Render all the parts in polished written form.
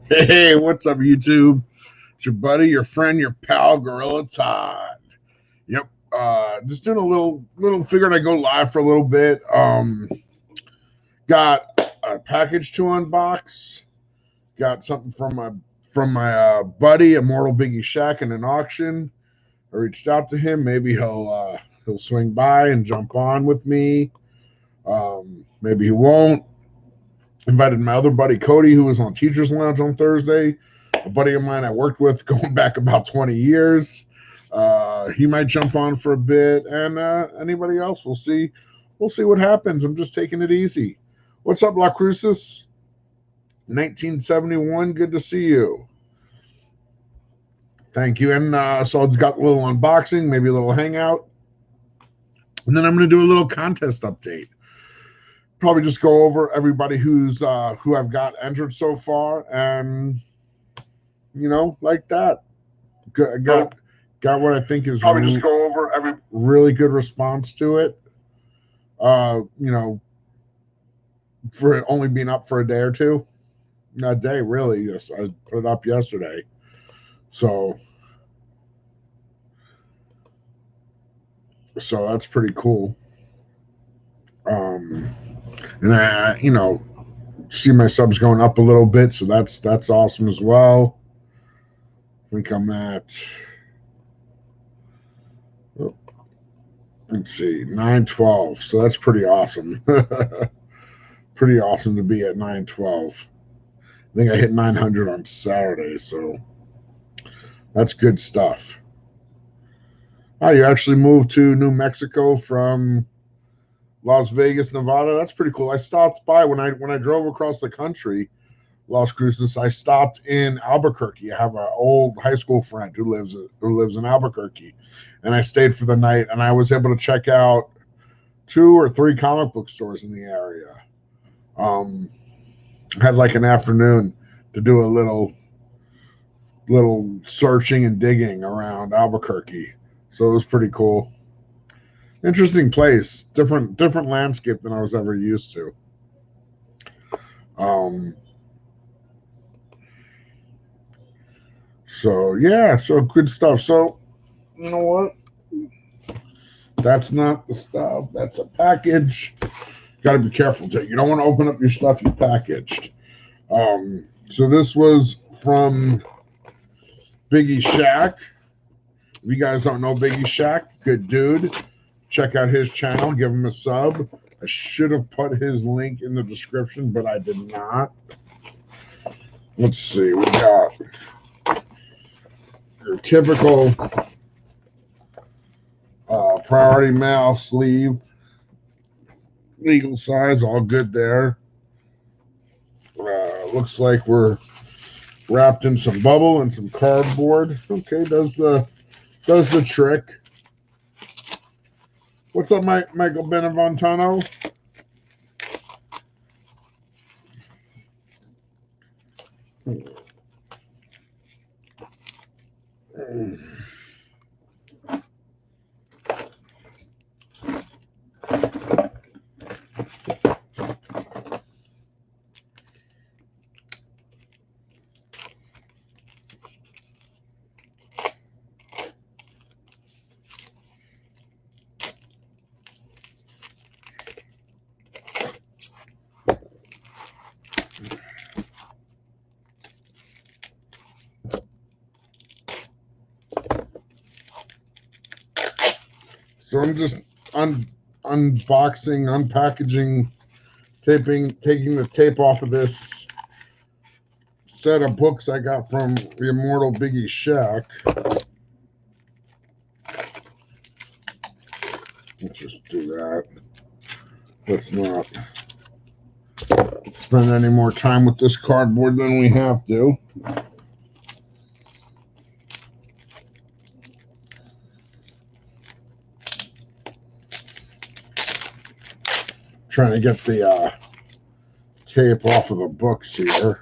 Hey, what's up, YouTube? It's your buddy, your friend, your pal, Gorilla Todd. Yep. Just doing a little. Figured I'd go live for a little bit. Got a package to unbox. Got something from my buddy, Immortal BiggieShaq, in an auction. I reached out to him. Maybe he'll swing by and jump on with me. Maybe he won't. Invited my other buddy Cody, who was on Teachers Lounge on Thursday. A buddy of mine I worked with going back about 20 years. He might jump on for a bit, and anybody else, we'll see. We'll see what happens. I'm just taking it easy. What's up, La Crucis? 1971. Good to see you. Thank you. And so I've got a little unboxing, maybe a little hangout, and then I'm going to do a little contest update. Probably just go over everybody who I've got entered so far, and like that. Got what I think is probably just go over every really good response to it. For it only being up for a day or two. A day, really. Yes, I put it up yesterday. So that's pretty cool. And I, see my subs going up a little bit, so that's awesome as well. I think I'm at, let's see, 912. So that's pretty awesome. Pretty awesome to be at 912. I think I hit 900 on Saturday, so that's good stuff. Oh, you actually moved to New Mexico from Las Vegas, Nevada. That's pretty cool. I stopped by when I drove across the country, Las Cruces. I stopped in Albuquerque. I have an old high school friend who lives in Albuquerque, and I stayed for the night. And I was able to check out 2 or 3 comic book stores in the area. Had like an afternoon to do a little searching and digging around Albuquerque, so it was pretty cool. Interesting place, different landscape than I was ever used to. So yeah, so good stuff. So you know what? That's not the stuff. That's a package. Got to be careful, Jake. You don't want to open up your stuff you packaged. So this was from BiggieShaq. If you guys don't know BiggieShaq, good dude. Check out his channel. Give him a sub. I should have put his link in the description, but I did not. Let's see. We got your typical priority mail sleeve. Legal size. All good there. Looks like we're wrapped in some bubble and some cardboard. Okay, does the trick. What's up, Michael Benaventono? So I'm just unboxing, unpackaging, taking the tape off of this set of books I got from the Immortal BiggieShaq. Let's just do that. Let's not spend any more time with this cardboard than we have to. Trying to get the tape off of the books here.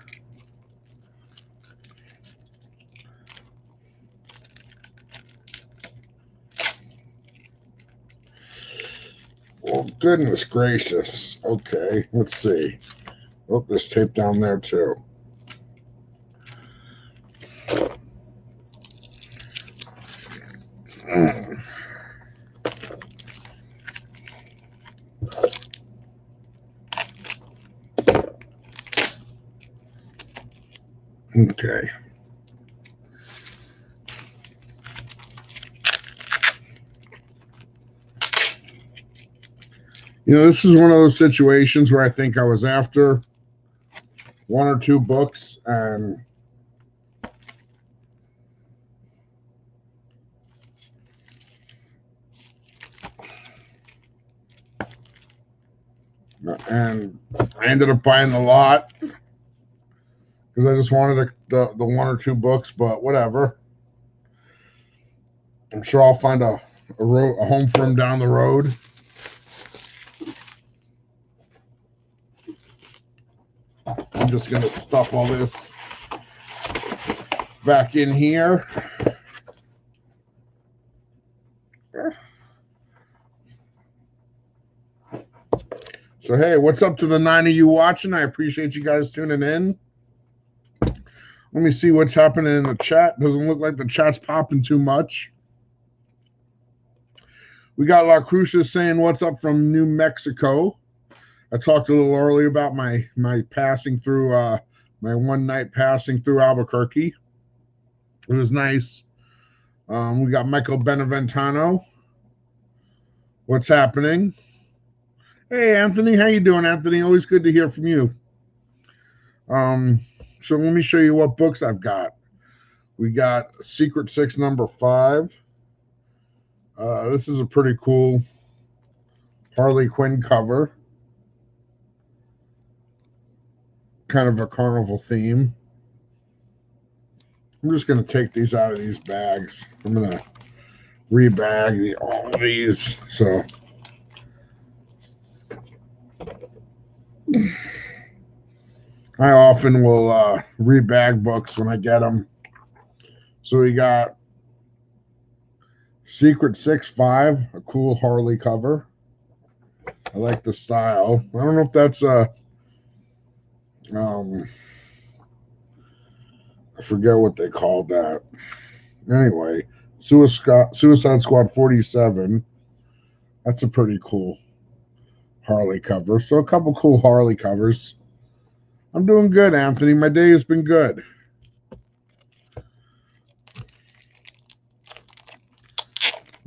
Oh, goodness gracious. Okay, let's see. Oh, there's tape down there too. Okay. You know, this is one of those situations where I think I was after one or two books and I ended up buying the lot because I just wanted the one or two books, but whatever. I'm sure I'll find a home for him down the road. I'm just going to stuff all this back in here. So, hey, what's up to the 9 of you watching? I appreciate you guys tuning in. Let me see what's happening in the chat. Doesn't look like the chat's popping too much. We got La Crucia saying what's up from New Mexico. I talked a little earlier about my passing through, my one night passing through Albuquerque. It was nice. We got Michael Beneventano. What's happening? Hey, Anthony. How you doing, Anthony? Always good to hear from you. So let me show you what books I've got. We got Secret Six #5. This is a pretty cool Harley Quinn cover. Kind of a carnival theme. I'm just going to take these out of these bags. I'm going to rebag all of these. So I often will rebag books when I get them. So we got Secret 6-5, a cool Harley cover. I like the style. I don't know if that's a I forget what they called that. Anyway, Suicide Squad 47. That's a pretty cool Harley cover. So a couple cool Harley covers. I'm doing good, Anthony. My day has been good. I'm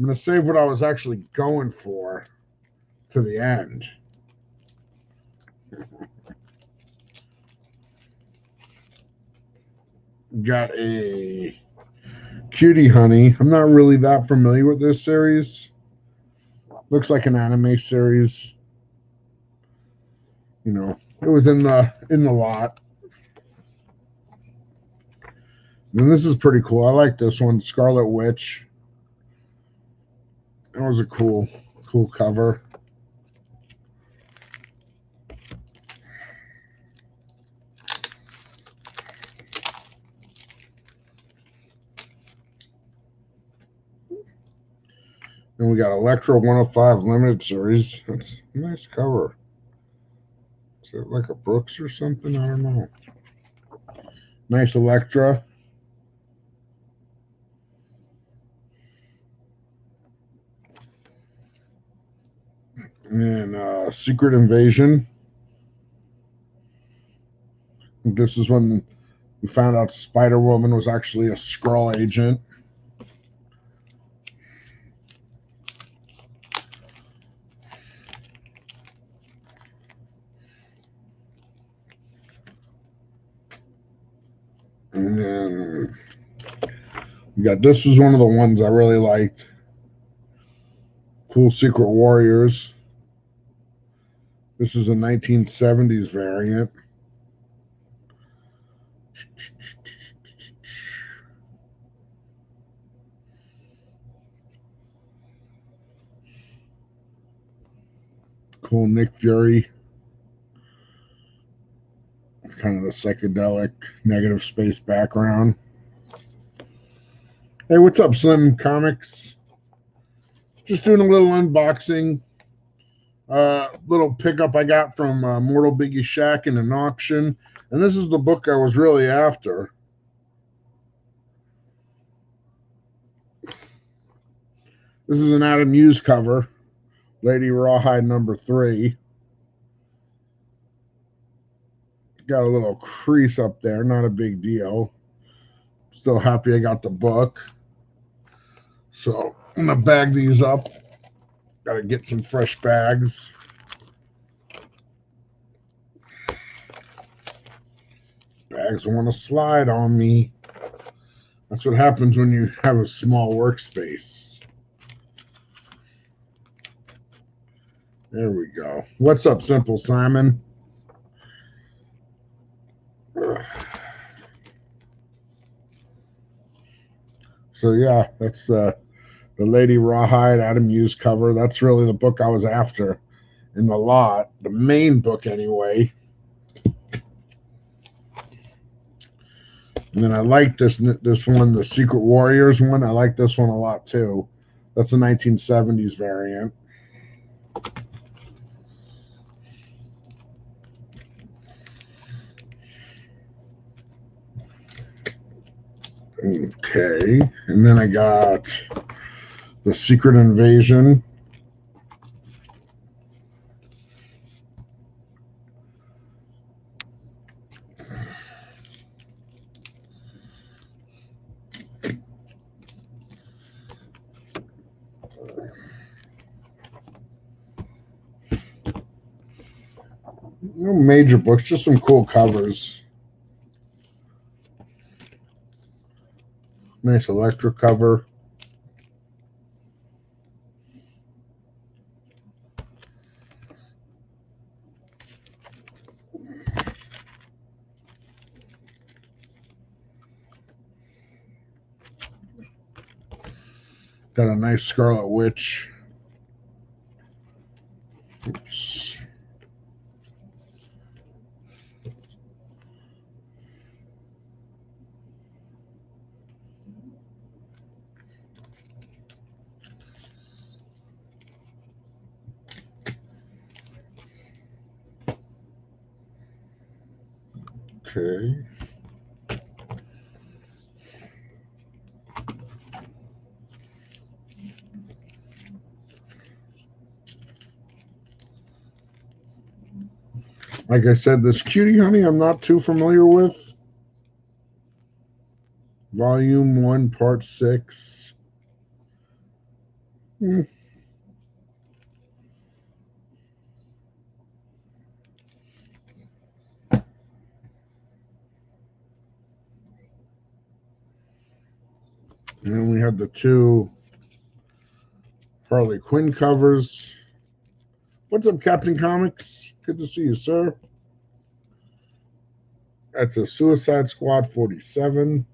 going to save what I was actually going for to the end. Got a Cutie Honey. I'm not really that familiar with this series. Looks like an anime series. You know, it was in the lot. And this is pretty cool. I like this one, Scarlet Witch. That was a cool cover. Then we got Electro 105 Limited Series. That's a nice cover. Is it like a Brooks or something? I don't know. Nice Electra. And Secret Invasion. This is when we found out Spider-Woman was actually a Skrull agent. And then we got, this was one of the ones I really liked. Cool Secret Warriors. This is a 1970s variant. Cool Nick Fury. Kind of a psychedelic negative space background. Hey, what's up, Slim Comics? Just doing a little unboxing. Little pickup I got from Immortal BiggieShaq in an auction. And this is the book I was really after. This is an Adam Hughes cover. Lady Rawhide #3. Got a little crease up there, not a big deal. Still happy I got the book. So I'm gonna bag these up. Gotta get some fresh bags. Bags want to slide on me. That's what happens when you have a small workspace. There we go. What's up, Simple Simon? So yeah, that's the Lady Rawhide Adam Hughes cover. That's really the book I was after in the lot, the main book anyway. And then I like this one, the Secret Warriors one. I like this one a lot too. That's a 1970s variant. Okay, and then I got the Secret Invasion. No major books, just some cool covers. Nice Electro cover. Got a nice Scarlet Witch. Oops. Okay. Like I said, this Cutie Honey I'm not too familiar with. Volume 1, Part 6. And then we had the two Harley Quinn covers. What's up, Captain Comics? Good to see you, sir. That's a Suicide Squad 47.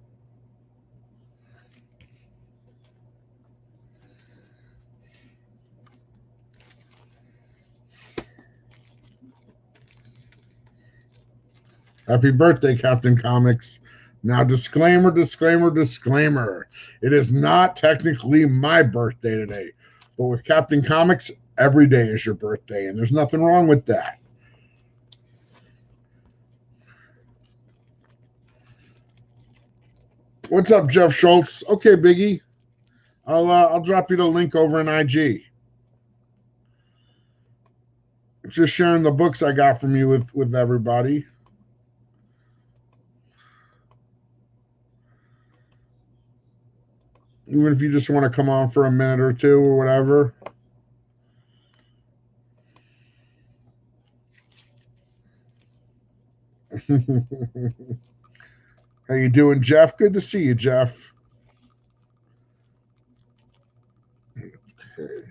Happy birthday, Captain Comics. Now, disclaimer, disclaimer, disclaimer. It is not technically my birthday today, but with Captain Comics, every day is your birthday, and there's nothing wrong with that. What's up, Jeff Schultz? Okay, Biggie. I'll drop you the link over in IG. Just sharing the books I got from you with everybody. Even if you just want to come on for a minute or two or whatever. How you doing, Jeff? Good to see you, Jeff. Okay.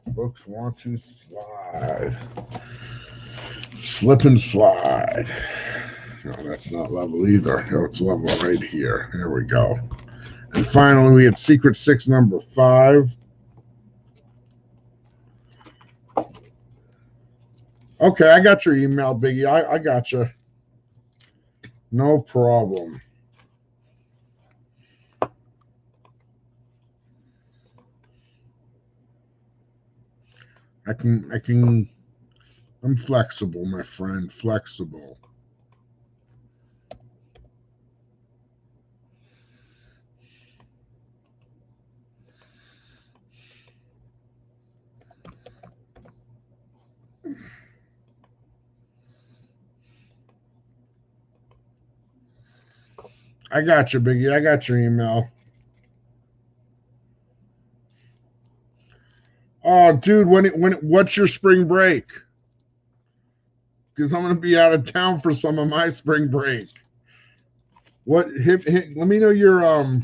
Books want to slide. Slip and slide. No, that's not level either. No, it's level right here. There we go. And finally, we had Secret 6 number 5. Okay, I got your email, Biggie. I got you. No problem. I'm flexible, my friend. Flexible. I got you, Biggie. I got your email. Oh, dude, what's your spring break? Because I'm going to be out of town for some of my spring break. Let me know your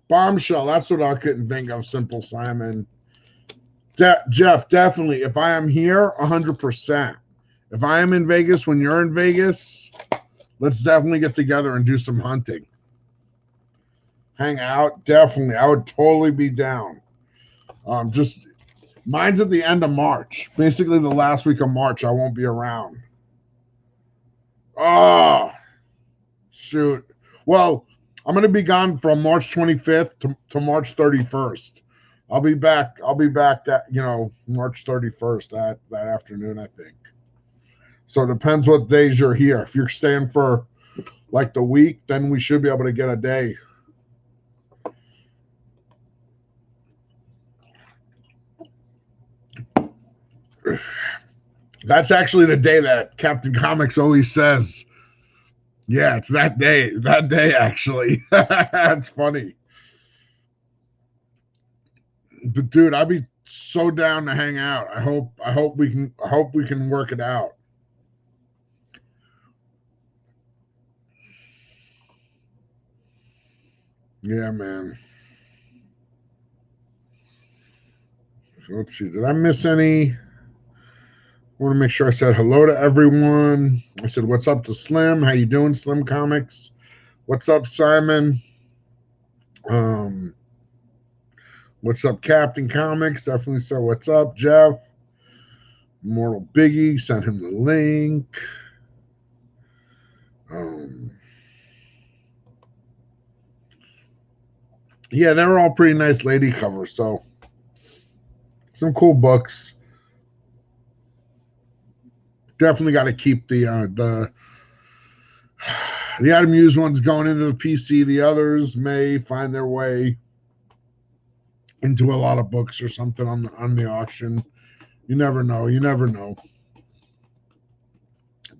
bombshell. That's what I couldn't think of. Simple Simon. Jeff, definitely. If I am here, 100%. If I am in Vegas when you're in Vegas, let's definitely get together and do some hunting. Hang out, definitely. I would totally be down. Just mine's at the end of March. Basically, the last week of March, I won't be around. Oh, shoot. Well, I'm going to be gone from March 25th to March 31st. I'll be back that, March 31st, that afternoon, I think. So it depends what days you're here. If you're staying for like the week, then we should be able to get a day. That's actually the day that Captain Comics always says. Yeah, it's that day. That day, actually. That's funny. But dude, I'd be so down to hang out. I hope we can work it out. Yeah, man. So let's see. Did I miss any? I want to make sure I said hello to everyone. I said, what's up to Slim? How you doing, Slim Comics? What's up, Simon? What's up, Captain Comics? Definitely said, what's up, Jeff? Immortal Biggie, sent him the link. Yeah, they were all pretty nice lady covers, so some cool books. Definitely got to keep the Adam Hughes ones going into the PC. The others may find their way into a lot of books or something on the auction. You never know. You never know.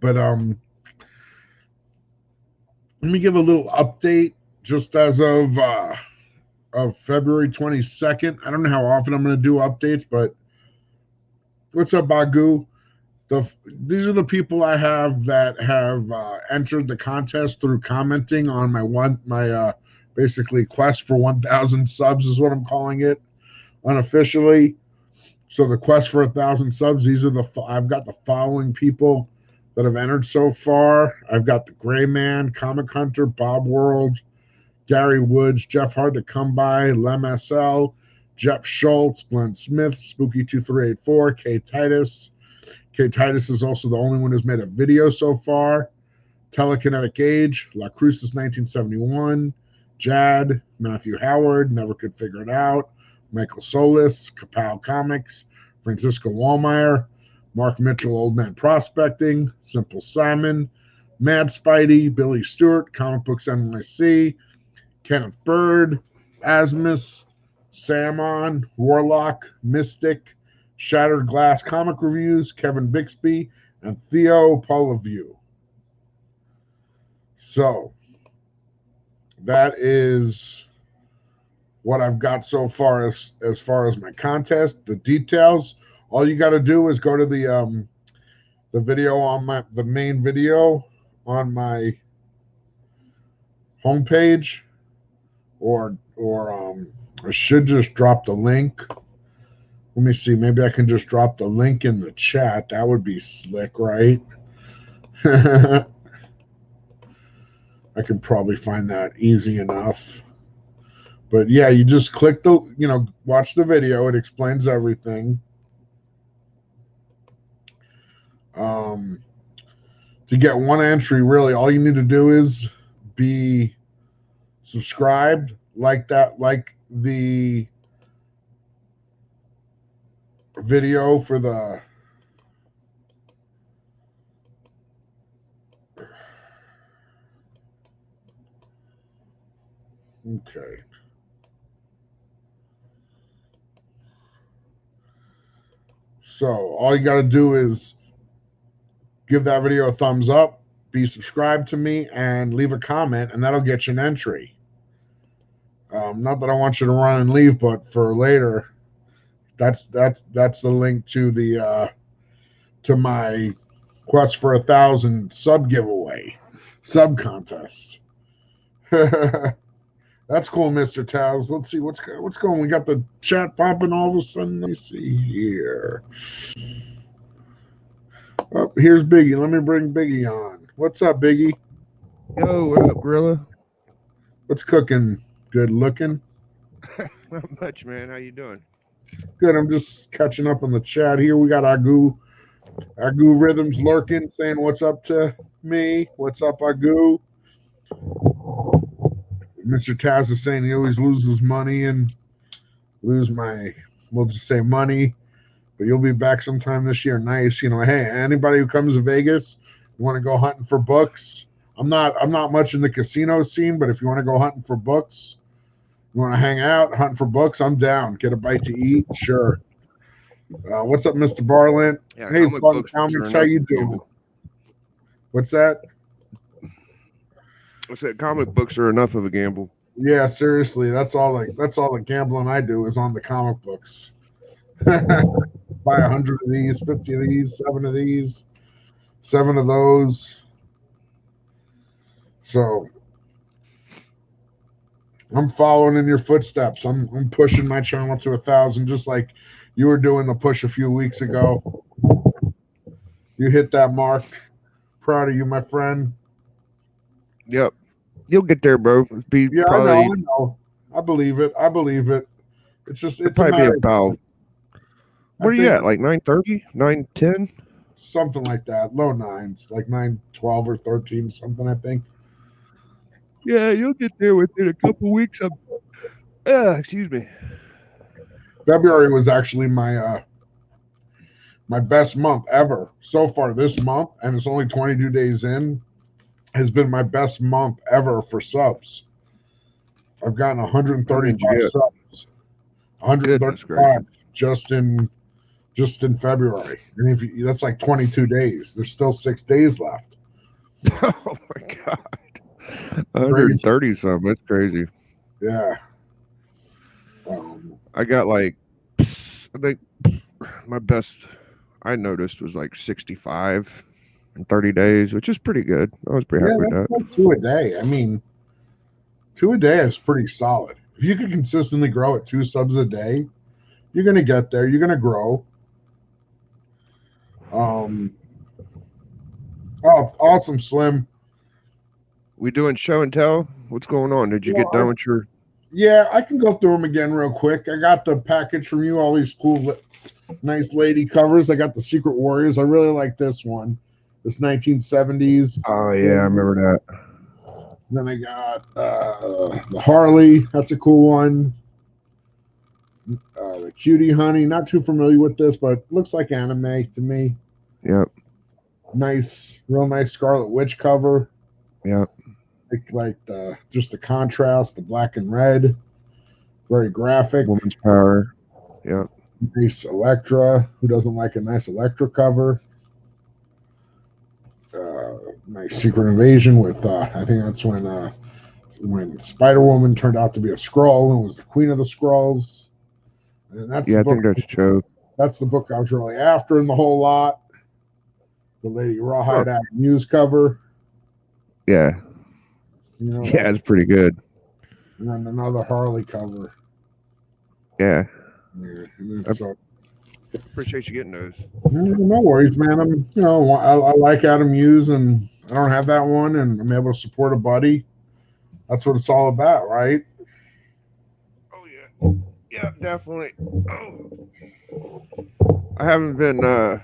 But let me give a little update just as of February 22nd. I don't know how often I'm going to do updates, but what's up, Bagu? These are the people I have that have entered the contest through commenting on my basically quest for 1,000 subs is what I'm calling it unofficially. So the quest for 1,000 subs. I've got the following people that have entered so far. I've got the Gray Man, Comic Hunter, Bob World, Gary Woods, Jeff Hard to Come By, Lem SL, Jeff Schultz, Glenn Smith, Spooky2384, K Titus. K Titus is also the only one who's made a video so far. Telekinetic Age, La Crucis 1971, Jad, Matthew Howard, Never Could Figure It Out, Michael Solis, Kapow Comics, Francisco Wallmeyer, Mark Mitchell, Old Man Prospecting, Simple Simon, Mad Spidey, Billy Stewart, Comic Books NYC, Kenneth Bird, Asmus, Samon, Warlock, Mystic, Shattered Glass Comic Reviews, Kevin Bixby, and Theo Polaview. So that is what I've got so far as far as my contest. The details, all you got to do is go to the video on the main video on my homepage, or I should just drop the link. Let me see. Maybe I can just drop the link in the chat. That would be slick, right? I could probably find that easy enough. But yeah, you just click watch the video. It explains everything. To get one entry, really, all you need to do is be subscribed, like the video for the okay. So all you got to do is give that video a thumbs up, be subscribed to me and leave a comment, and that'll get you an entry. Not that I want you to run and leave, but for later, that's the link to the to my quest for 1,000 sub giveaway, sub contest. That's cool, Mr. Taz. Let's see what's going. We got the chat popping all of a sudden. Let me see here. Oh, here's Biggie. Let me bring Biggie on. What's up, Biggie? Yo, what up, Gorilla? What's cooking? Good looking? Not much, man. How you doing? Good. I'm just catching up on the chat here. We got Agu Rhythms lurking, saying what's up to me. What's up, Agu? Mr. Taz is saying he always loses money and we'll just say money, but you'll be back sometime this year. Nice. Hey, anybody who comes to Vegas, you want to go hunting for books? I'm not much in the casino scene, but if you want to go hunting for books, you want to hang out, hunting for books, I'm down. Get a bite to eat, sure. What's up, Mr. Barland? Yeah, hey, Fun Comics, how you doing? What's that? I said comic books are enough of a gamble. Yeah, seriously, that's all the gambling I do is on the comic books. Buy 100 of these, 50 of these, 7 of these, 7 of those. So I'm following in your footsteps. I'm pushing my channel to 1,000, just like you were doing the push a few weeks ago. You hit that mark. Proud of you, my friend. Yep. You'll get there, bro. Yeah, probably, I know. I believe it. It's probably be about. Where are you at? Like 9:30, 9:10? Something like that. Low 9s, like 9:12 or 13, something, I think. Yeah, you'll get there within a couple weeks. Excuse me. February was actually my best month ever so far this month, and it's only 22 days in. Has been my best month ever for subs. I've gotten 135 subs. 135 just in February. And that's like 22 days. There's still 6 days left. Oh my god. 130 something. That's crazy. Yeah. I got I think my best I noticed was like 65 in 30 days, which is pretty good. I was pretty happy with that. Like 2 a day. I mean, 2 a day is pretty solid. If you could consistently grow at 2 subs a day, you're going to get there. You're going to grow. Oh, awesome, Slim. We doing show and tell? What's going on? Did you get done with your... Yeah, I can go through them again real quick. I got the package from you, all these cool, nice lady covers. I got the Secret Warriors. I really like this one. This 1970s. Oh, yeah, I remember that. Then I got the Harley. That's a cool one. The Cutie Honey. Not too familiar with this, but looks like anime to me. Yep. Nice, real nice Scarlet Witch cover. Yep. Like just the contrast, the black and red. Very graphic. Woman's power. Yep. Nice Electra. Who doesn't like a nice Electra cover? Nice Secret Invasion with I think that's when Spider-Woman turned out to be a Skrull and was the Queen of the Skrulls. And that's I think that's true. That's the book I was really after in the whole lot. The Lady Rawhide Act News cover. Yeah. Yeah, it's pretty good. And then another Harley cover. Yeah. So appreciate you getting those. No worries, man. I like Adam Hughes, and I don't have that one, and I'm able to support a buddy. That's what it's all about, right? Oh yeah, yeah, definitely. Oh. I haven't been. I'll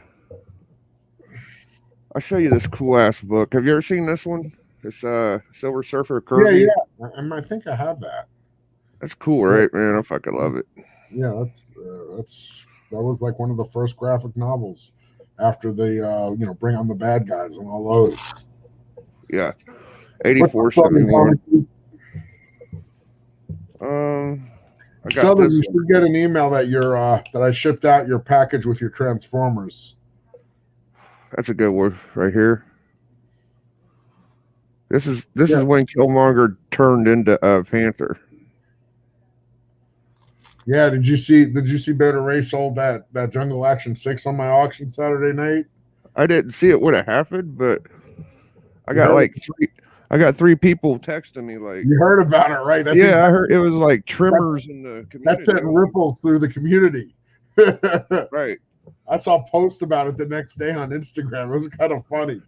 show you this cool ass book. Have you ever seen this one? This Silver Surfer Kirby. Yeah. I think I have that. That's cool, right, man? I fucking love it. Yeah, that was like one of the first graphic novels after they bring on the bad guys and all those. Yeah. 8471. I got Southern, this. You should get an email that that I shipped out your package with your Transformers. That's a good word right here. This is when Killmonger turned into Panther. Yeah, did you see Beta Ray sold that Jungle Action 6 on my auction Saturday night? I didn't see it would have happened, but I got three people texting me like, you heard about it, right? I heard it was like tremors in the community. That sent ripples through the community. Right. I saw a post about it the next day on Instagram. It was kind of funny.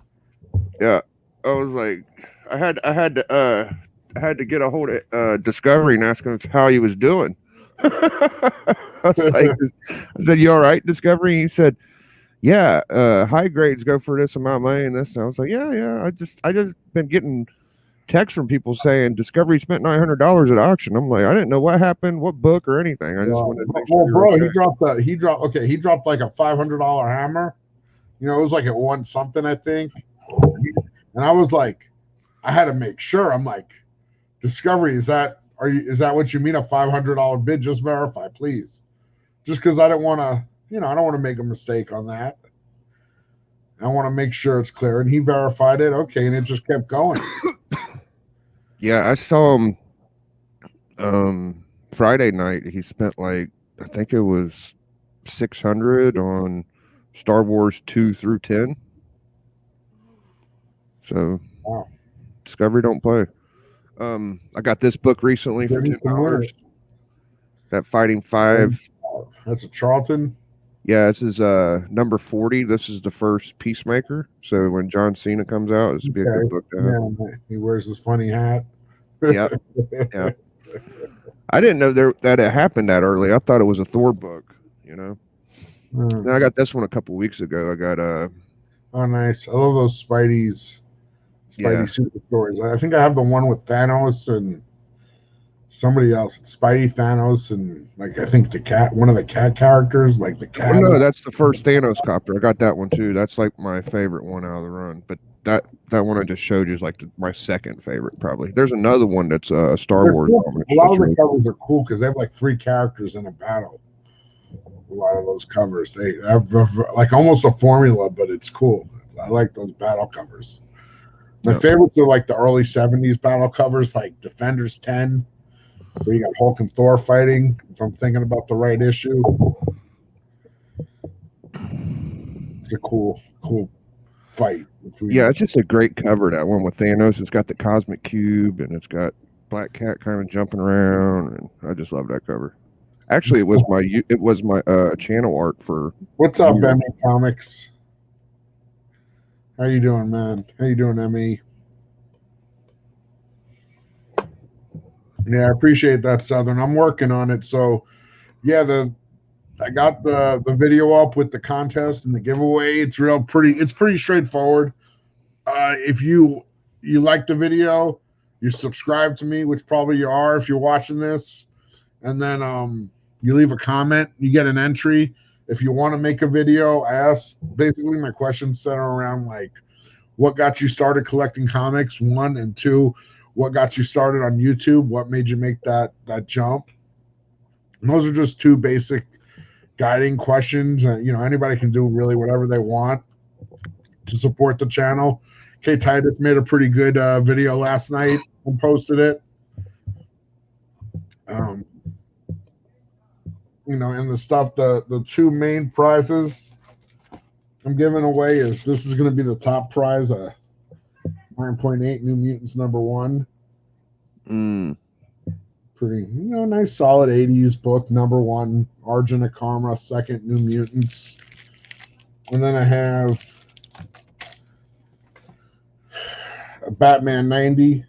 Yeah. I was like, I had to get a hold of Discovery and ask him how he was doing. I said, "You all right, Discovery?" He said, "Yeah, high grades go for this amount of money and this." And I was like, "Yeah. I just been getting texts from people saying Discovery spent $900 at auction." I'm like, I didn't know what happened, what book or anything. I just wanted to make sure. Well, bro, okay. he dropped like a $500 hammer. You know, it was like at one something, I think. And I was like, I had to make sure. I'm like, Discovery, is that what you mean, a $500 bid? Just verify, please. Just because I don't want to make a mistake on that. I want to make sure it's clear. And he verified it. Okay, and it just kept going. Yeah, I saw him Friday night. He spent like, I think it was 600 on Star Wars 2 through 10. So wow. Discovery don't play. I got this book recently for $10. That Fighting 5. That's a Charlton. Yeah, this is number 40. This is the first Peacemaker. So when John Cena comes out, this would be a good book to have. Yeah, he wears this funny hat. Yeah. I didn't know that it happened that early. I thought it was a Thor book, you know. And I got this one a couple weeks ago. I got oh, nice. I love those Spidey super stories. I think I have the one with Thanos and somebody else. Spidey, Thanos, and like I think one of the cat characters, like the cat. Oh, no, that's the first Thanos copter. I got that one too. That's like my favorite one out of the run. But that one I just showed you is like my second favorite, probably. There's another one that's a Star Wars. Cool. A lot of the covers are cool because they have like 3 characters in a battle. A lot of those covers, they have like almost a formula, but it's cool. I like those battle covers. My favorites are like the early 70s battle covers, like Defenders 10, where you got Hulk and Thor fighting, if I'm thinking about the right issue. It's a cool fight. It's just a great cover, that one with Thanos. It's got the Cosmic Cube, and it's got Black Cat kind of jumping around, and I just love that cover. Actually, it was my channel art for... What's up, Emmy Comics? How you doing, man? How you doing, Emmy? Yeah, I appreciate that, Southern. I'm working on it. So, yeah, I got the video up with the contest and the giveaway. It's pretty straightforward. If you like the video, you subscribe to me, which probably you are if you're watching this, and then you leave a comment, you get an entry. If you want to make a video, basically my questions center around like what got you started collecting comics, 1, and 2, what got you started on YouTube, what made you make that jump. And those are just 2 basic guiding questions. Anybody can do really whatever they want to support the channel. K Titus made a pretty good video last night and posted it. And the stuff, the 2 main prizes I'm giving away this is going to be the top prize, 9.8 New Mutants #1. Pretty, nice solid 80s book, #1, Argent of Karma, 2nd New Mutants. And then I have a Batman 90.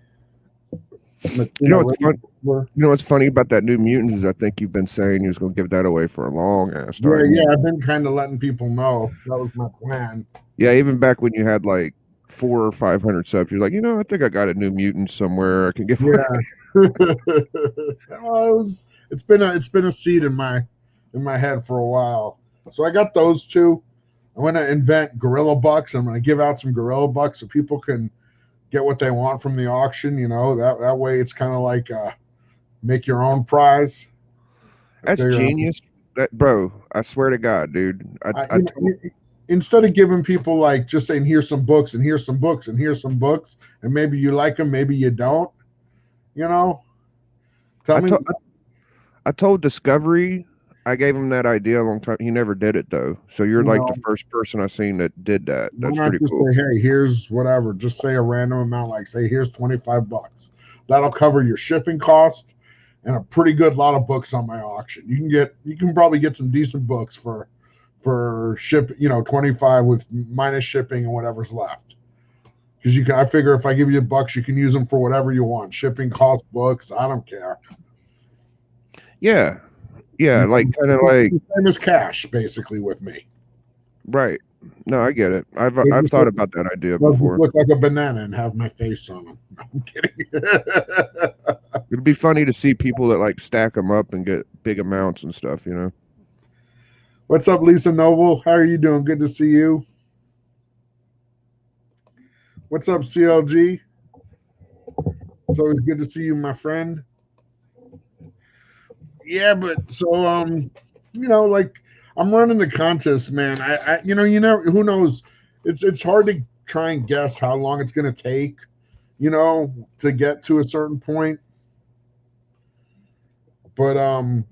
What's funny about that New Mutants is I think you've been saying you was going to give that away for a long ass time. Yeah, I've been kind of letting people know that was my plan. Yeah, even back when you had like 400 or 500 subs, you're like, I think I got a New Mutant somewhere I can give away. Well, it's been a seed in my head for a while. So I got those 2. I'm going to invent Gorilla Bucks. I'm going to give out some Gorilla Bucks so people can get what they want from the auction. That way it's kind of like make your own prize. That's genius. Bro, I swear to God, dude. instead of giving people like just saying here's some books and here's some books and here's some books, and maybe you like them, maybe you don't, you know. I told Discovery, I gave him that idea a long time. He never did it though. So you're like the first person I've seen that did that. That's pretty cool. Say, hey, here's whatever. Just say a random amount, like say here's $25. That'll cover your shipping cost and a pretty good lot of books on my auction. You can probably get some decent books for ship, 25 with minus shipping and whatever's left. Because I figure if I give you bucks, you can use them for whatever you want. Shipping costs, books, I don't care. Yeah. Yeah, like kind of like same as cash, basically, with me. Right. No, I get it. I've thought about that idea before. Look like a banana and have my face on them. No, I'm kidding. It'd be funny to see people that like stack them up and get big amounts and stuff, you know. What's up, Lisa Noble? How are you doing? Good to see you. What's up, CLG? It's always good to see you, my friend. Yeah, but so like I'm running the contest, man. I who knows? It's hard to try and guess how long it's gonna take, to get to a certain point. But I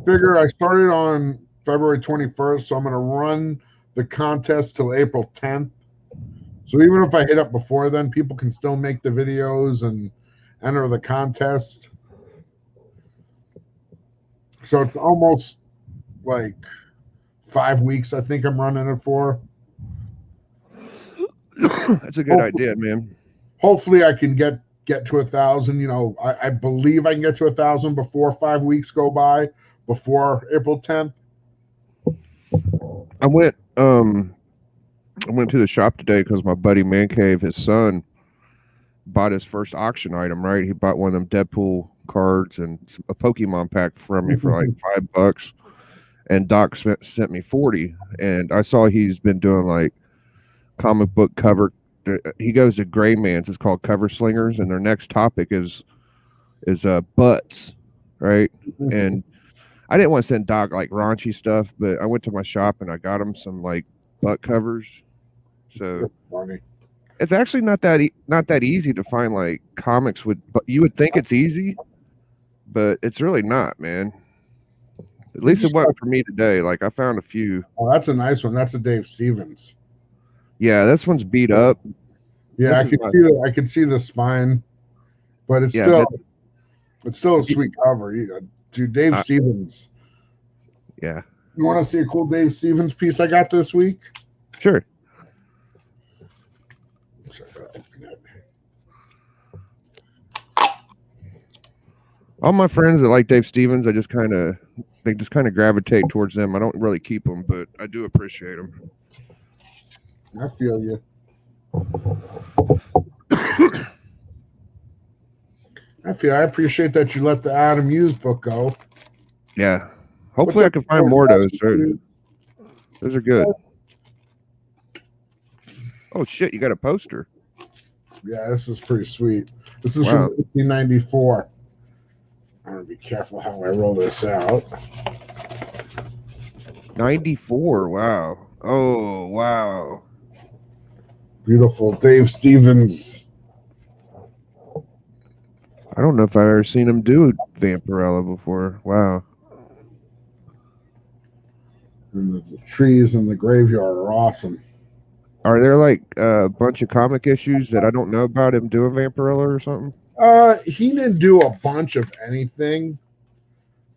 figure I started on February 21st, so I'm gonna run the contest till April 10th. So even if I hit up before then, people can still make the videos and enter the contest. So it's almost like 5 weeks, I think I'm running it for. That's a good idea, man. Hopefully I can get to 1,000. I believe I can get to 1,000 before 5 weeks go by, before April 10th. I went to the shop today because my buddy Man Cave, his son, bought his first auction item, right? He bought one of them Deadpool cards and a Pokemon pack from me for like $5, and Doc sent me 40. And I saw he's been doing like comic book cover. He goes to Gray Man's. It's called Cover Slingers, and their next topic is butts, right? And I didn't want to send Doc like raunchy stuff, but I went to my shop and I got him some like butt covers. So funny. It's actually not that easy to find like comics with, but you would think it's easy, but it's really not, man. At least it wasn't for me today. Like I found a few. Oh, that's a nice one. That's a Dave Stevens. Yeah, this one's beat up. Yeah, I could see the spine, but it's still a sweet cover. Dude, Dave Stevens. Yeah. You want to see a cool Dave Stevens piece I got this week? Sure. All my friends that like Dave Stevens, they just kind of gravitate towards them. I don't really keep them, but I do appreciate them. I feel you. I appreciate that you let the Adam Hughes book go. Yeah. Hopefully I can find more of those. Those are good. Oh shit, you got a poster. Yeah, this is pretty sweet. This is from 1994. I'm gonna be careful how I roll this out. 94. Wow. Oh wow. Beautiful Dave Stevens. I don't know if I've ever seen him do Vampirella before. Wow. And the trees in the graveyard are awesome. Are there like a bunch of comic issues that I don't know about him doing Vampirella or something? He didn't do a bunch of anything.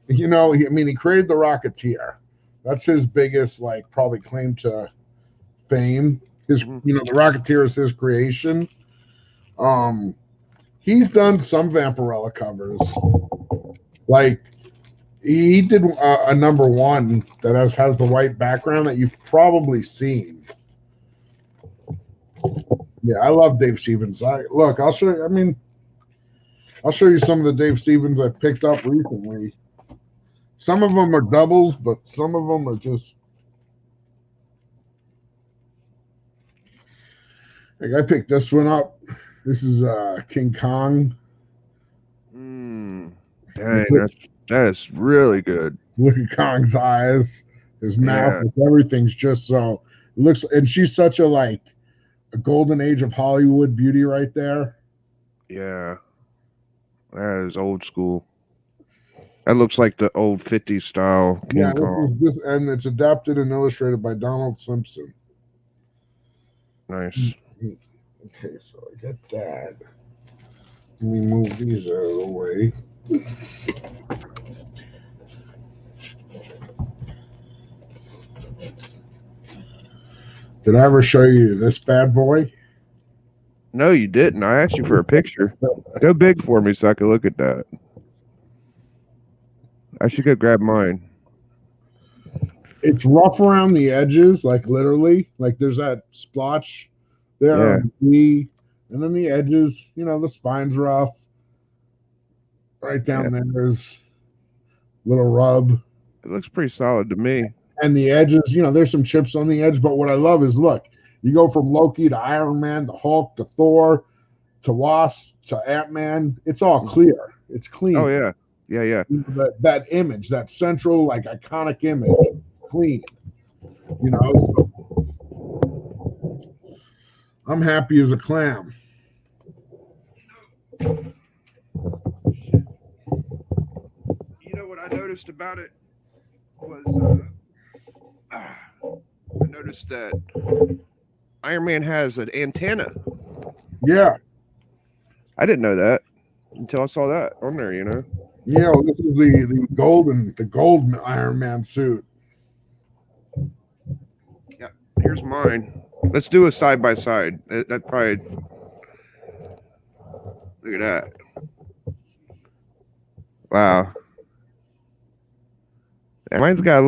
He created the Rocketeer. That's his biggest, like, probably claim to fame. The Rocketeer is his creation. He's done some Vampirella covers. Like, he did a number 1 that has the white background that you've probably seen. Yeah, I love Dave Stevens. I'll show you. I'll show you some of the Dave Stevens I picked up recently. Some of them are doubles, but some of them are just. Like I picked this one up. This is King Kong. Dang, that is really good. Look at Kong's eyes. His mouth, Yeah. everything's just so looks. And she's such a golden age of Hollywood beauty right there. Yeah. That is old school. That looks like the old 50s style King Yeah, Kong. and it's adapted and illustrated by Donald Simpson. Nice. Okay, so I get that. Let me move these out of the way. Did I ever show you this bad boy? No, you didn't. I asked you for a picture. Go big for me so I can look at that. I should go grab mine. It's rough around the edges, like literally. Like there's that splotch there Yeah. on the knee, and then the edges, the spine's rough. Right down there's a little rub. It looks pretty solid to me. And the edges, there's some chips on the edge, but what I love is look, you go from Loki to Iron Man to Hulk to Thor to Wasp to Ant-Man. It's all clear. It's clean. Oh yeah. Yeah. That image, that central iconic image, clean. I'm happy as a clam. You know what I noticed about it was I noticed that Iron Man has an antenna. Yeah. I didn't know that until I saw that on there, Yeah, well, this is the gold Iron Man suit. Yeah, here's mine. Let's do a side by side. That probably look at that. Wow. Mine's got a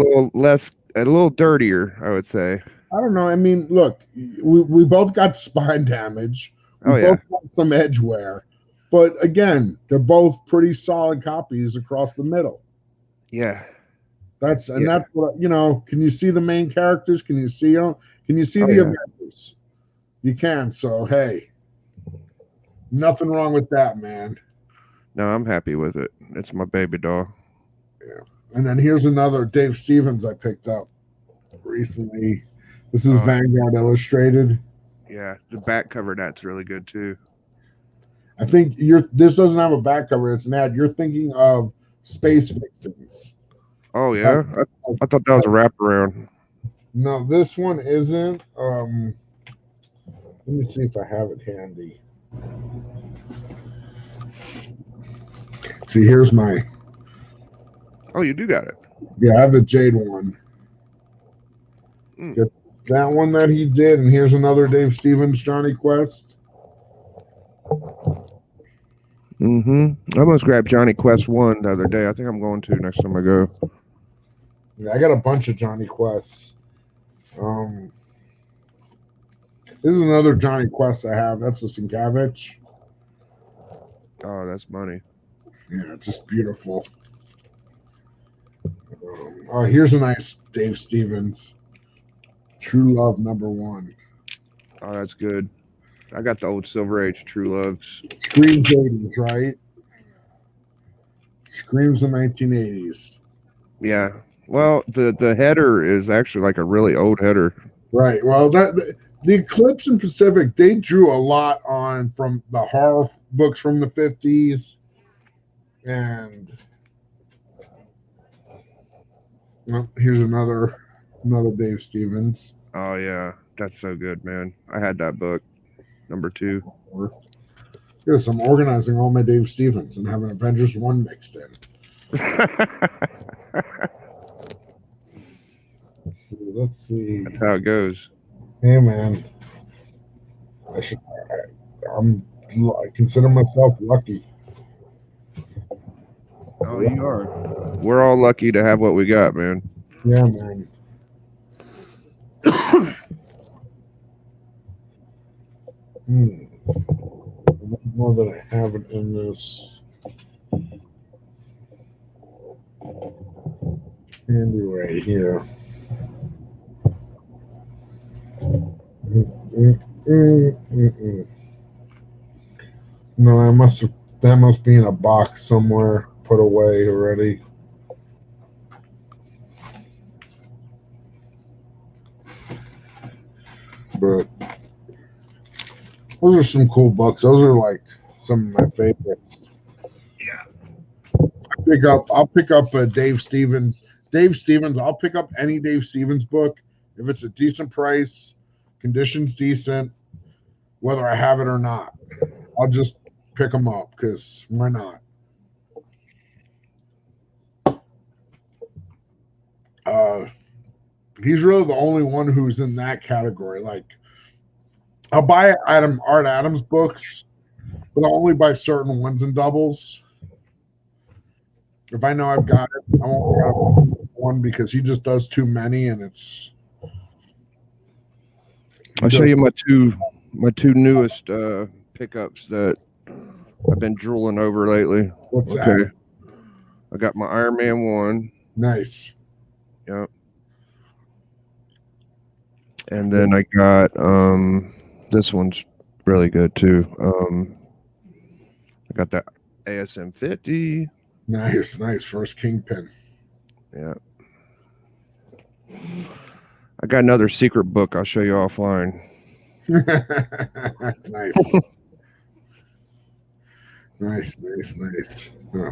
little dirtier, I would say. I don't know. I mean, look, we both got spine damage. We both got some edge wear. But again, they're both pretty solid copies across the middle. Yeah. That's what, can you see the main characters? Can you see them? Can you see the Avengers? You can. So, hey, nothing wrong with that, man. No, I'm happy with it. It's my baby doll. Yeah. And then here's another Dave Stevens I picked up recently. This is Vanguard Illustrated. Yeah, the back cover that's really good too. I think this doesn't have a back cover, it's an ad. You're thinking of Space Vixens. Oh yeah. I thought that was a wraparound. No, this one isn't. Let me see if I have it handy. See, here's my. Oh, you do got it. Yeah, I have the Jade one. Get that one that he did, and here's another Dave Stevens Johnny Quest. I almost grabbed Johnny Quest 1 the other day. I think I'm going to next time I go. Yeah, I got a bunch of Johnny Quests. This is another Johnny Quest I have. That's the Sienkiewicz. Oh, that's money. Yeah, just beautiful. Here's a nice Dave Stevens. True Love #1. Oh, that's good. I got the old Silver Age True Loves. Screams 80s, right? Screams the 1980s. Yeah. Well, the header is actually like a really old header. Right. Well, the Eclipse and Pacific, they drew a lot from the horror books from the 50s. And here's another Dave Stevens. Oh yeah, that's so good, man. I had that book, #2. Yes, I'm organizing all my Dave Stevens and having Avengers 1 mixed in. Let's see. That's how it goes. Hey man, I consider myself lucky. Oh, you are. We're all lucky to have what we got, man. Yeah, man. I don't know that I have it in this handy right here. No, that must be in a box somewhere, put away already. but those are some cool books. Those are like some of my favorites. Yeah. I'll pick up Dave Stevens. I'll pick up any Dave Stevens book if it's a decent price, conditions decent, whether I have it or not. I'll just pick them up because why not? He's really the only one who's in that category. Like, I'll buy Art Adams books, but I'll only buy certain ones in doubles. If I know I've got it, I won't buy one because he just does too many, and it's. I'll show you my two newest pickups that I've been drooling over lately. What's that? I got my Iron Man 1. Nice. Yep. And then I got this one's really good too. I got that ASM 50. Nice. First Kingpin. Yeah. I got another secret book I'll show you offline. Nice. Yeah.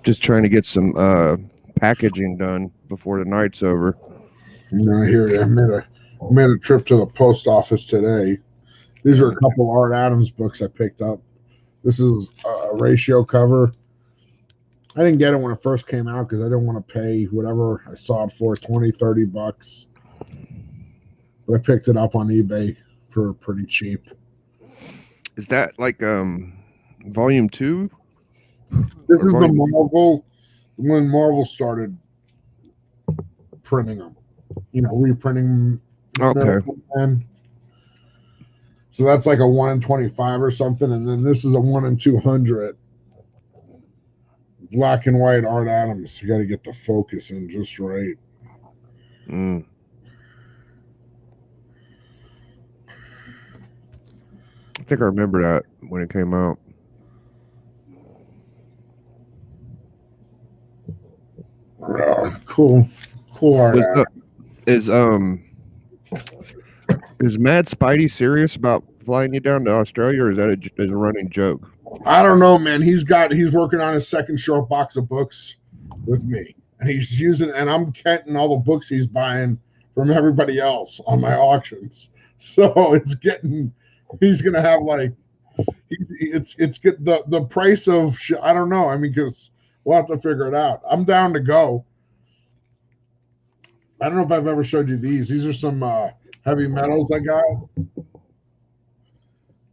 Just trying to get some packaging done before the night's over. I hear you. I made a trip to the post office today. These are a couple Art Adams books I picked up. This is a ratio cover. I didn't get it when it first came out because I didn't want to pay whatever I saw it for, $20-$30. But I picked it up on eBay for pretty cheap. Is that like volume 2? This is the Marvel, when Marvel started printing them, reprinting them. Okay. So that's like a 1 in 25 or something, and then this is a 1 in 200. Black and white Art Adams. You got to get the focus in just right. I think I remember that when it came out. Cool Art Adams. Is Mad Spidey serious about flying you down to Australia, or is that a running joke? I don't know, man. He's working on his second short box of books with me, and and I'm getting all the books he's buying from everybody else on my auctions. So he's gonna have like, it's good. The price of I don't know. I mean, because we'll have to figure it out. I'm down to go. I don't know if I've ever showed you these. These are some heavy metals I got.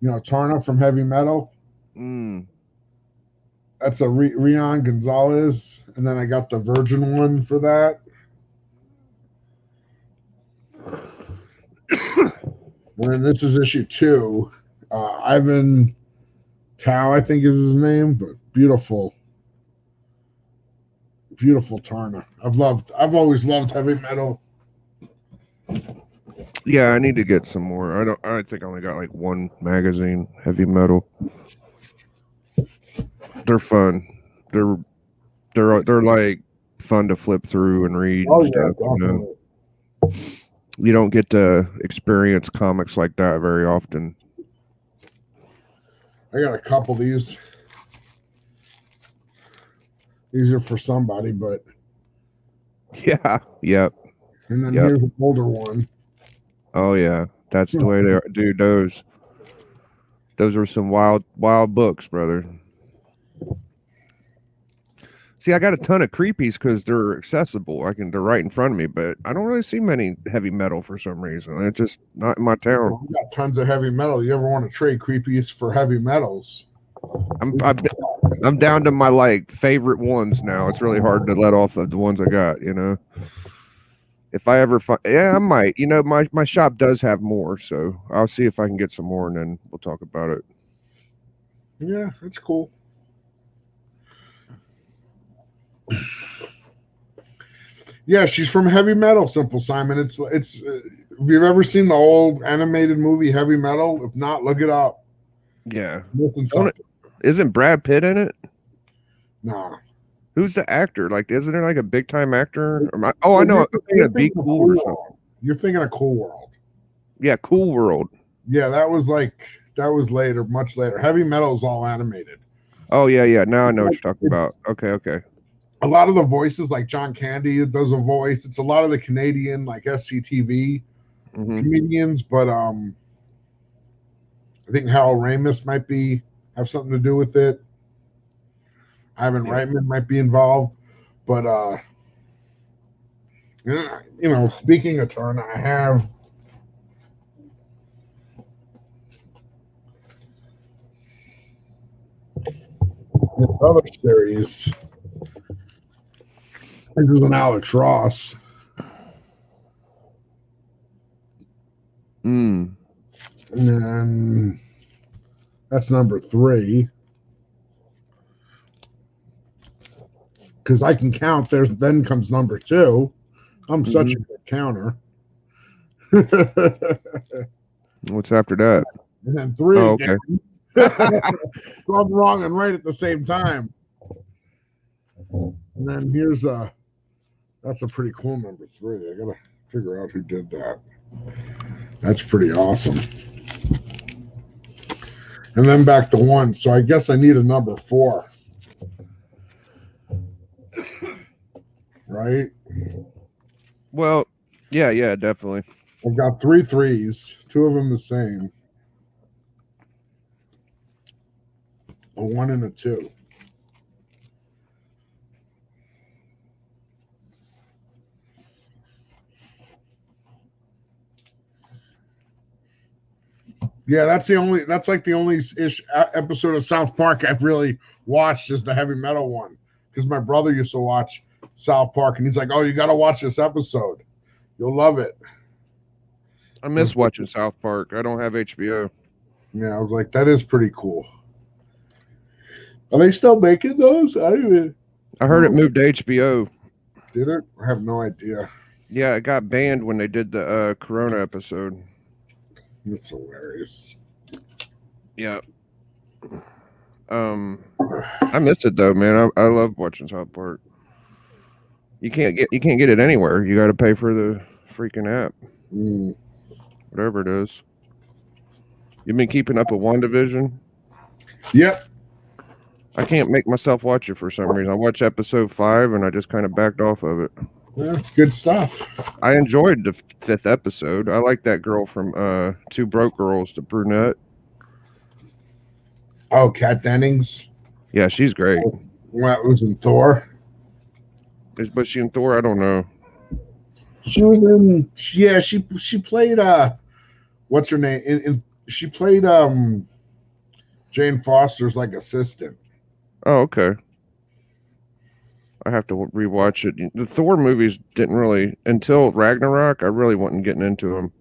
Tarna from Heavy Metal. That's a Rion Gonzalez, and then I got the Virgin one for that. And then this is issue 2. Ivan Tao, I think is his name, but beautiful Tarna. I've always loved Heavy Metal. Yeah, I need to get some more. I think I only got like one magazine, Heavy Metal. They're fun. They're like fun to flip through and read and stuff. You don't get to experience comics like that very often. I got a couple of these. These are for somebody, but yeah, yep. And then here's an older one. Oh yeah, that's the way they are. Dude, those are some wild books, brother. See, I got a ton of creepies because they're accessible. They're right in front of me, but I don't really see many Heavy Metal for some reason. It's just not in my town. We got tons of Heavy Metal. You ever want to trade creepies for Heavy Metals? I'm down to my like favorite ones now. It's really hard to let off of the ones I got. If I ever find, I might. My shop does have more, so I'll see if I can get some more, and then we'll talk about it. Yeah, that's cool. Yeah, she's from Heavy Metal, Simple Simon. It's if you've ever seen the old animated movie Heavy Metal, if not, look it up. Yeah. Missing something. Isn't Brad Pitt in it? Nah. Who's the actor? Like, isn't there like a big time actor? I know. I'm thinking of Be Cool or something. You're thinking of Cool World. Yeah, Cool World. Yeah, that was later, much later. Heavy Metal is all animated. Oh yeah. Now I know what you're talking about. Okay. A lot of the voices, like John Candy does a voice. It's a lot of the Canadian, like SCTV comedians, but I think Harold Ramis might have something to do with it. Ivan Reitman might be involved, but speaking of Turner, I have this other series. This is an Alex Ross. And then that's number 3. Because I can count. Then comes number 2. I'm such a good counter. What's after that? And then 3 again. Okay. So I'm wrong and right at the same time. And then that's a pretty cool number 3. I gotta figure out who did that. That's pretty awesome. And then back to 1. So I guess I need a number 4. Right? Well, yeah, definitely. I've got 3 3s, 2 of them the same. A 1 and a 2. Yeah, that's like the only episode of South Park I've really watched is the Heavy Metal one, because my brother used to watch South Park and he's like, "Oh, you got to watch this episode. You'll love it." I miss watching South Park. I don't have HBO. Yeah, I was like, that is pretty cool. Are they still making those? I heard it moved to HBO. Did it? I have no idea. Yeah, it got banned when they did the Corona episode. That's hilarious. Yeah. I miss it though, man. I love watching South Park. You can't get it anywhere. You got to pay for the freaking app. Whatever it is. You've been keeping up with WandaVision? Yep. I can't make myself watch it for some reason. I watched episode 5 and I just kind of backed off of it. That's good stuff. I enjoyed the 5th episode. I like that girl from Two Broke Girls, the brunette. Oh, Kat Dennings. Yeah, she's great. What was in Thor? Was she in Thor? I don't know. She was in. Yeah, she played. What's her name? She played Jane Foster's like assistant. Oh, okay. I have to rewatch it. The Thor movies didn't really, until Ragnarok, I really wasn't getting into them.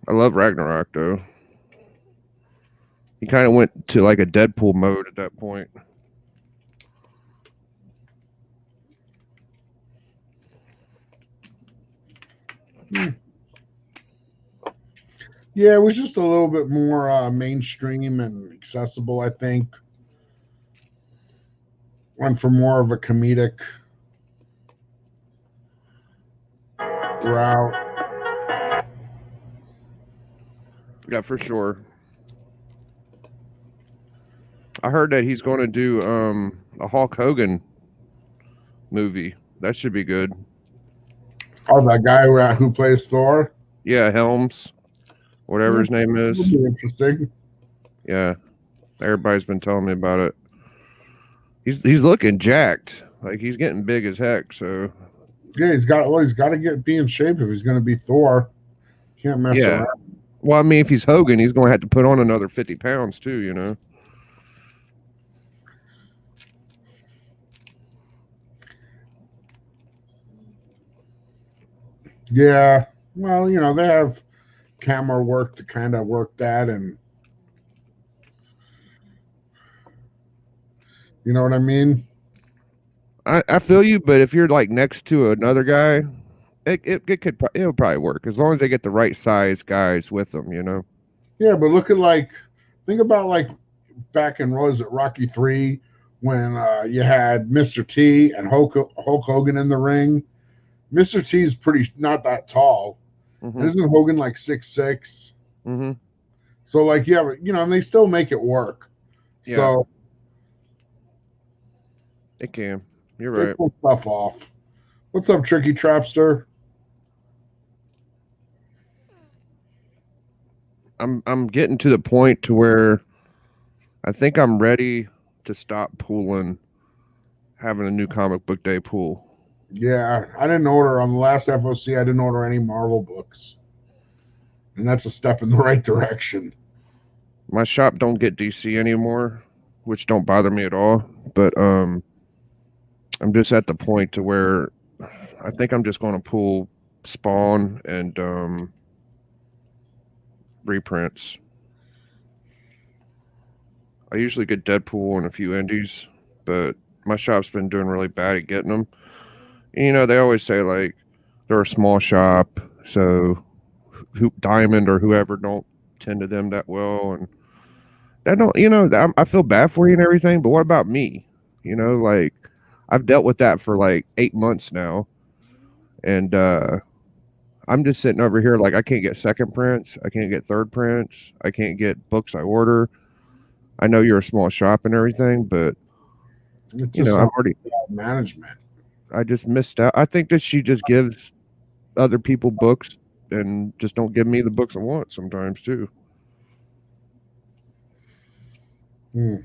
I love Ragnarok though. He kind of went to like a Deadpool mode at that point. Yeah, it was just a little bit more mainstream and accessible, I think. Went for more of a comedic route. Yeah, for sure. I heard that he's going to do a Hulk Hogan movie. That should be good. Oh, that guy who plays Thor? Yeah, Helms. Whatever his name is. That'll be interesting. Yeah. Everybody's been telling me about it. He's looking jacked. Like he's getting big as heck, so yeah, he's got to be in shape if he's gonna be Thor. Can't mess around. Well, I mean, if he's Hogan, he's gonna have to put on another 50 pounds too, you know. Yeah. Well, you know, they have camera work to kind of work that, and you know what I mean? I feel you, but if you're like next to another guy, it'll probably work as long as they get the right size guys with them, you know. Yeah, but look at like Think about like back in was it Rocky 3 when you had Mr. T and Hulk Hogan in the ring. Mr. T is pretty not that tall. Mm-hmm. Isn't Hogan like 6'6"? Mm-hmm. So like you have, you know, and they still make it work. Yeah. So it can. You're they right. pull stuff off. What's up, Tricky Trapster? I'm getting to the point to where I think I'm ready to stop having a new comic book day pool. Yeah, I didn't order on the last FOC. I didn't order any Marvel books, and that's a step in the right direction. My shop don't get DC anymore, which don't bother me at all. But I'm just at the point to where I think I'm just going to pull Spawn and reprints. I usually get Deadpool and a few indies, but my shop's been doing really bad at getting them. And, you know, they always say like they're a small shop, so Diamond or whoever don't tend to them that well, and that don't, you know, I feel bad for you and everything, but what about me? You know, like I've dealt with that for like 8 months now, and I'm just sitting over here like I can't get second prints, I can't get third prints, I can't get books I order. I know you're a small shop and everything, but It's you know, I've already management. I just missed out. I think that she just gives other people books and just don't give me the books I want sometimes too. I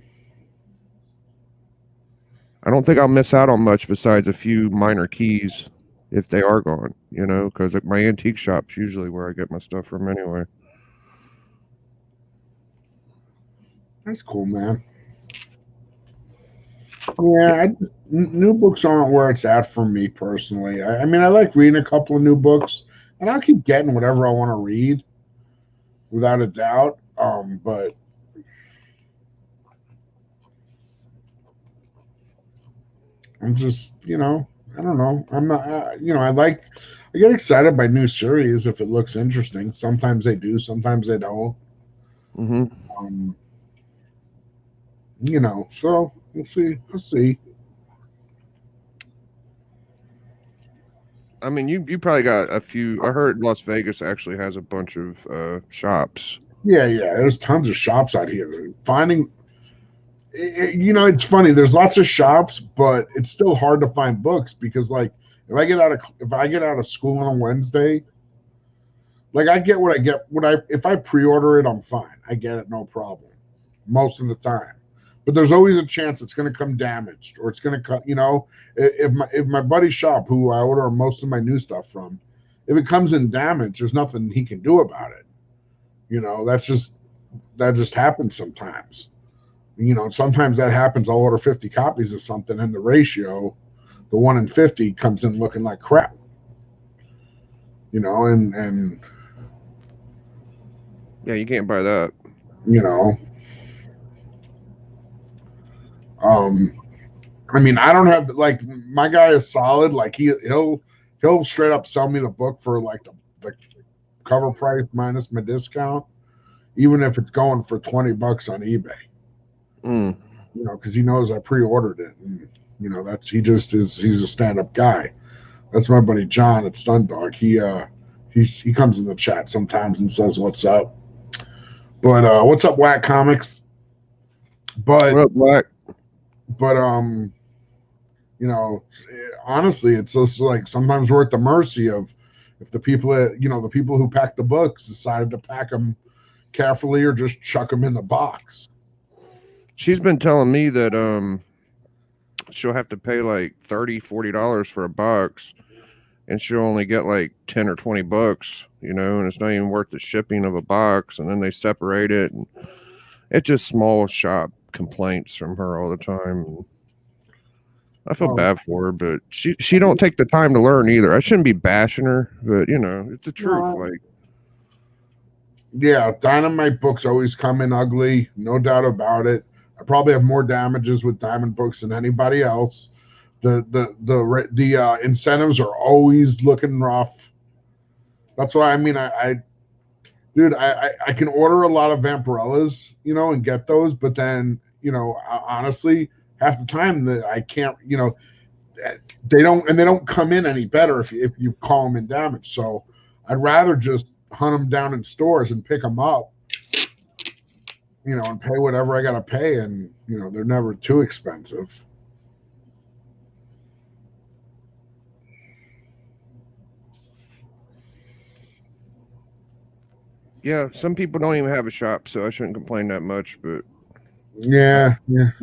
don't think I'll miss out on much besides a few minor keys if they are gone, you know, because my antique shop's usually where I get my stuff from anyway. That's cool, man. Yeah, new books aren't where it's at for me personally. I mean, I like reading a couple of new books, and I'll keep getting whatever I want to read, without a doubt. But I'm just, you know, I don't know. I'm not, you know, I get excited by new series if it looks interesting. Sometimes they do, sometimes they don't. Mm-hmm. You know, so we'll see. We'll see. I mean, you probably got a few. I heard Las Vegas actually has a bunch of shops. Yeah, there's tons of shops out here. Finding, you know, it's funny. There's lots of shops, but it's still hard to find books because, like, if I get out of school on a Wednesday, like I get what I get. If I pre-order it, I'm fine. I get it, no problem, most of the time. But there's always a chance it's going to come damaged or it's going to come. You know, if my buddy's shop, who I order most of my new stuff from, if it comes in damaged, there's nothing he can do about it. You know, that just happens sometimes. You know, sometimes that happens. I'll order 50 copies of something, and the ratio, the 1 in 50, comes in looking like crap. You know, and yeah, you can't buy that. You know, I mean, I don't have like my guy is solid. Like he'll straight up sell me the book for like the cover price minus my discount, even if it's going for $20 on eBay. You know, because he knows I pre-ordered it, and you know he's a stand-up guy. That's my buddy John at Stun Dog. He comes in the chat sometimes and says what's up. But what's up, Whack Comics? But what up, Whack? But you know, honestly, it's just like sometimes we're at the mercy of if the people who pack the books decided to pack them carefully or just chuck them in the box. She's been telling me that she'll have to pay like $30-$40 for a box, and she'll only get like 10 or 20 books, you know, and it's not even worth the shipping of a box, and then they separate it, and it's just small shop complaints from her all the time. I feel bad for her, but she don't take the time to learn either. I shouldn't be bashing her, but you know, it's the truth. Like, yeah, Dynamite books always come in ugly, no doubt about it. I probably have more damages with Diamond books than anybody else. The incentives are always looking rough. That's why I mean I dude, I can order a lot of Vampirellas, you know, and get those, but then, you know, honestly, half the time that I can't, you know, they don't come in any better if you call them in damage. So I'd rather just hunt them down in stores and pick them up, you know, and pay whatever I got to pay, and you know, they're never too expensive. Yeah, some people don't even have a shop, so I shouldn't complain that much. But yeah. I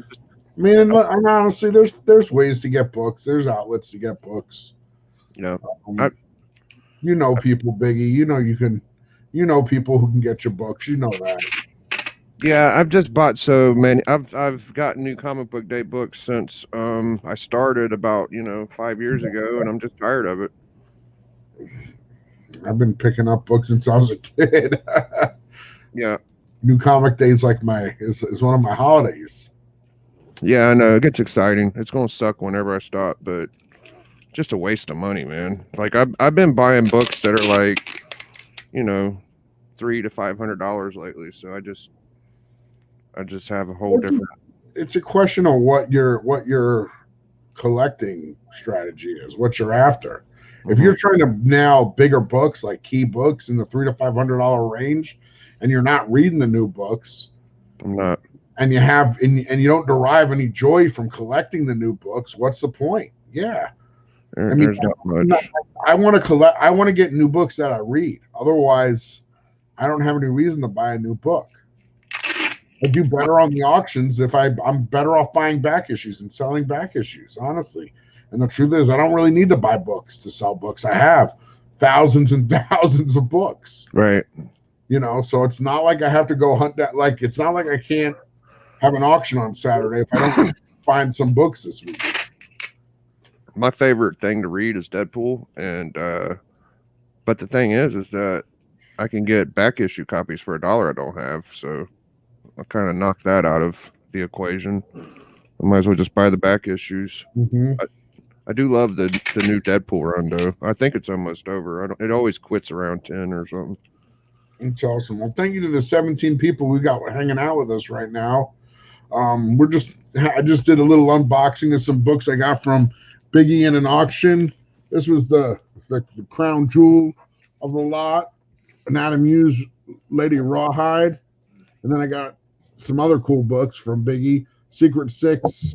mean, and honestly, there's ways to get books. There's outlets to get books. you know, You know people, Biggie. You know you know people who can get your books. You know that. yeah, I've just bought so many. I've gotten New Comic Book Day books since I started about 5 years ago, and I'm just tired of it. I've been picking up books since I was a kid. Yeah. New Comic Day is like is one of my holidays. Yeah, I know. It gets exciting. It's gonna suck whenever I stop, but just a waste of money, man. Like I've been buying books that are like, $300 to $500 lately. So I just have a whole different. It's a question of what your collecting strategy is, what you're after. If you're trying to nail bigger books like key books in the $300 to $500 range, and you're not reading the new books, I'm not, and you don't derive any joy from collecting the new books, what's the point? Yeah, there's not much. I want to collect. I want to get new books that I read. Otherwise, I don't have any reason to buy a new book. I do better on the auctions if I'm better off buying back issues and selling back issues, honestly. And the truth is, I don't really need to buy books to sell books. I have thousands and thousands of books. Right. You know, so it's not like I have to go hunt that. Like, it's not like I can't have an auction on Saturday if I don't find some books this week. My favorite thing to read is Deadpool, and but the thing is that I can get back issue copies for $1 I don't have, so I kind of knocked that out of the equation. I might as well just buy the back issues. Mm-hmm. I do love the new Deadpool run, though. I think it's almost over. It always quits around 10 or something. It's awesome. Well, thank you to the 17 people we got hanging out with us right now. I just did a little unboxing of some books I got from Biggie in an auction. This was the crown jewel of the lot, an Adam Hughes Lady Rawhide. And then I got some other cool books from Biggie. Secret Six,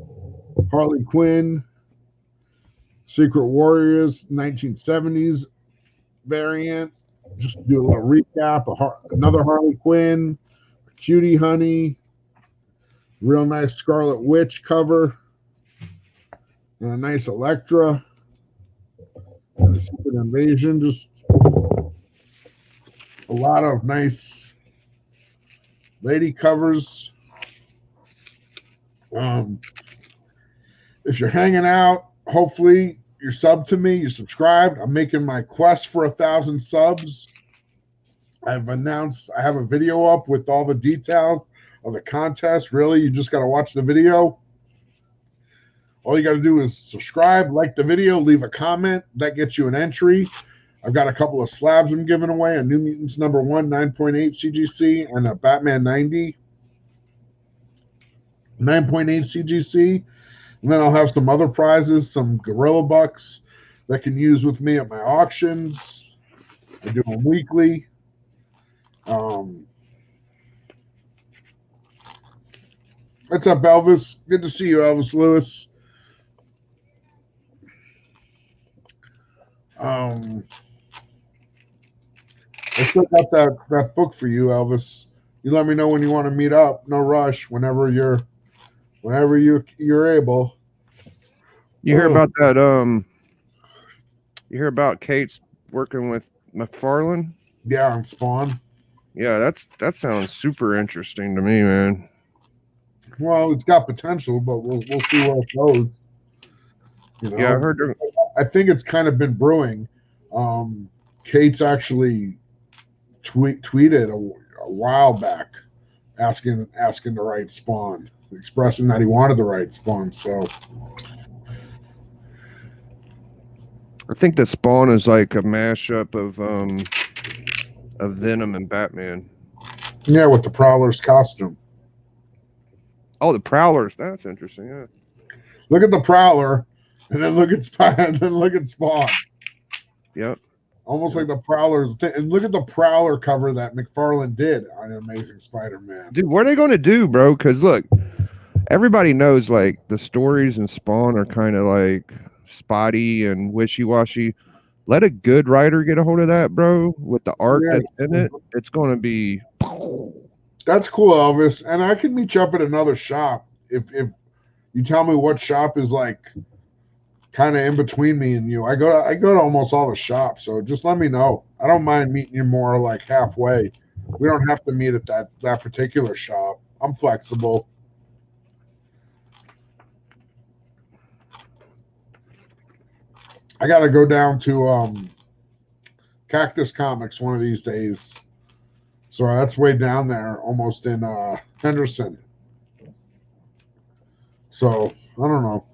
Harley Quinn, Secret Warriors, 1970s variant. Just do a little recap. Another Harley Quinn, Cutie Honey, real nice Scarlet Witch cover, and a nice Electra, and a Secret Invasion. Just a lot of nice lady covers. If you're hanging out, hopefully you're subbed to me, you're subscribed. I'm making my quest for 1,000 subs. I've announced I have a video up with all the details of the contest. Really, you just got to watch the video. All you got to do is subscribe, like the video, leave a comment. That gets you an entry. I've got a couple of slabs I'm giving away, a New Mutants #1 9.8 CGC and a Batman 90 9.8 CGC. And then I'll have some other prizes, some Gorilla Bucks that can use with me at my auctions. I do them weekly. What's up, Elvis? Good to see you, Elvis Lewis. I still got that book for you, Elvis. You let me know when you want to meet up. No rush. Whenever you're able. You hear about that? You hear about Kate's working with McFarlane? Yeah, on Spawn. Yeah, that sounds super interesting to me, man. Well, it's got potential, but we'll see where it goes. You know? Yeah, I heard. I think it's kind of been brewing. Kate's actually tweeted a while back asking to write Spawn, expressing that he wanted to write Spawn. So I think the Spawn is like a mashup of of Venom and Batman. Yeah, with the Prowler's costume. Oh, the Prowlers. That's interesting. Yeah. Look at the Prowler, and then look at and then look at Spawn. Yep. Almost like the Prowler's thing. And look at the Prowler cover that McFarlane did on Amazing Spider-Man. Dude, what are they going to do, bro? Because look, everybody knows like the stories in Spawn are kind of like spotty and wishy-washy. Let a good writer get a hold of that, bro. With the art that's in it, it's going to be. That's cool, Elvis. And I can meet you up at another shop if you tell me what shop is like kind of in between me and you. I go to almost all the shops, so just let me know. I don't mind meeting you more like halfway. We don't have to meet at that particular shop. I'm flexible. I got to go down to Cactus Comics one of these days. So that's way down there, almost in Henderson. So I don't know.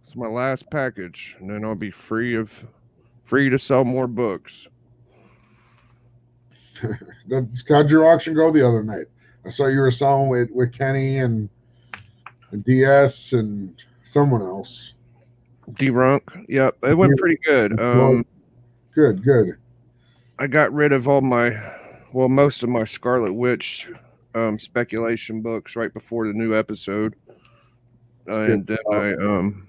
It's my last package, and then I'll be free to sell more books. How'd your auction go the other night? I saw you were selling with Kenny and DS and someone else. D-Runk. Yep, it went pretty good. Good. I got rid of most of my Scarlet Witch speculation books right before the new episode, and then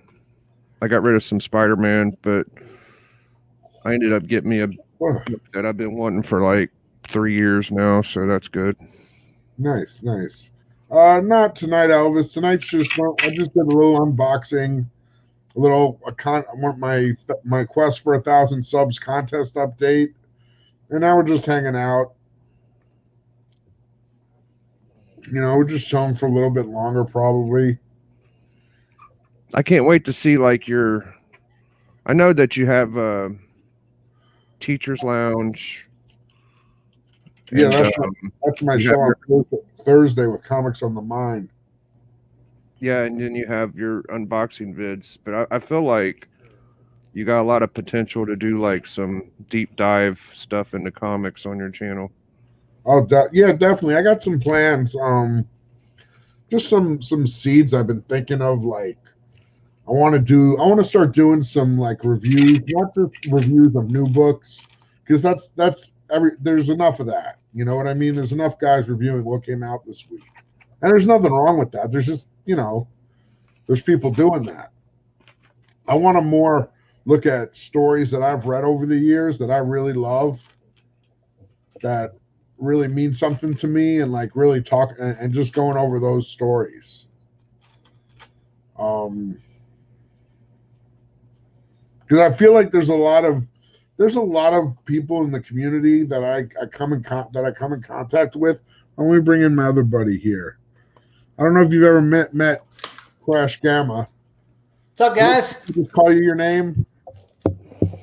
I got rid of some Spider-Man, but I ended up getting me a book that I've been wanting for like 3 years now, so that's good. Nice. Not tonight, Elvis. Tonight's I just did a little unboxing, I want my quest for 1,000 subs contest update, and now we're just hanging out. You know, we're just chilling for a little bit longer, probably. I can't wait to see like I know that you have Teacher's Lounge. Yeah, that's my show on Thursday with Comics on the Mind. Yeah, and then you have your unboxing vids. But I feel like you got a lot of potential to do like some deep dive stuff into comics on your channel. Oh, yeah, definitely. I got some plans. Just some seeds I've been thinking of. Like, I want to start doing some like reviews, not just reviews of new books, because there's enough of that. You know what I mean? There's enough guys reviewing what came out this week, and there's nothing wrong with that. There's just there's people doing that. I want to more look at stories that I've read over the years that I really love, that really mean something to me, and like really talk and just going over those stories. Because I feel like there's a lot of people in the community that I come in contact with. Let me bring in my other buddy here. I don't know if you've ever met Crash Gamma. What's up, guys? Just call you your name.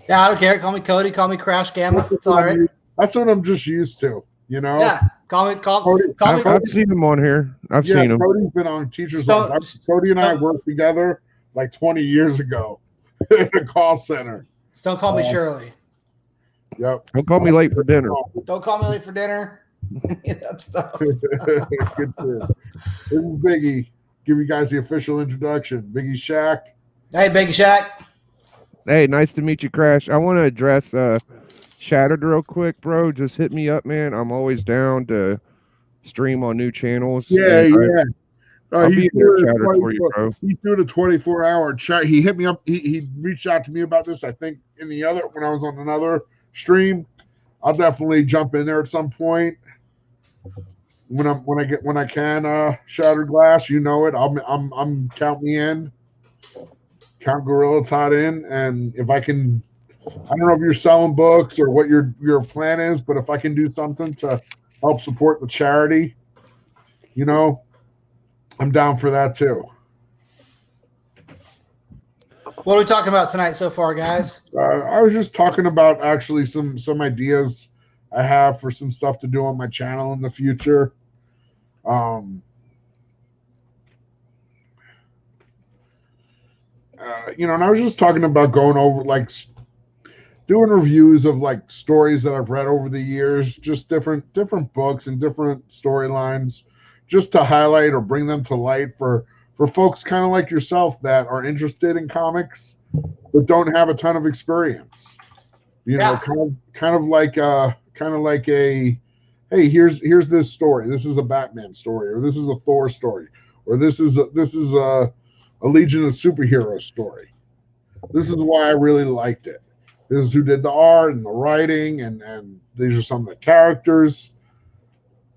Yeah, I don't care. Call me Cody. Call me Crash Gamma. It's all right. That's what I'm just used to. You know. Yeah. Call me. I've seen him on here. I've seen him. Cody's been on Teacher's Lounge. Cody and I worked together like 20 years ago in a call center. Don't call me Shirley. Yep. Don't call me late for dinner. Don't call me late for dinner. That stuff. Good too. This is Biggie. Give you guys the official introduction. BiggieShaq. Hey, BiggieShaq. Hey, nice to meet you, Crash. I want to address Shattered real quick, bro. Just hit me up, man. I'm always down to stream on new channels. Yeah. I'll be there, Shattered, for you, bro. He's doing a 24-hour chat. He hit me up. He reached out to me about this, I think, when I was on another stream. I'll definitely jump in there at some point. When I can, Shattered Glass, you know it. I'm count me in. Count Gorilla Todd in, and if I can, I don't know if you're selling books or what your plan is, but if I can do something to help support the charity, I'm down for that too. What are we talking about tonight so far, guys? I was just talking about actually some ideas I have for some stuff to do on my channel in the future. you know, and I was just talking about going over like doing reviews of like stories that I've read over the years, just different books and different storylines, just to highlight or bring them to light for folks kind of like yourself that are interested in comics but don't have a ton of experience. You know, kind of like a hey, here's this story. This is a Batman story, or this is a Thor story, or this is a Legion of Superheroes story. This is why I really liked it. This is who did the art and the writing, and these are some of the characters.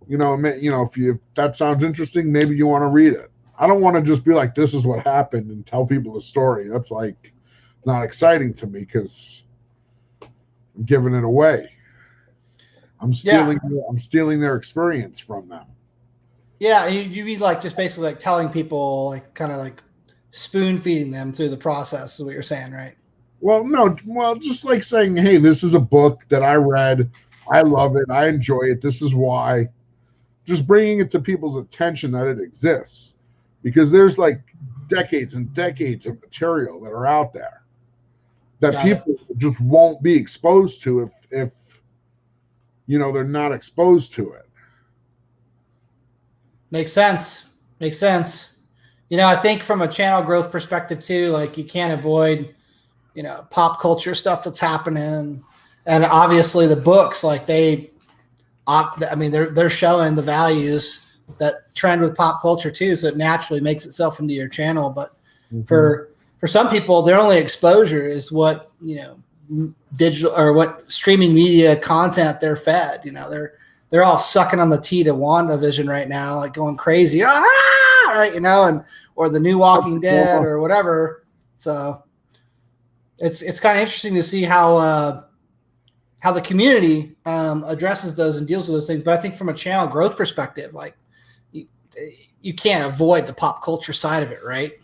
You know, if that sounds interesting, maybe you want to read it. I don't want to just be like, this is what happened and tell people the story. That's like not exciting to me because I'm giving it away. I'm stealing their experience from them. Yeah, you be like just basically like telling people, like kind of like spoon feeding them through the process is what you're saying, right? Well, no, just like saying, hey, this is a book that I read. I love it. I enjoy it. This is why. Just bringing it to people's attention that it exists, because there's like decades and decades of material that are out there that people just won't be exposed to if you know they're not exposed to it. Makes sense. You know, I think from a channel growth perspective too, like you can't avoid, you know, pop culture stuff that's happening, and obviously the books, like they're showing the values that trend with pop culture too, so it naturally makes itself into your channel. But for some people, their only exposure is what, you know, digital or what streaming media content they're fed. You know, they're all sucking on the tea to WandaVision right now, like going crazy, right? You know, or the new Walking Dead or whatever. So it's kind of interesting to see how the community addresses those and deals with those things. But I think from a channel growth perspective, like you can't avoid the pop culture side of it, right?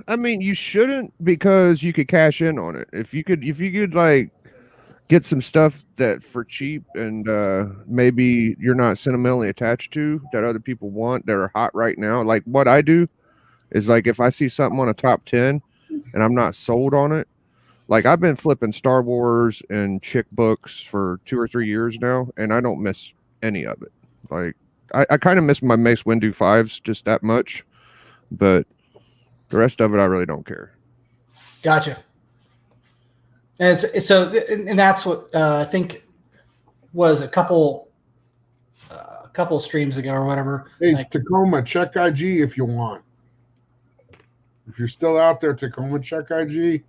I mean, you shouldn't, because you could cash in on it. If you could like get some stuff that for cheap and maybe you're not sentimentally attached to, that other people want, that are hot right now. Like what I do is, like, if I see something on a top 10 and I'm not sold on it, like I've been flipping Star Wars and chick books for 2 or 3 years now, and I don't miss any of it. Like I kind of miss my Mace Windu 5s just that much, but the rest of it I really don't care. Gotcha. And and that's what I think was a couple streams ago or whatever. Hey, like, Tacoma, check IG if you want. If you're still out there, Tacoma, check IG.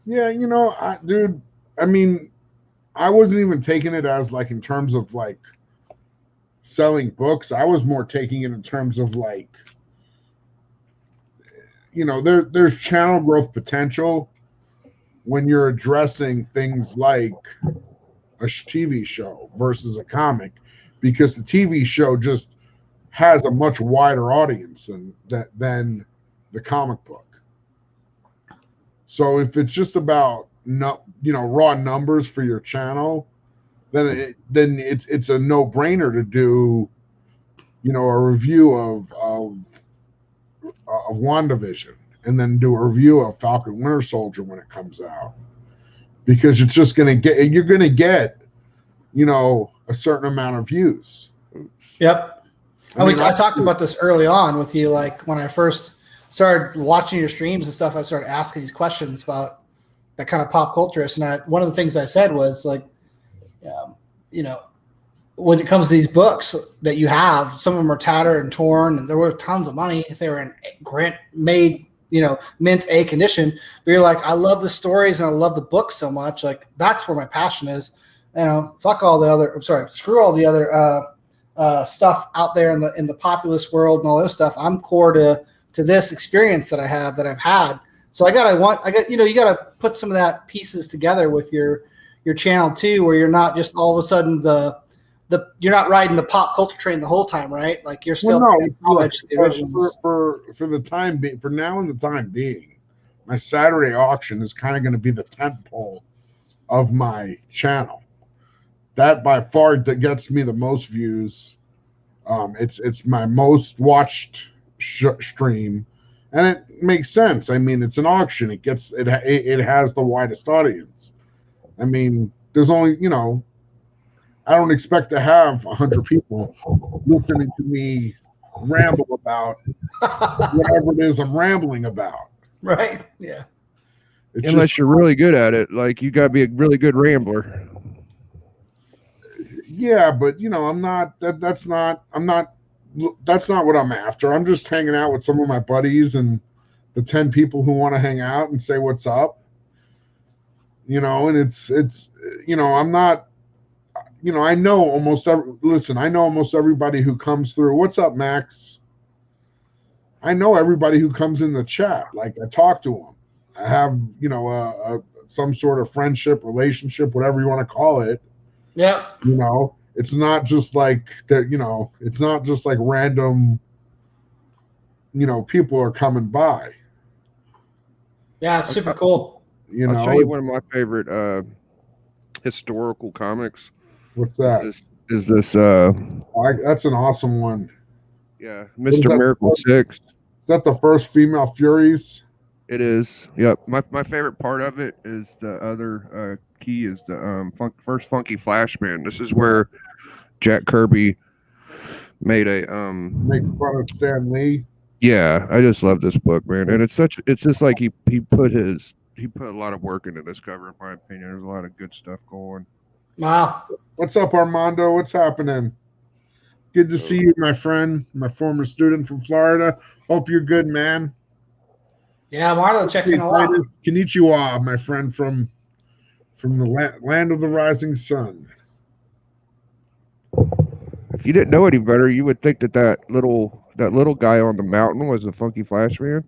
Yeah, you know, dude, I mean, I wasn't even taking it as like in terms of like selling books. I was more taking it in terms of like, you know, there's channel growth potential when you're addressing things like a TV show versus a comic, because the TV show just has a much wider audience than the comic book. So if it's just about raw numbers for your channel, then it's a no-brainer to do, you know, a review of WandaVision and then do a review of Falcon Winter Soldier when it comes out, because it's just you're gonna get, you know, a certain amount of views. Yep. I talked about this early on with you, like when I first started watching your streams and stuff, I started asking these questions about that kind of pop culture. And one of the things I said was like, you know, when it comes to these books that you have, some of them are tattered and torn, and they're worth tons of money if they were in made, you know, mint A condition. But you're like, I love the stories and I love the book so much. Like that's where my passion is. You know, screw all the other stuff out there in the populist world and all this stuff. I'm core to this experience that I've had. So you gotta put some of that pieces together with your channel too, where you're not just all of a sudden you're not riding the pop culture train the whole time, right? Like you're still the originals. For the time being, for now and the time being, my Saturday auction is kind of going to be the tentpole of my channel. That by far that gets me the most views It's my most watched stream, and it makes sense. I mean, it's an auction. It has the widest audience. I mean, there's only, I don't expect to have 100 people listening to me ramble about whatever it is I'm rambling about. Right? Yeah. Unless you're really good at it, like you got to be a really good rambler. Yeah, but I'm not. That's not what I'm after. I'm just hanging out with some of my buddies and the 10 people who want to hang out and say what's up. And it's I'm not. I know almost everybody who comes through. What's up, Max? I know everybody who comes in the chat. Like, I talk to them. I have, some sort of friendship, relationship, whatever you want to call it. Yeah. It's not just like that, it's not just like random, people are coming by. Yeah, it's super cool. I'll show you one of my favorite historical comics. What's that? Is this that's an awesome one. Yeah, Mr. Miracle 6. Is that the first female Furies? It is. Yep. My favorite part of it is the other key is the first Funky Flashman. This is where Jack Kirby made a make fun of Stan Lee. Yeah, I just love this book, man. And it's just like he put a lot of work into this cover, in my opinion. There's a lot of good stuff going. Wow. What's up, Armando? What's happening? Good to see you, my friend, my former student from Florida. Hope you're good, man. Yeah, Marlo checks in a lot. Konnichiwa, my friend from the land of the rising sun. If you didn't know any better, you would think that little guy on the mountain was a Funky Flashman.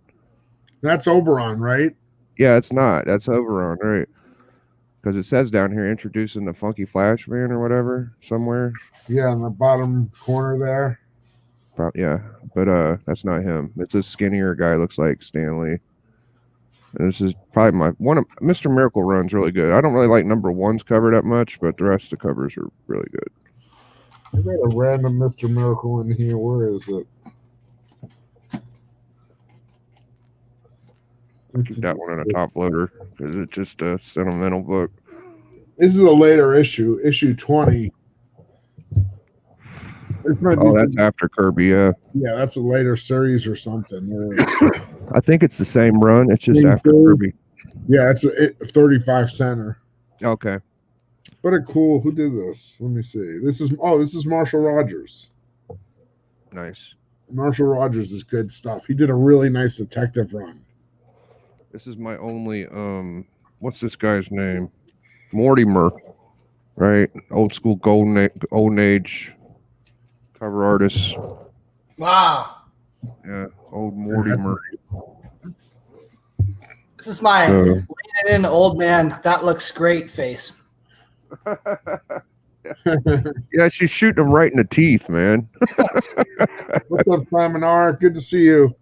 That's Oberon, right? Yeah, it's not. That's Oberon, right? Because it says down here introducing the Funky Flashman or whatever somewhere. Yeah, in the bottom corner there. Yeah, but that's not him. It's a skinnier guy. Looks like Stanley. And this is probably Mr. Miracle run's really good. I don't really like #1's cover that much, but the rest of the covers are really good. I got a random Mr. Miracle in here. Where is it? Keep that one in a top loader because it's just a sentimental book. This is a later issue 20. That's after Kirby, yeah. Yeah, that's a later series or something. I think it's the same run. It's just after Kirby. Yeah, it's a 35 center. Okay. What a cool. Who did this? Let me see. This is Marshall Rogers. Nice. Marshall Rogers is good stuff. He did a really nice detective run. This is my only what's this guy's name? Mortimer, right? Old school golden age cover artist. Wow. Yeah, old Mortimer. This is my leaning in old man. That looks great face. Yeah, she's shooting him right in the teeth, man. What's up, Simon R? Good to see you.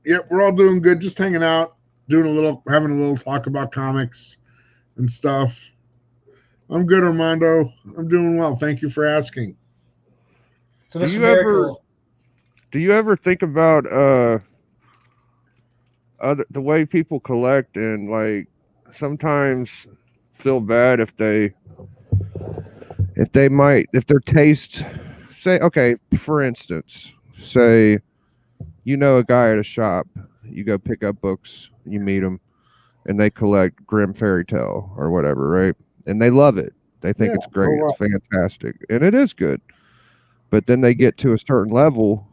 Yep, we're all doing good, just hanging out, having a little talk about comics and stuff. I'm good, Armando. I'm doing well. Thank you for asking. So do you ever think about the way people collect and like sometimes feel bad if their taste, say, okay, for instance, say a guy at a shop, you go pick up books, you meet them, and they collect Grimm Fairy Tale or whatever, right? And they love it. They think it's great. It's fantastic. And it is good. But then they get to a certain level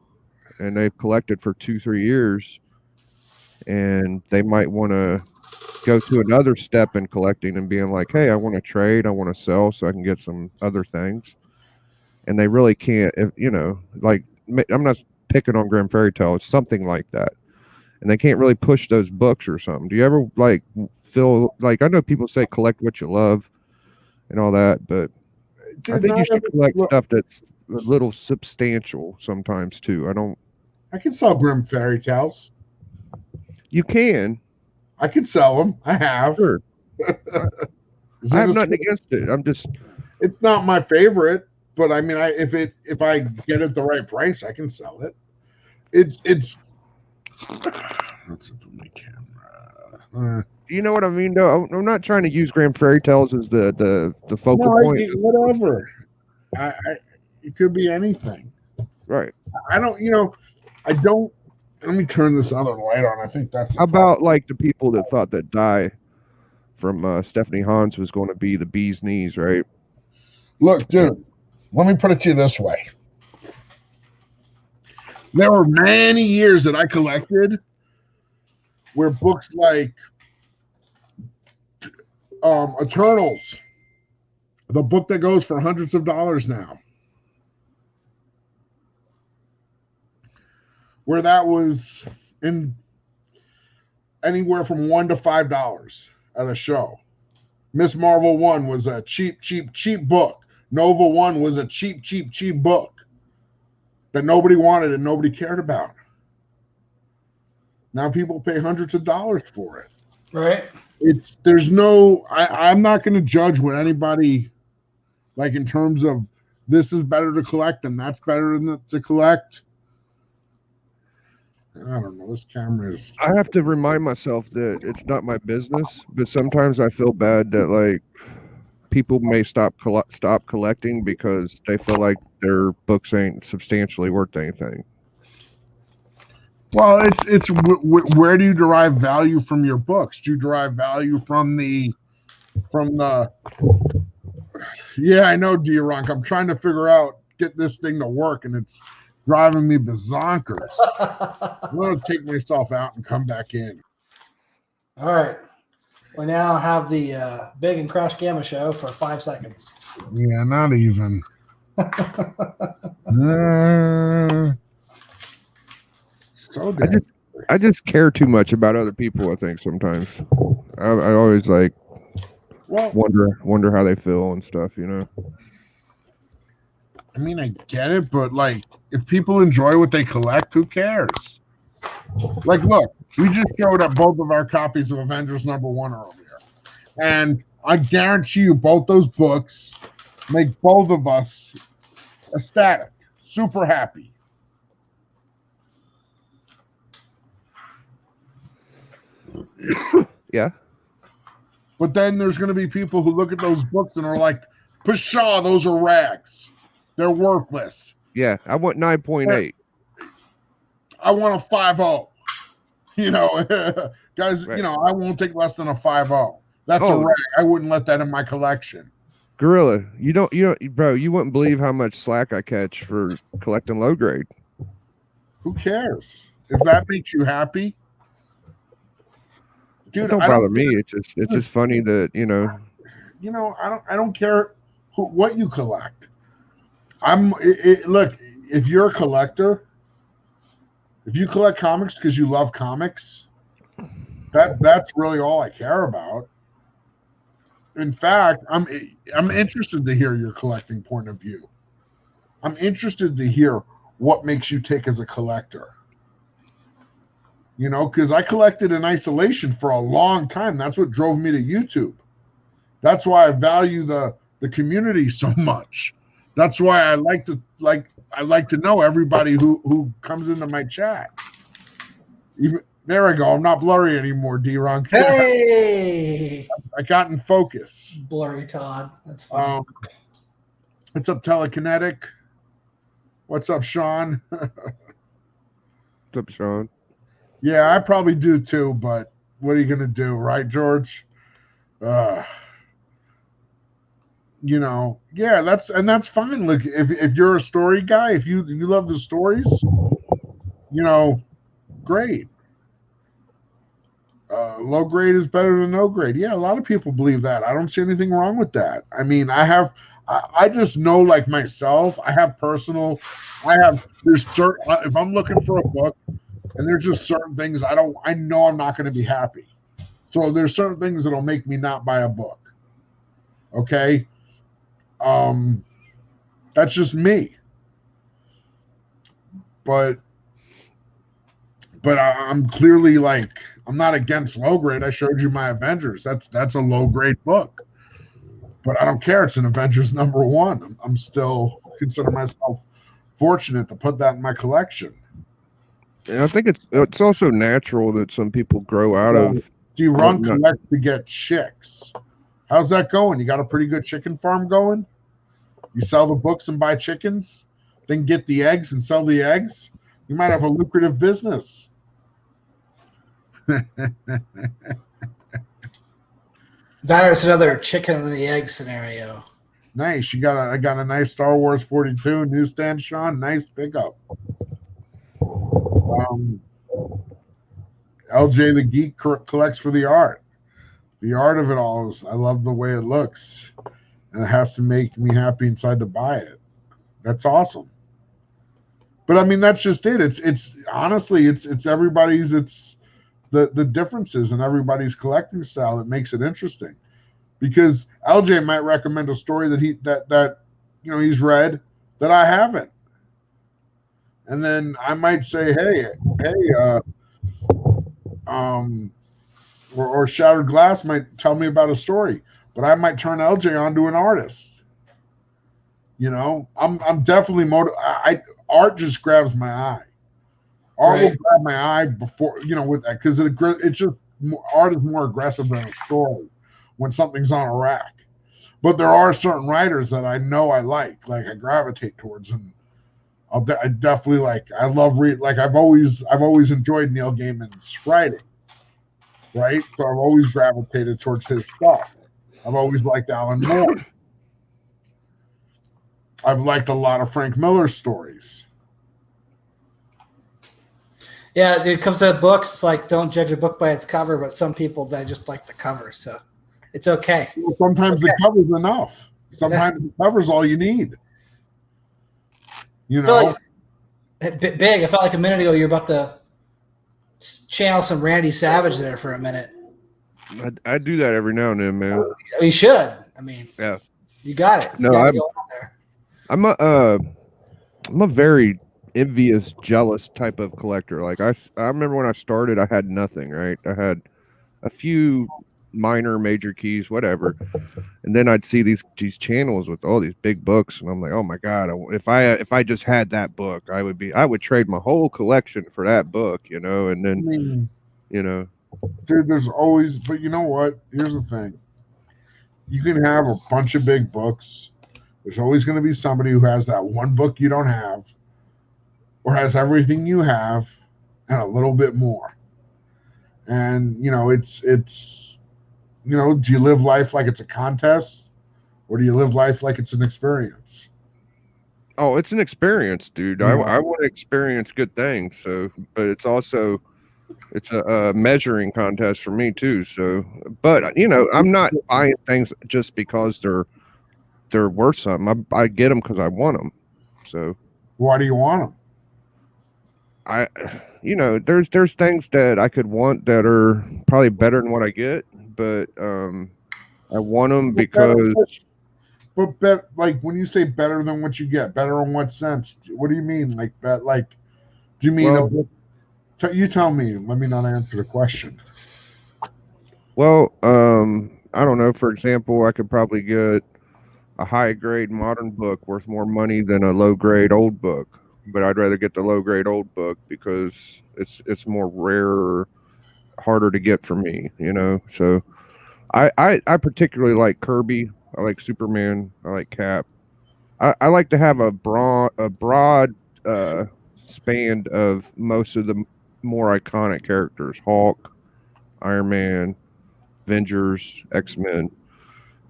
and they've collected for 2-3 years and they might want to go to another step in collecting and being like, hey, I want to trade, I want to sell so I can get some other things. And they really can't, like, I'm not picking on Grimm Fairy Tale, it's something like that. And they can't really push those books or something. Do you ever like feel like, I know people say collect what you love and all that, but I think you should collect stuff that's a little substantial sometimes too. I can sell Grimm Fairy Tales. You can. I can sell them. I have. Sure. I have nothing against it. It's not my favorite. but I mean, if I get it the right price, I can sell it. It's let's put my camera. You know what I mean, though. I'm not trying to use Grand Fairy Tales as the focal point. Whatever. I it could be anything. Right. I don't. I don't. Let me turn this other light on. I think that's. How about like the people that thought that Die from Stephanie Hans was going to be the bee's knees, right? Look, dude. Let me put it to you this way. There were many years that I collected where books like Eternals, the book that goes for hundreds of dollars now, where that was in anywhere from $1 to $5 at a show. Miss Marvel 1 was a cheap book. Nova 1 was a cheap book that nobody wanted and nobody cared about. Now people pay hundreds of dollars for it. Right. I'm not going to judge what anybody, like in terms of this is better to collect and that's better to collect. I don't know. This camera is. I have to remind myself that it's not my business, but sometimes I feel bad that like people may stop collecting because they feel like their books ain't substantially worth anything. Well, it's where do you derive value from your books? Do you derive value from the? Yeah, I know, D-Ronk. I'm trying to get this thing to work, and it's driving me bazonkers. I'm going to take myself out and come back in. All right. We now have the Big and Crash Gamma show for 5 seconds. Yeah, not even. So I just care too much about other people, I think, sometimes. I always like wonder how they feel and stuff, you know. I mean, I get it, but like if people enjoy what they collect, who cares? Like, look, we just showed up both of our copies of Avengers #1 earlier. And I guarantee you both those books make both of us ecstatic, super happy. Yeah. But then there's going to be people who look at those books and are like, pshaw, those are rags. They're worthless. Yeah, I want 9.8. I want a 5.0. You know, guys, right. You know, I won't take less than a 5.0. That's a rag. I wouldn't let that in my collection. Gorilla, bro, you wouldn't believe how much slack I catch for collecting low grade. Who cares? If that makes you happy. Dude, it don't bother me. It's just funny that, you know. You know, I don't care what you collect. Look, if you're a collector, if you collect comics because you love comics, that's really all I care about. In fact, I'm interested to hear your collecting point of view. I'm interested to hear what makes you tick as a collector. You know, because I collected in isolation for a long time. That's what drove me to YouTube. That's why I value the community so much. That's why I like to know everybody who comes into my chat. There I go. I'm not blurry anymore, D-Ron. Hey! I got in focus. Blurry Todd. That's fine. What's up, Telekinetic? What's up, Sean? What's up, Sean? Yeah, I probably do too, but what are you going to do, right, George? You know, yeah, that's fine. Look, if you're a story guy, if you love the stories, you know, great. Low grade is better than no grade. Yeah, a lot of people believe that. I don't see anything wrong with that. I mean, I just know, like myself, there's certain, if I'm looking for a book and there's just certain things I know I'm not going to be happy. So there's certain things that'll make me not buy a book. Okay. That's just me. But I'm clearly like, I'm not against low grade. I showed you my Avengers. That's a low grade book. But I don't care. It's an Avengers #1. I'm still consider myself fortunate to put that in my collection. And I think it's also natural that some people grow out of. Do you run collect to get chicks? How's that going? You got a pretty good chicken farm going? You sell the books and buy chickens, then get the eggs and sell the eggs? You might have a lucrative business. That is another chicken and the egg scenario. Nice. I got a nice Star Wars 42 newsstand, Sean. Nice pickup. LJ the Geek collects for the art. The art of it all is, I love the way it looks, and it has to make me happy inside to buy it. That's awesome. But I mean, that's just it. It's honestly, it's everybody's. It's the differences in everybody's collecting style that makes it interesting. Because LJ might recommend a story that he's read that I haven't, and then I might say, hey, or Shattered Glass might tell me about a story, but I might turn LJ on to an artist. I'm definitely art just grabs my eye. Art will grab my eye before with that, because it's just art is more aggressive than a story when something's on a rack. But there are certain writers that I know I like I gravitate towards, and I definitely like. I love read. Like I've always enjoyed Neil Gaiman's writing, right? So I've always gravitated towards his stuff. I've always liked Alan Moore. I've liked a lot of Frank Miller's stories. Yeah, it comes to books. It's like, don't judge a book by its cover, but some people, they just like the cover, so it's okay. Well, sometimes the cover's enough. Sometimes the cover's all you need. Like, big. I felt like a minute ago you were about to channel some Randy Savage there for a minute. I do that every now and then, man. You should. I mean, yeah, you got it. No, I'm a very envious, jealous type of collector. Like I remember when I started, I had nothing. Right, I had a few minor, major keys, whatever, and then I'd see these channels with all these big books, and I'm like, oh my god, if I just had that book, I would trade my whole collection for that book, and then dude, there's always, but you know what? Here's the thing: you can have a bunch of big books. There's always going to be somebody who has that one book you don't have, or has everything you have and a little bit more. And it's do you live life like it's a contest, or do you live life like it's an experience? Oh, it's an experience, dude. I want to experience good things. So, but it's also a measuring contest for me too. So, but I'm not buying things just because they're worth something. I get them because I want them. So, why do you want them? There's things that I could want that are probably better than what I get, but I want them because. But like when you say better than what you get, better in what sense? What do you mean? Like that? Like, do you mean a book? You tell me. Let me not answer the question. Well, I don't know. For example, I could probably get a high grade modern book worth more money than a low grade old book, but I'd rather get the low grade old book because it's more rare, harder to get for me, So I particularly like Kirby. I like Superman. I like Cap. I like to have a broad span of most of the more iconic characters: Hulk, Iron Man, Avengers, X-Men.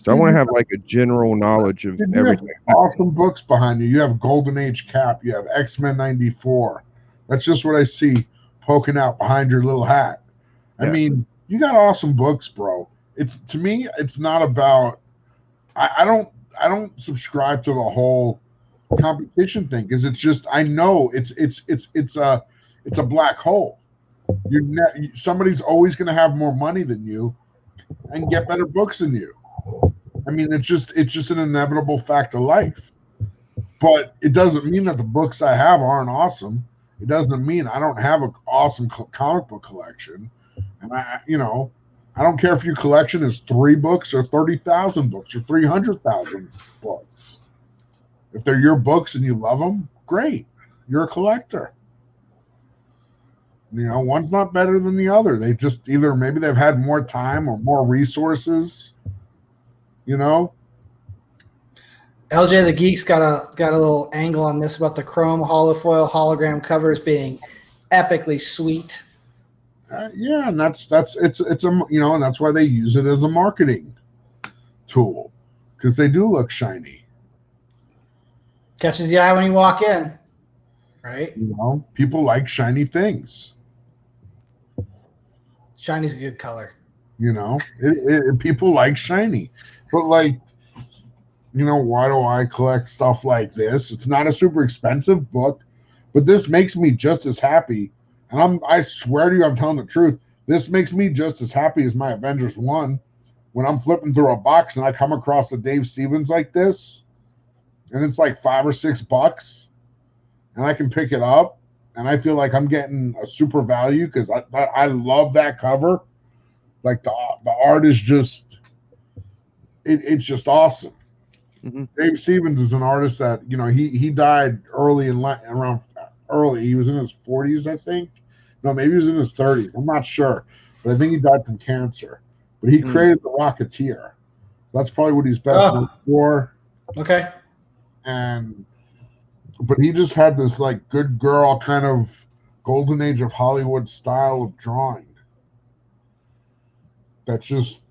So I want to have like a general knowledge of everything. Awesome books behind you. You have Golden Age Cap. You have X-Men 94. That's just what I see poking out behind your little hat. I mean, you got awesome books, bro. To me, it's not about. I don't subscribe to the whole competition thing, because it's just, I know it's a black hole. Somebody's always going to have more money than you and get better books than you. I mean, it's just an inevitable fact of life. But it doesn't mean that the books I have aren't awesome. It doesn't mean I don't have an awesome comic book collection. And I don't care if your collection is 3 books or 30,000 books or 300,000 books. If they're your books and you love them, great. You're a collector. You know, one's not better than the other. They just either maybe they've had more time or more resources. You know. LJ the Geek's got a little angle on this about the chrome holofoil hologram covers being epically sweet. Yeah, and it's a you know, and that's why they use it as a marketing tool, because they do look shiny. Catches the eye when you walk in, right? You know, people like shiny things. Shiny's a good color. You know, people like shiny, but like, you know, why do I collect stuff like this? It's not a super expensive book, but this makes me just as happy. And I swear to you, I'm telling the truth. This makes me just as happy as my Avengers 1 when I'm flipping through a box and I come across a Dave Stevens like this, and it's like $5 or $6, and I can pick it up, and I feel like I'm getting a super value because I love that cover. Like the art is just, it's just awesome. Mm-hmm. Dave Stevens is an artist that, you know, he died early around early. He was in his 40s, I think. No, maybe he was in his 30s. I'm not sure, but I think he died from cancer. But he created the Rocketeer, so that's probably what he's best known for. Okay. But he just had this like good girl kind of golden age of Hollywood style of drawing. That's just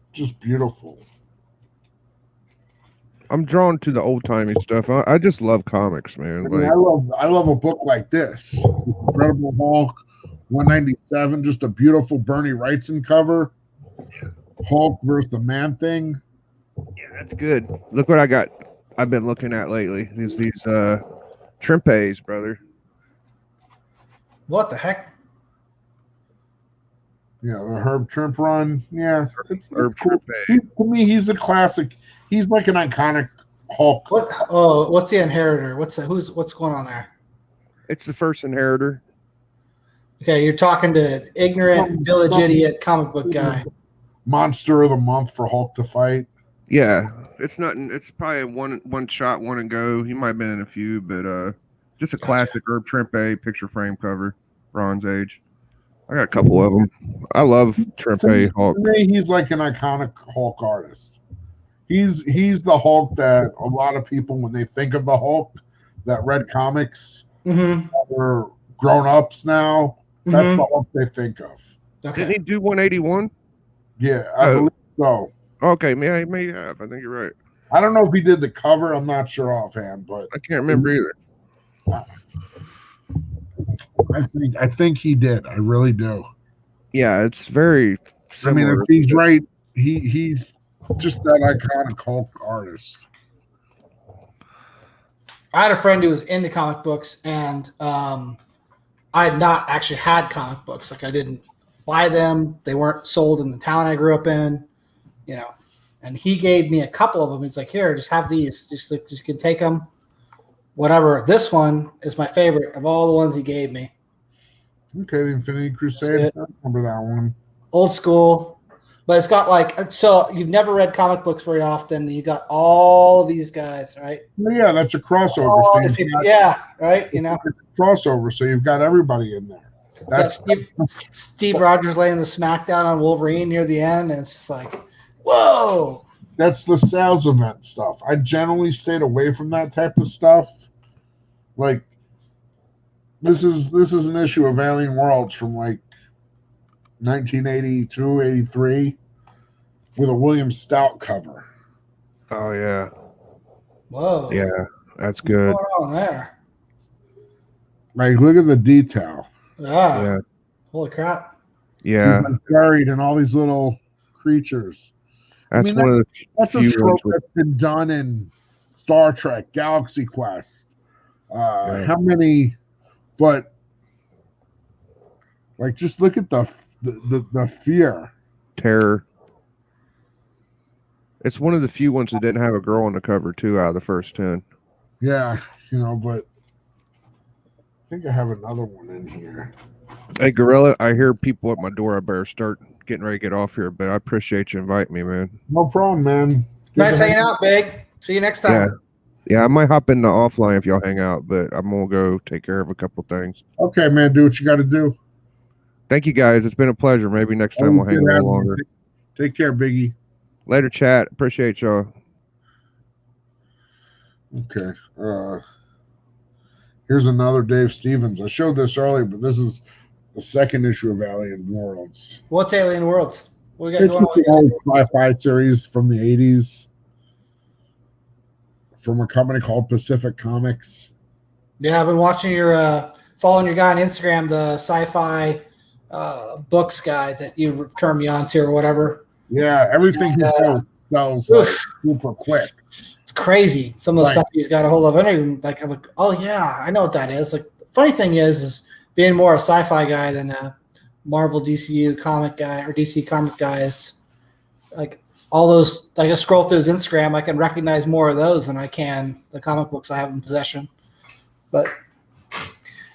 beautiful. I'm drawn to the old timey stuff. I just love comics, man. I mean, I love a book like this, Incredible Hulk 197, just a beautiful Bernie Wrightson cover. Hulk versus the Man Thing. Yeah, that's good. Look what I got. I've been looking at lately. These Trimpes, brother. What the heck? Yeah, the Herb Trimp run. Yeah, it's Herb cool. Trimpe. To me, he's a classic. He's like an iconic Hulk. What's the Inheritor? What's going on there? It's the first Inheritor. Okay, you're talking to ignorant village idiot comic book guy. Monster of the month for Hulk to fight. Yeah, it's not. It's probably one shot, one and go. He might have been in a few, but just a classic Herb Trimpe picture frame cover, Bronze Age. I got a couple of them. I love Trimpe Hulk. To me, he's like an iconic Hulk artist. He's the Hulk that a lot of people, when they think of the Hulk that read comics, are grown ups now. That's the Hulk they think of. Okay. Didn't he do 181? Yeah, I believe so. Okay, may have. I think you're right. I don't know if he did the cover. I'm not sure offhand, but I can't remember either. I think he did. I really do. Yeah, it's very similar. I mean, if he's right, he's just that iconic Hulk artist. I had a friend who was into comic books, and I had not actually had comic books. Like, I didn't buy them. They weren't sold in the town I grew up in, you know. And he gave me a couple of them. He's like, "Here, just have these. Just you can take them. Whatever." This one is my favorite of all the ones he gave me. Okay, the Infinity Crusade. I remember that one. Old school, but it's got like, so you've never read comic books very often. You got all these guys, right? Well, yeah, that's a crossover. All these people, yeah, right. You know, crossover. So you've got everybody in there. That's Steve Rogers laying the smackdown on Wolverine near the end, and it's just like, whoa. That's the sales event stuff. I generally stayed away from that type of stuff. Like, this is an issue of Alien Worlds from like 1982, 83 with a William Stout cover. Oh yeah. Whoa. Yeah, that's good. What's going on there? Like, look at the detail. Yeah. Holy crap. Yeah. He's buried in all these little creatures. That's one of the that's few a trope ones that's been done in Star Trek, Galaxy Quest. How many? But like, just look at the fear, terror. It's one of the few ones that didn't have a girl on the cover too, out of the first 10. Yeah, you know, but I think I have another one in here. Hey, Gorilla, I hear people at my door. I better start getting ready to get off here, but I appreciate you inviting me, man. No problem, man. Nice hanging out, Big. See you next time. Yeah. Yeah, I might hop in the offline if y'all hang out, but I'm gonna go take care of a couple things. Okay, man, do what you got to do. Thank you guys. It's been a pleasure. Maybe next time we'll hang a little longer. Take care, Biggie. Later, chat. Appreciate y'all. Okay. Here's another Dave Stevens. I showed this earlier, but this is the second issue of Alien Worlds. What's Alien Worlds? What we got It's going just an old sci-fi series from the 80s from a company called Pacific Comics. Yeah, I've been watching your following your guy on Instagram, the sci-fi books guy that you turned me on to or whatever. Yeah, everything he sells like super quick. It's crazy. Some of the stuff he's got a hold of. I don't even I'm like, oh yeah, I know what that is. Like, the funny thing is being more a sci-fi guy than a Marvel DCU comic guy or DC comic guys. Like all those, like I scroll through his Instagram, I can recognize more of those than I can the comic books I have in possession. But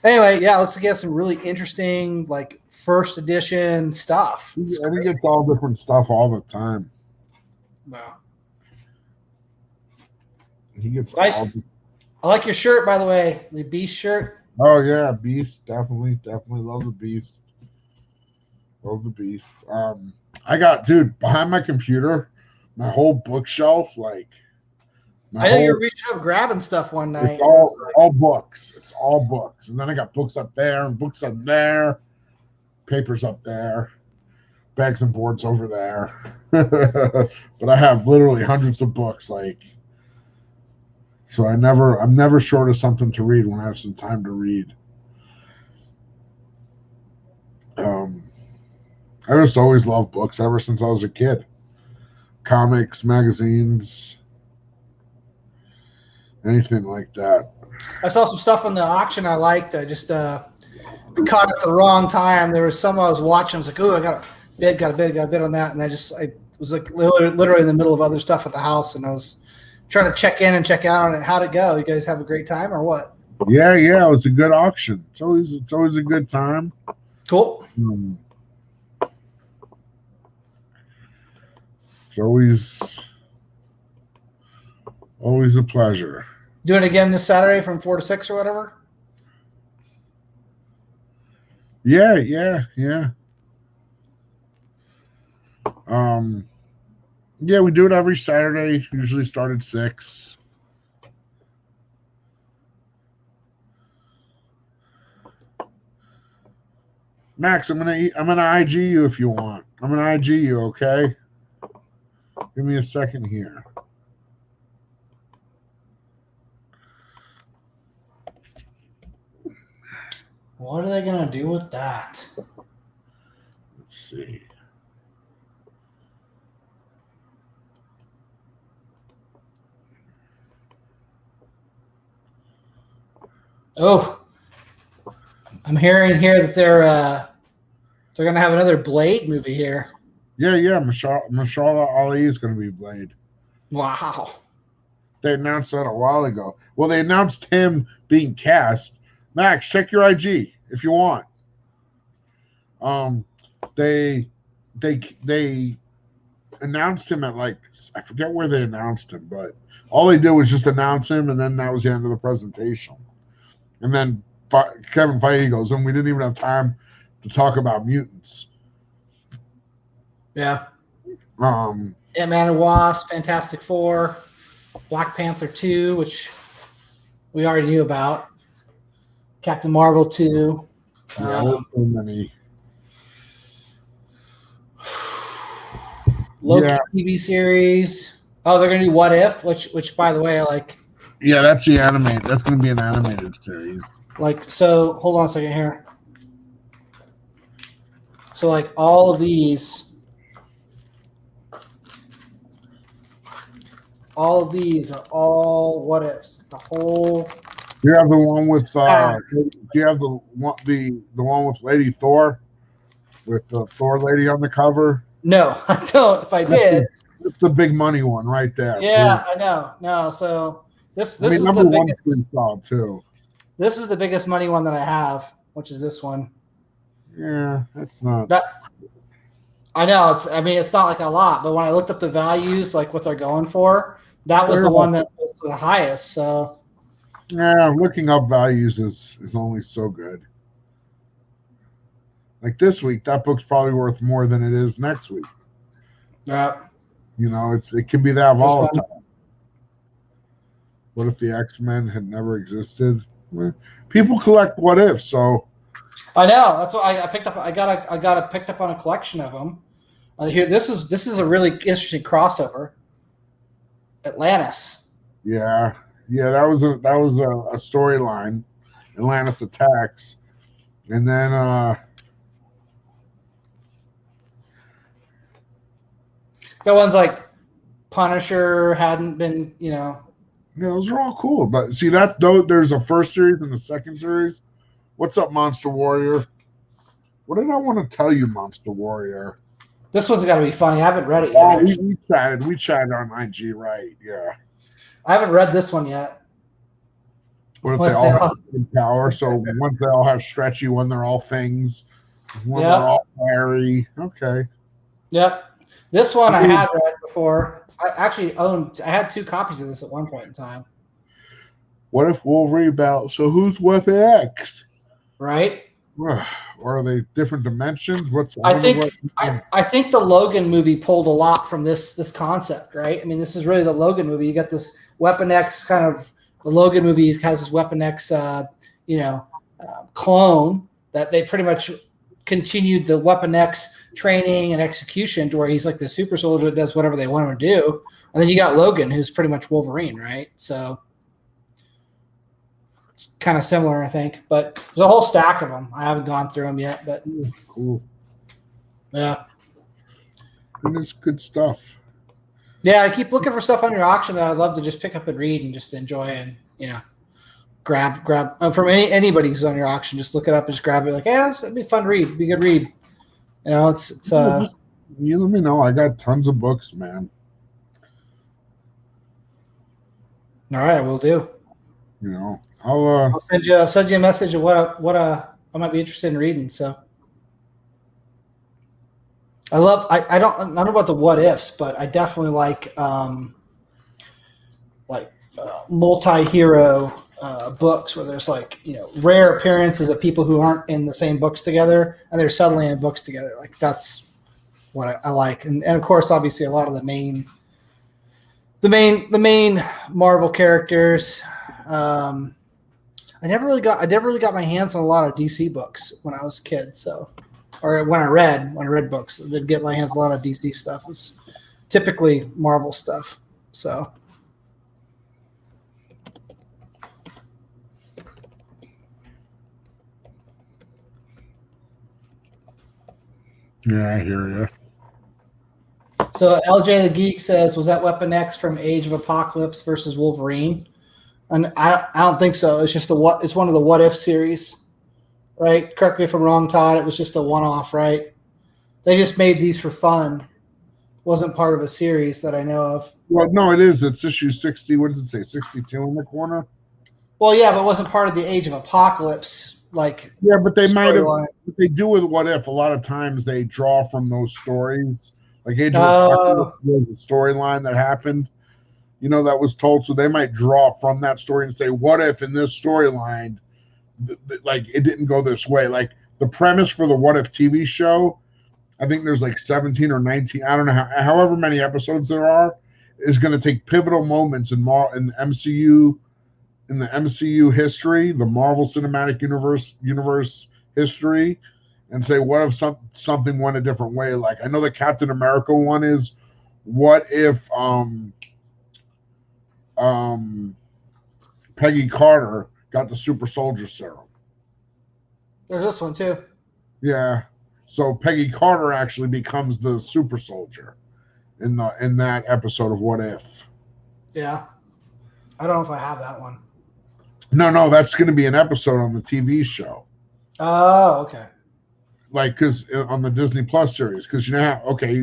anyway, yeah, let's get some really interesting, like first edition stuff. He gets all different stuff all the time. Wow. He gets nice. I like your shirt, by the way. The Beast shirt. Oh yeah, Beast. Definitely love the Beast. Love the Beast. I got, dude, behind my computer, my whole bookshelf, like I know you're reaching up grabbing stuff one night. It's all books. It's all books. And then I got books up there and books up there, papers up there, bags and boards over there. But I have literally hundreds of books, like, so I'm never short of something to read when I have some time to read. I just always loved books ever since I was a kid. Comics, magazines, anything like that. I saw some stuff on the auction I liked. I just I caught it at the wrong time. There was some I was watching. I was like, oh, I got a bid on that. And I was like literally in the middle of other stuff at the house. And I was trying to check in and check out on it. How'd it go? You guys have a great time or what? Yeah. It was a good auction. It's always a good time. Cool. It's always a pleasure. Doing it again this Saturday from 4 to 6 or whatever? Yeah. Yeah, we do it every Saturday. Usually start at 6. Max, I'm gonna IG you if you want. I'm gonna IG you, okay? Give me a second here. What are they gonna do with that? Let's see. Oh, I'm hearing here that they're gonna have another Blade movie here. Yeah. Mashallah Ali is gonna be Blade. Wow. They announced that a while ago. Well, they announced him being cast. Max, check your IG if you want. They announced him at, like, I forget where they announced him, but all they did was just announce him, and then that was the end of the presentation. And then Kevin Feige goes, and we didn't even have time to talk about mutants. Yeah. Ant-Man and Wasp, Fantastic Four, Black Panther 2, which we already knew about. Captain Marvel 2. Yeah, so many. Loki TV series. Oh, they're gonna do What If, which by the way, I like. Yeah, that's the animated. That's gonna be an animated series. Like, so hold on a second here. So like all of these are all what ifs. The whole. You have the one with. Do you have the one with Lady Thor, with the Thor lady on the cover? No, I don't. If I did, it's the big money one right there. Yeah, I know. No, so this is number the one biggest. Solid too. This is the biggest money one that I have, which is this one. Yeah, that's not. I know it's. I mean, it's not like a lot, but when I looked up the values, like what they're going for, That was the one that was the highest. So yeah, looking up values is only so good. Like this week, that book's probably worth more than it is next week. yeah, You know, it can be that volatile. What if the X-Men had never existed? Well, people collect what if, so I know. That's what I picked up. I got picked up on a collection of them. Here, this is a really interesting crossover. Atlantis. yeah, that was a storyline. Atlantis attacks, and then that one's like Punisher hadn't been, yeah, those are all cool. But see that though, there's a first series and the second series. What's up, Monster Warrior? What did I want to tell you, Monster Warrior? This one's got to be funny. I haven't read it yet. We chatted on IG, right? Yeah. I haven't read this one yet. What if they all have power? So once they all have stretchy, when they're all things, when they're all fiery. Okay. Yep. This one I had read before. I had 2 copies of this at one point in time. What if Wolverine battle? So who's Weapon X? Right. Or are they different dimensions? I think the Logan movie pulled a lot from this concept, right? I mean, this is really the Logan movie. You got this Weapon X kind of. The Logan movie has this Weapon X, clone that they pretty much continued the Weapon X training and execution to where he's like the super soldier that does whatever they want him to do. And then you got Logan, who's pretty much Wolverine, right? So it's kind of similar, I think. But there's a whole stack of them. I haven't gone through them yet, but cool. Yeah. And it's good stuff. Yeah, I keep looking for stuff on your auction that I'd love to just pick up and read and just enjoy and, grab from anybody who's on your auction. Just look it up and just grab it. Like, yeah, it'd be a fun read. It'd be a good read. It's you let me know. I got tons of books, man. All right, we'll do. I'll send you a message of what I might be interested in reading. So I don't know about the what ifs, but I definitely like multi-hero books where there's rare appearances of people who aren't in the same books together and they're suddenly in books together. Like that's what I like, and of course, obviously, a lot of the main Marvel characters. I never really got my hands on a lot of DC books when I was a kid. Or when I read books, I did get my hands on a lot of DC stuff. It was typically Marvel stuff. So. Yeah, I hear you. So LJ the Geek says, was that Weapon X from Age of Apocalypse versus Wolverine? And I don't think so. It's just it's one of the What If series, right? Correct me if I'm wrong, Todd. It was just a one-off, right? They just made these for fun. Wasn't part of a series that I know of. Well, no, it is. It's issue 60. What does it say? 62 in the corner? Well, yeah, but it wasn't part of the Age of Apocalypse. Yeah, but they might have. What they do with What If, a lot of times they draw from those stories. Like Age of Apocalypse was a storyline that happened, that was told. So they might draw from that story and say, what if in this storyline, it didn't go this way? Like the premise for the What If TV show, I think there's 17 or 19, I don't know, however many episodes there are, is going to take pivotal moments in MCU. In the MCU history, the Marvel Cinematic Universe history, and say, what if something went a different way? Like, I know the Captain America one is, what if Peggy Carter got the super soldier serum? There's this one too. Yeah. So Peggy Carter actually becomes the super soldier in that episode of What If. Yeah. I don't know if I have that one. No, that's going to be an episode on the TV show. Oh, okay. Because on the Disney Plus series, because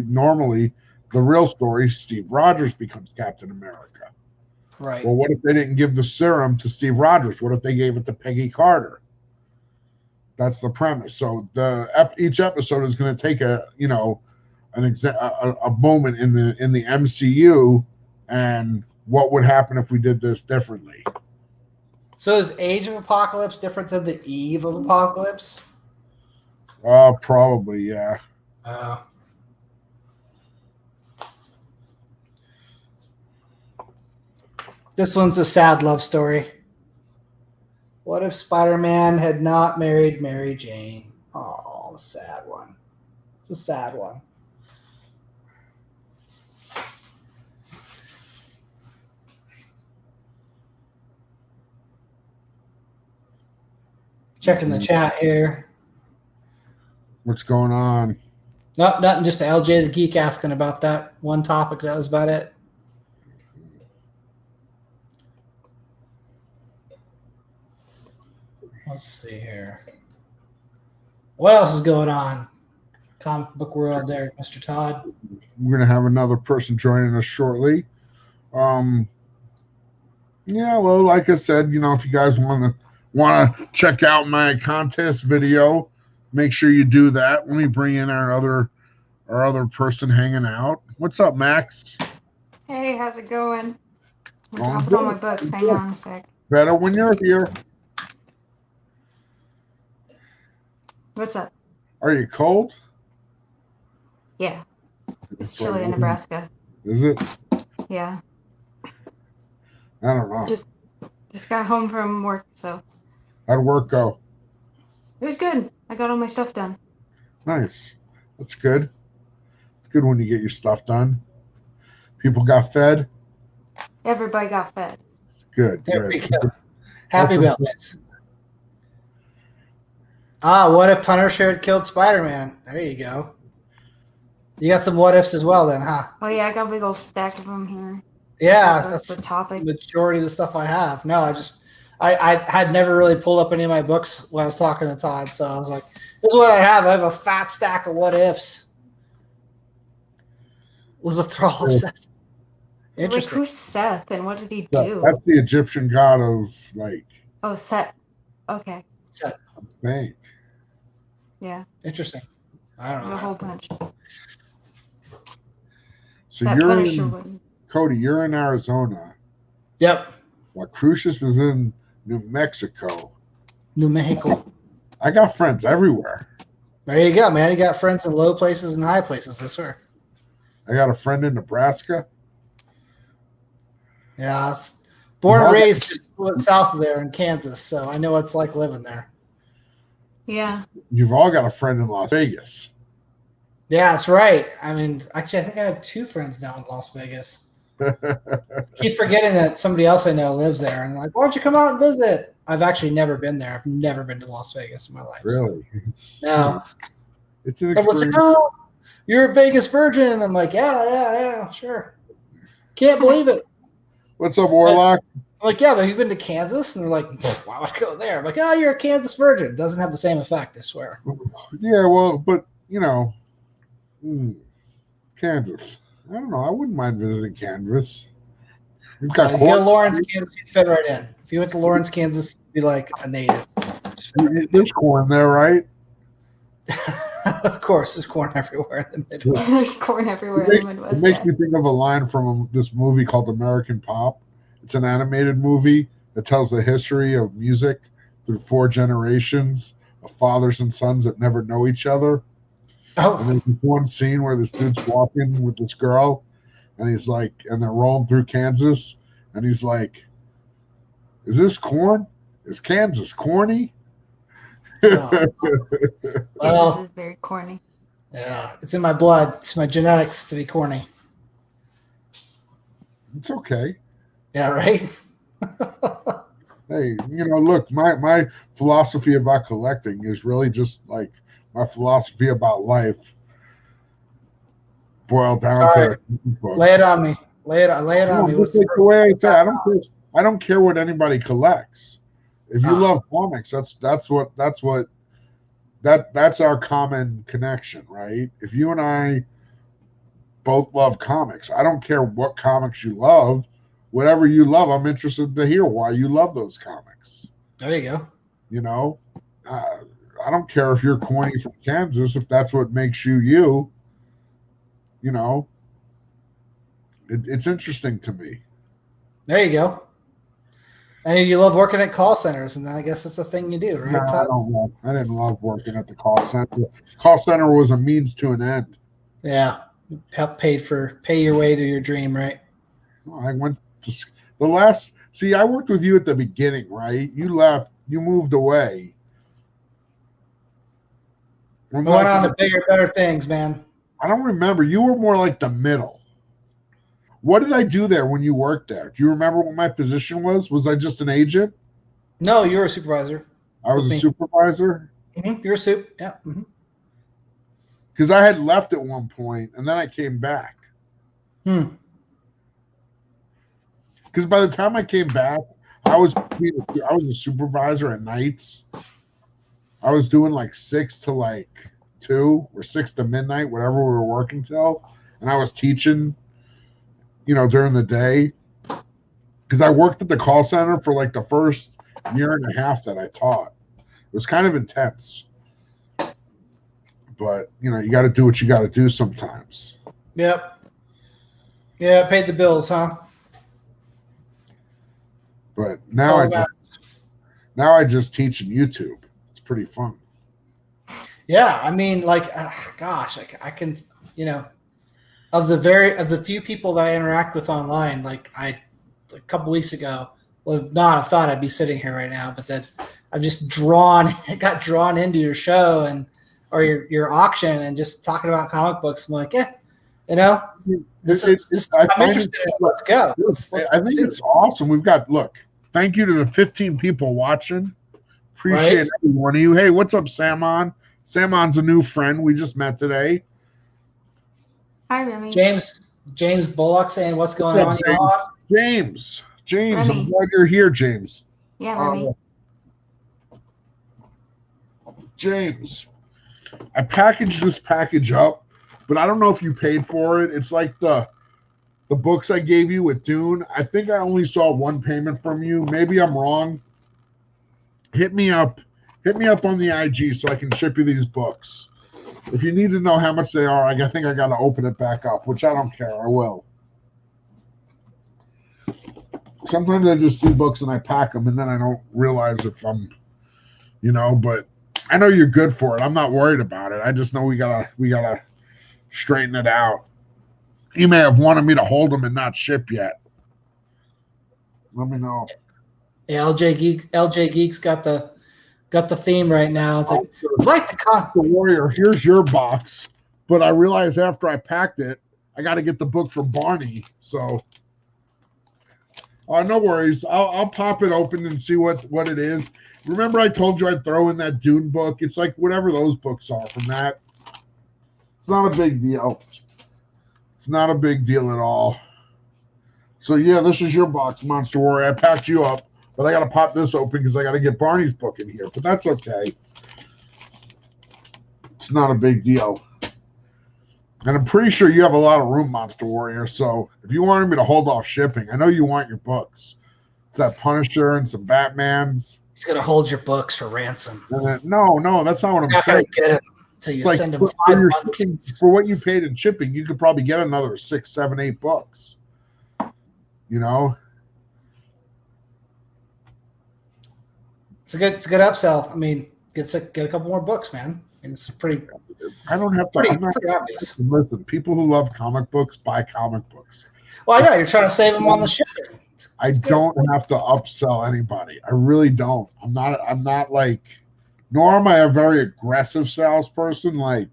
normally the real story, Steve Rogers becomes Captain America. Right. Well, what if they didn't give the serum to Steve Rogers? What if they gave it to Peggy Carter? That's the premise. So each episode is going to take a moment in the MCU and what would happen if we did this differently. So is Age of Apocalypse different than the Eve of Apocalypse? Probably, yeah. This one's a sad love story. What if Spider-Man had not married Mary Jane? Oh, the sad one. It's a sad one. Checking the chat here. What's going on? No, nothing. Just LJ the Geek asking about that one topic. That was about it. Let's see here. What else is going on? Comic book world there, Mr. Todd. We're gonna have another person joining us shortly. Yeah, well, like I said, you know, if you guys want to check out my contest video, make sure you do that. Let me bring in our other person hanging out. What's up, Max? Hey, how's it going? I'm dropping all my books. Hang on a sec. Better when you're here. What's up? Are you cold? Yeah. It's chilly in Nebraska. Is it? Yeah. I don't know. Just got home from work, so. How'd work go? It was good. I got all my stuff done. Nice. That's good. It's good when you get your stuff done. People got fed? Everybody got fed. Good. There good. we go. Happy about this. What if Punisher had killed Spider-Man? There you go. You got some what ifs as well then, huh? Oh yeah, I got a big old stack of them here. Yeah, That's the topic. The majority of the stuff I have. No, I had never really pulled up any of my books when I was talking to Todd, so I was like, this is what I have. I have a fat stack of what ifs. Was the thrall of Seth. Interesting. Like, who's Seth and what did he do? That's the Egyptian god of, like... Oh, Seth. Okay. Seth. I think. Yeah. Interesting. I don't know. A whole bunch. So Cody, you're in Arizona. Yep. While Crucius is in New Mexico. New Mexico. I got friends everywhere. There you go, man. You got friends in low places and high places, I swear. I got a friend in Nebraska. Yeah, I was born and raised just south of there in Kansas, so I know what it's like living there. Yeah. You've all got a friend in Las Vegas. Yeah, that's right. I mean, actually, I think I have 2 friends now in Las Vegas. Keep forgetting that somebody else I know lives there, and like, why don't you come out and visit? I've actually never been there. I've never been to Las Vegas in my life. Really? So. No. It's an experience. Like, oh, you're a Vegas virgin. I'm like, yeah, sure. Can't believe it. What's up, Warlock? I'm like, yeah, but you've been to Kansas? And they're like, why would I go there? I'm like, oh, you're a Kansas virgin. It doesn't have the same effect, I swear. Yeah, well, but, you know, Kansas. I don't know. I wouldn't mind visiting Kansas. We've got you go to Lawrence, Kansas, you'd fit right in. If you went to Lawrence, Kansas, you'd be like a native. There's corn there, right? Of course, there's corn everywhere in the Midwest. There's corn everywhere in the Midwest. It makes me think of a line from this movie called American Pop. It's an animated movie that tells the history of music through 4 generations of fathers and sons that never know each other. Oh. And there's this one scene where this dude's walking with this girl, and he's like, and they're rolling through Kansas, and he's like, "Is this corn? Is Kansas corny?" Oh. Well, this is very corny. Yeah, it's in my blood. It's my genetics to be corny. It's okay. Yeah, right? Hey, you know, look, my philosophy about collecting is really just like my philosophy about life boiled down to right. Lay it on me. Lay it on me. What's the way I say, I don't care what anybody collects. If you love comics, that's our common connection, right? If you and I both love comics, I don't care what comics you love. Whatever you love, I'm interested to hear why you love those comics. There you go. You know, I don't care if you're corny from Kansas, if that's what makes you you. You know, it's interesting to me. There you go. And you love working at call centers, and I guess that's a thing you do, right? No, I didn't love working at the call center. Call center was a means to an end. Yeah, pay your way to your dream, right? I went to the last. See, I worked with you at the beginning, right? You left. You moved away. I went on to bigger, better things, man. I don't remember. You were more like the middle. What did I do there when you worked there? Do you remember what my position was? Was I just an agent? No, you were a supervisor. I was a supervisor? Mm-hmm. You're a soup, yeah. Because I had left at one point, and then I came back. Because by the time I came back, I was a supervisor at nights. I was doing like 6 to like 2 or 6 to midnight, whatever we were working till. And I was teaching, during the day. Because I worked at the call center for like the first year and a half that I taught. It was kind of intense. But, you got to do what you got to do sometimes. Yep. Yeah, paid the bills, huh? But now I just teach on YouTube. It's pretty fun. Yeah, I mean, like, gosh, I can, of the few people that I interact with online, like a couple weeks ago would not have thought I'd be sitting here right now, but that I've just got drawn into your show or your auction and just talking about comic books. I'm like, yeah, I'm interested in it. Let's go. I think it's awesome. Thank you to the 15 people watching. Appreciate every one of you. Hey, what's up, Samon? Samon's a new friend. We just met today. Hi, Remy. James Bullock saying, what's going on, y'all? James, Remy. I'm glad you're here, James. Yeah, Remy. James, I packaged this package up, but I don't know if you paid for it. It's like the books I gave you with Dune. I think I only saw one payment from you. Maybe I'm wrong. Hit me up on the IG so I can ship you these books. If you need to know how much they are, I think I got to open it back up, which I don't care. I will. Sometimes I just see books and I pack them, and then I don't realize if I'm, but I know you're good for it. I'm not worried about it. I just know we gotta straighten it out. You may have wanted me to hold them and not ship yet. Let me know. Yeah, LJ Geek's got the theme right now. It's like the Warrior. Here's your box, but I realized after I packed it, I got to get the book from Barney. So, no worries. I'll pop it open and see what it is. Remember, I told you I'd throw in that Dune book. It's like whatever those books are from that. It's not a big deal. It's not a big deal at all. So yeah, this is your box, Monster Warrior. I packed you up, but I got to pop this open because I got to get Barney's book in here. But that's okay. It's not a big deal. And I'm pretty sure you have a lot of room, Monster Warrior. So if you wanted me to hold off shipping, I know you want your books. It's that Punisher and some Batmans. He's gonna hold your books for ransom. No, that's not what I'm saying. Get it until you send him 5 months. For what you paid in shipping, you could probably get another 6, 7, 8 books. It's a good upsell. I mean, get a couple more books, man. And it's pretty. I don't have to. Pretty obvious. Listen, people who love comic books buy comic books. Well, I know you're trying to save them on the shipping. I don't have to upsell anybody. I really don't. I'm not like, nor am I a very aggressive salesperson. Like,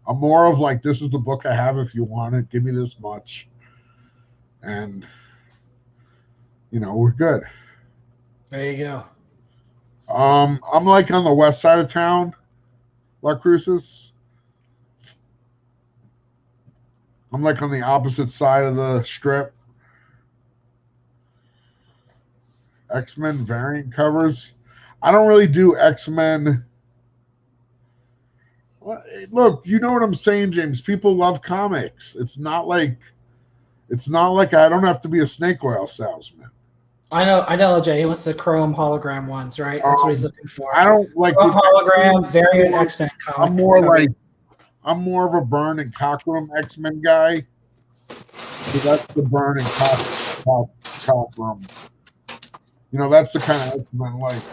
I'm more of like, this is the book I have. If you want it, give me this much. And, we're good. There you go. I'm like on the west side of town, La Cruces. I'm like on the opposite side of the strip. X-Men variant covers. I don't really do X-Men. Look, you know what I'm saying, James. People love comics. It's not like I don't have to be a snake oil salesman. I know, Jay. He wants the chrome hologram ones, right? That's what he's looking for. I don't like chrome hologram variant X-Men comic. I'm more of a Byrne and Cockrum X-Men guy. So that's the Byrne and pack room. You know, that's the kind of X-Men like.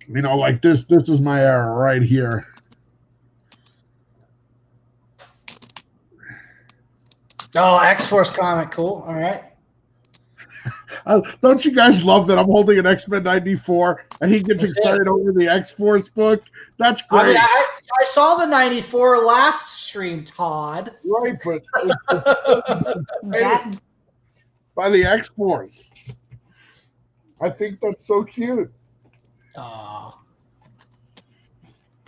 You know, like this is my era right here. Oh, X-Force comic, cool. All right. Don't you guys love that I'm holding an X-Men 94 and he gets excited over the X-Force book? That's great. I mean, I saw the 94 last stream, Todd. Right, but That, by the X-Force. I think that's so cute. Oh.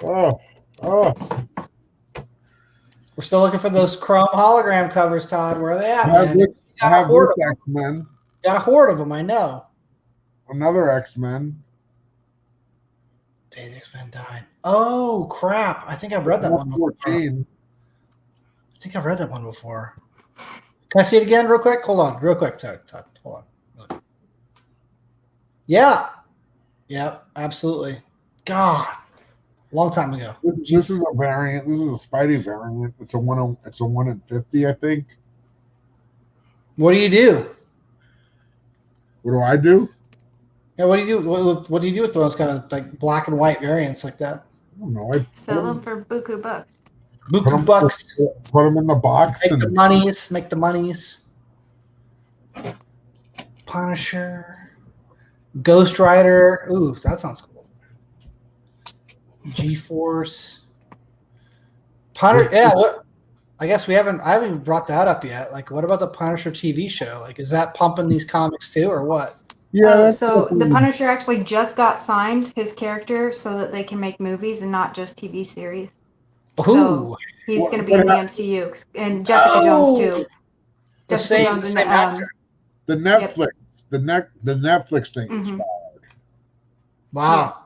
Oh. We're still looking for those chrome hologram covers, Todd. Where are they at, I man? have this X-Men. Got a horde of them, I know. Another X-Men. Day the X-Men died. Oh, crap. I think I've read that one before. 14. I think I've read that one before. Can I see it again real quick? Hold on. Real quick, Todd. Hold on. Yeah. Yep, absolutely. God. Long time ago. This is a variant. This is a Spidey variant. It's a 1 in 50, I think. What do you do? What do I do? Yeah, what do you do? What do you do with those kind of like black and white variants like that? I don't know. I sell them for buku bucks. Buku bucks. Put them in the box. Make the monies. Make the monies. Punisher. Ghostwriter. Ooh, that sounds cool. G-Force. Punisher. Yeah. I guess I haven't brought that up yet. Like, what about the Punisher TV show? Like, is that pumping these comics too, or what? Yeah. So the Punisher actually just got signed, his character, so that they can make movies and not just TV series. Ooh. So he's going to be in the MCU, and Jessica Jones too. The same actor. The Netflix, the Netflix thing. Mhm. Wow.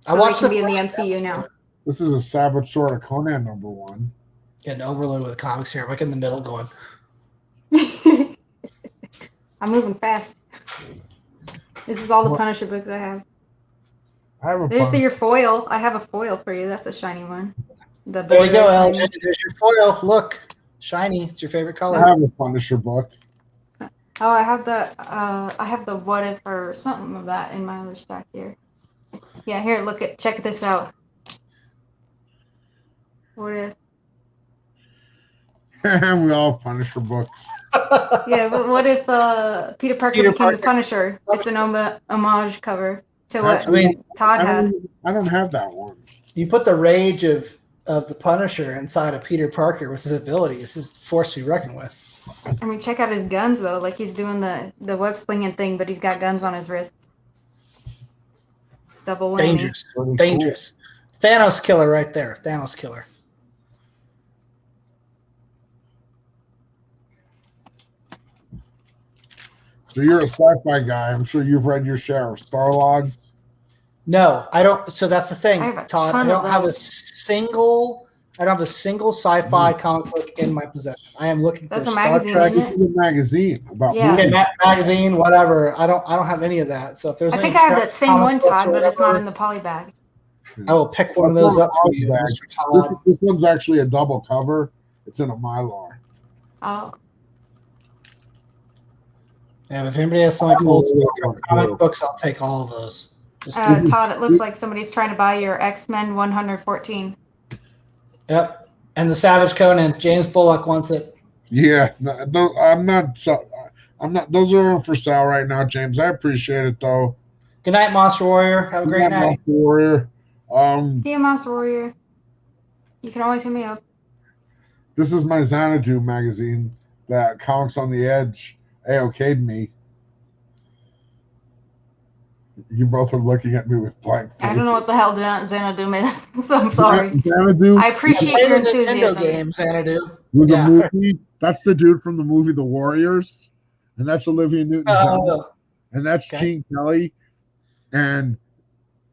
So I watched they can be in the first MCU episode. now. This is a Savage Sword of Conan #1. Getting overloaded with the comics here. I'm like in the middle going. I'm moving fast. This is all the Punisher books I have. I have a There's your foil. I have a foil for you. That's a shiny one. There you go, LJ. There's your foil. Look, shiny. It's your favorite color. I have a Punisher book. Oh, I have the what if or something of that in my other stack here. Yeah, here, check this out. What if? We all have Punisher books. Yeah, but what if Peter Parker became the Punisher? It's an homage cover to what Todd had. I don't have that one. You put the rage of the Punisher inside of Peter Parker with his abilities. This is a force to be reckoned with. I mean, check out his guns though. Like he's doing the web slinging thing, but he's got guns on his wrists. Double whammy. Dangerous. Dangerous. Cool. Thanos killer right there. Thanos killer. So you're a sci-fi guy. I'm sure you've read your share of Starlogs. No, I don't. So that's the thing, Todd. I don't have a single sci-fi comic book in my possession. I am looking for Star Trek. This is a magazine about magazine, whatever. I don't have any of that. So if there's, I think I have that same one, Todd, but it's not in the poly bag. I will pick one of those up for you, Mr. Todd. This one's actually a double cover. It's in a Mylar. Oh. Yeah, if anybody has some old comic books, I'll take all of those. Todd, it looks like somebody's trying to buy your X-Men 114. Yep, and the Savage Conan. James Bullock wants it. Yeah, I'm not. Those are for sale right now, James. I appreciate it though. Good night, Monster Warrior. Have a great night. Monster Warrior. See you, Monster Warrior. You can always hit me up. This is my Xanadu magazine that Comics on the Edge AOK'd me. You both are looking at me with blank faces. I don't know what the hell Xanadu made, so I'm sorry. Xanadu? I appreciate your enthusiasm. Nintendo game, Xanadu. The movie, that's the dude from the movie The Warriors, and that's Olivia Newton-John, and that's Gene Kelly, and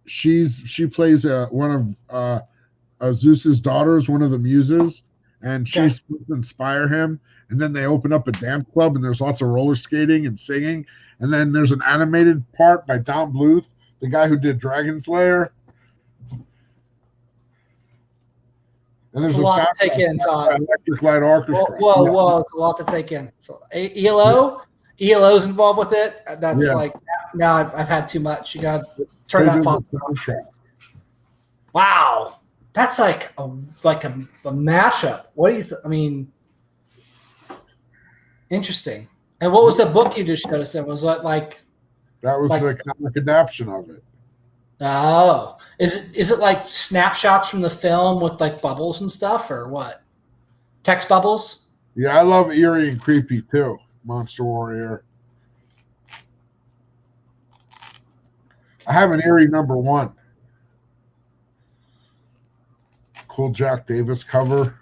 she plays one of Zeus's daughters, one of the muses, and she's supposed to inspire him. And then they open up a dance club, and there's lots of roller skating and singing. And then there's an animated part by Don Bluth, the guy who did Dragon Slayer. And It's there's a lot to take in, Todd. Electric Light Orchestra. Whoa! It's a lot to take in. So ELO's involved with it. That's like now I've had too much. You got to turn that faucet off. Wow, that's like a mashup. What do you? I mean, interesting. And what was the book you just showed us? Was that like? That was the comic adaptation of it. Oh, is it like snapshots from the film with like bubbles and stuff, or what? Text bubbles? Yeah, I love eerie and creepy too. Monster Warrior. I have an eerie #1. Cool Jack Davis cover.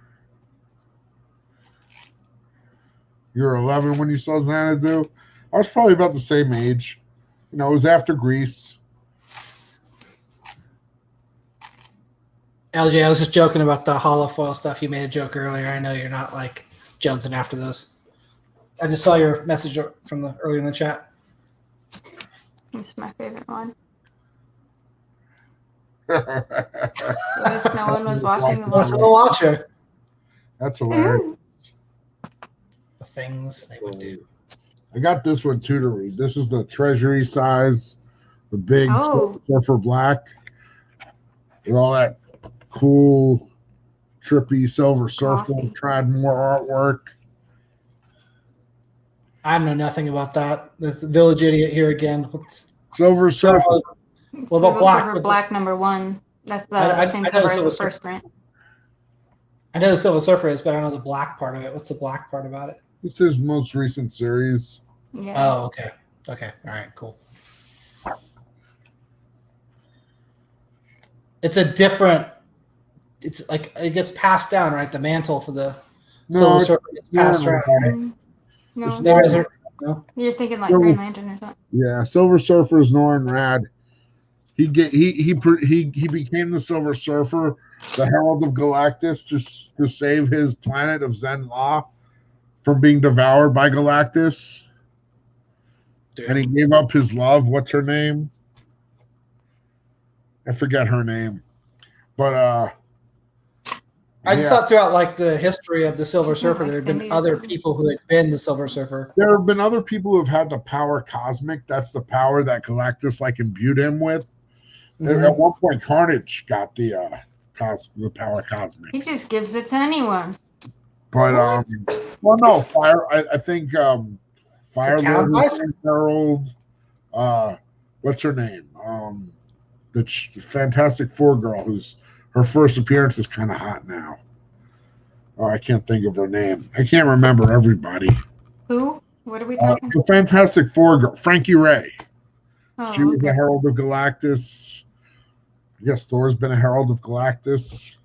You were 11 when you saw Xanadu. I was probably about the same age. You know, it was after Grease. LJ, I was just joking about the holofoil stuff. You made a joke earlier. I know you're not like jonesing after those. I just saw your message from earlier in the chat. It's my favorite one. No one was watching the What's the watcher? That's hilarious. The things they would do. I got this one too to read. This is the treasury size, the big Surfer Black, with all that cool, trippy Silver Surfer. Tried more artwork. I know nothing about that. There's the Village Idiot here again. Silver Surfer. What about Black? Silver Black #1. That's the same cover as the first print. I know the Silver Surfer is, but I don't know the black part of it. What's the black part about it? This is his most recent series. Yeah. Oh, okay. Okay. All right. Cool. It's a different. It's like it gets passed down, right? The mantle for the Silver Surfer gets passed around. Right? No. You're thinking like Green Lantern or something. Yeah, Silver Surfer is Norrin Rad. He became the Silver Surfer, the Herald of Galactus, just to save his planet of Zen Law from being devoured by Galactus. Damn. And he gave up his love. What's her name? I forget her name. But I just thought throughout like the history of the Silver Surfer, there have been other people who had been the Silver Surfer. There have been other people who have had the power cosmic. That's the power that Galactus like imbued him with. Mm-hmm. At one point, Carnage got the power cosmic. He just gives it to anyone. But well, no, Fire. I think Fire Herald. What's her name? The Fantastic Four girl who's. Her first appearance is kind of hot now. Oh, I can't think of her name. I can't remember everybody. Who? What are we talking about? The Fantastic Four girl, Frankie Ray. Oh, she was a Herald of Galactus. I guess Thor's been a Herald of Galactus.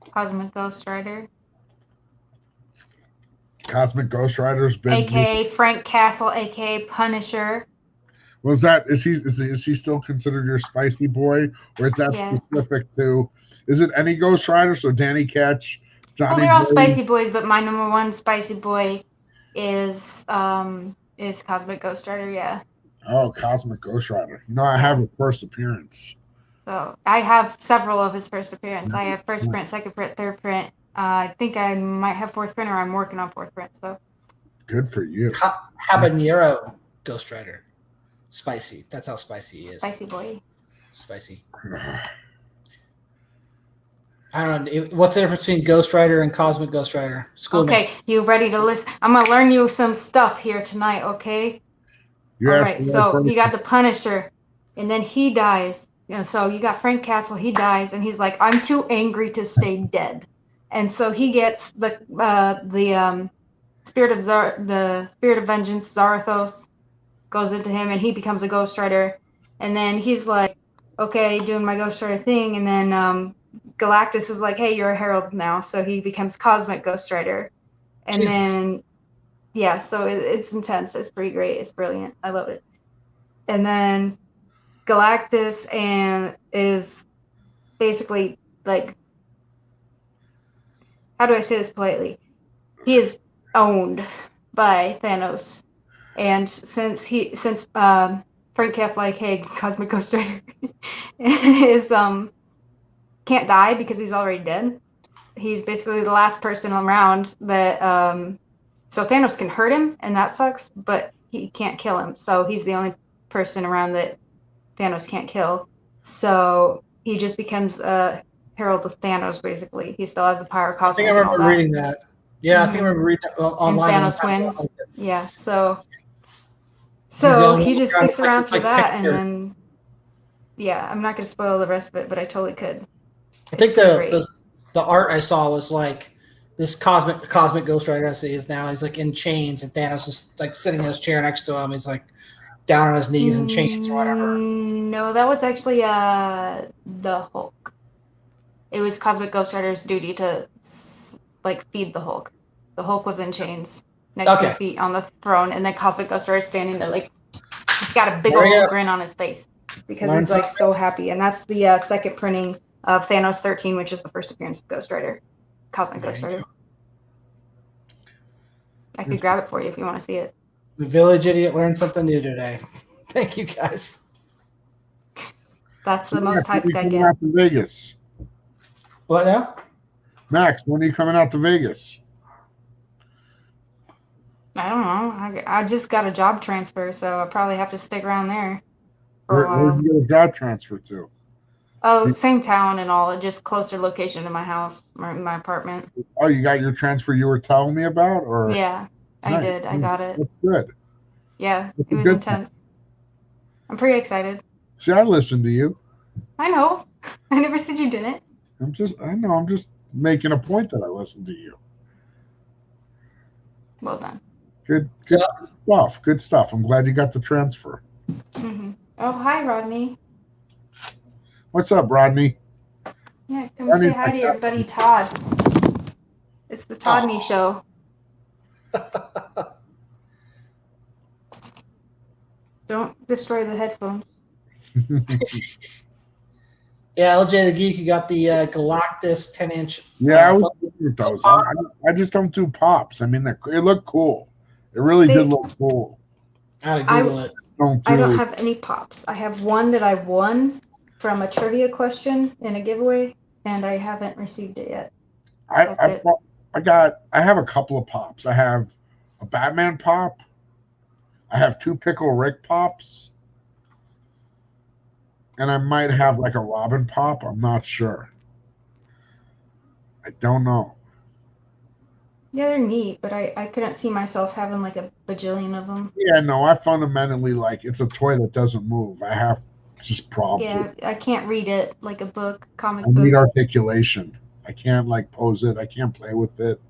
Cosmic Ghostwriter. Cosmic Ghostwriter's been. AKA Frank Castle, AKA Punisher. Was that is he still considered your spicy boy, or is that specific to? Is it any Ghost Rider? So Danny Ketch, Johnny. Well, they're all spicy boys, but my #1 spicy boy is Cosmic Ghost Rider. Yeah. Oh, Cosmic Ghost Rider. You know, I have a first appearance. So I have several of his first appearance. I have first print, second print, third print. I think I might have fourth print, or I'm working on fourth print. So. Good for you. Habanero Ghost Rider. Spicy. That's how spicy he is. Spicy boy. Spicy. I don't know. What's the difference between Ghost Rider and Cosmic Ghost Rider? Okay, you ready to listen? I'm going to learn you some stuff here tonight, okay? All right, so you got the Punisher, and then he dies. And so you got Frank Castle, he dies, and he's like, I'm too angry to stay dead. And so he gets the spirit of vengeance, Zarathos, goes into him, and he becomes a Ghost Rider. And then he's like, okay, doing my Ghost Rider thing. And then Galactus is like, hey, you're a Herald now. So he becomes Cosmic Ghost Rider. And then, yeah, so it's intense. It's pretty great. It's brilliant. I love it. And then Galactus is basically like, how do I say this politely? He is owned by Thanos. And since Frank Castle, aka Cosmic Ghost Rider, is can't die because he's already dead, he's basically the last person around that. So Thanos can hurt him, and that sucks, but he can't kill him. So he's the only person around that Thanos can't kill. So he just becomes a herald of Thanos, basically. He still has the power of I cosmos. think I remember reading that. Yeah, I think I remember reading that online. And Thanos wins. Yeah, so he just sticks around for that, and then I'm not going to spoil the rest of it, but I totally could. I think the art I saw was like this cosmic Ghostwriter as he is now. He's like in chains, and Thanos is like sitting in his chair next to him. He's like down on his knees in chains or whatever. No, that was actually the Hulk. It was Cosmic Ghostwriter's duty to like feed the Hulk. The Hulk was in chains next to his feet on the throne, and then Cosmic Ghostwriter is standing there like he's got a big old grin on his face because he's like so happy. And that's the second printing of Thanos 13, which is the first appearance of Ghostwriter, Cosmic Ghostwriter. I could grab it for you if you want to see it. The Village Idiot learned something new today. Thank you, guys. That's the most hype I get. Out to Vegas. What now? Max, when are you coming out to Vegas? I don't know. I just got a job transfer, so I probably have to stick around there for a while. Where did you get a job transfer to? Oh, same town and all, just closer location to my house, my apartment. Oh, you got your transfer you were telling me about? Or yeah, nice. I did. I got it. That's good. Yeah, it was intense. I'm pretty excited. See, I listened to you. I know. I never said you didn't. I'm just making a point that I listened to you. Well done. Good stuff. Good stuff. I'm glad you got the transfer. Mm-hmm. Oh, hi, Rodney. What's up, Rodney? Yeah, come say hi to your buddy Todd. It's the Toddney show. Don't destroy the headphones. Yeah, LJ the Geek, you got the Galactus 10-inch. Yeah, I was looking at those. I just don't do pops. I mean, it looked cool. It really did look cool. I had to Google it. I don't have any pops. I have one that I won from a trivia question in a giveaway, and I haven't received it yet. I have a couple of pops. I have a Batman pop. I have 2 Pickle Rick pops. And I might have like a Robin pop. I'm not sure. I don't know. Yeah, they're neat, but I couldn't see myself having like a bajillion of them. Yeah, no, I fundamentally it's a toy that doesn't move. I have just problems. Yeah, I can't read it like a book, comic book. I need articulation. I can't pose it. I can't play with it.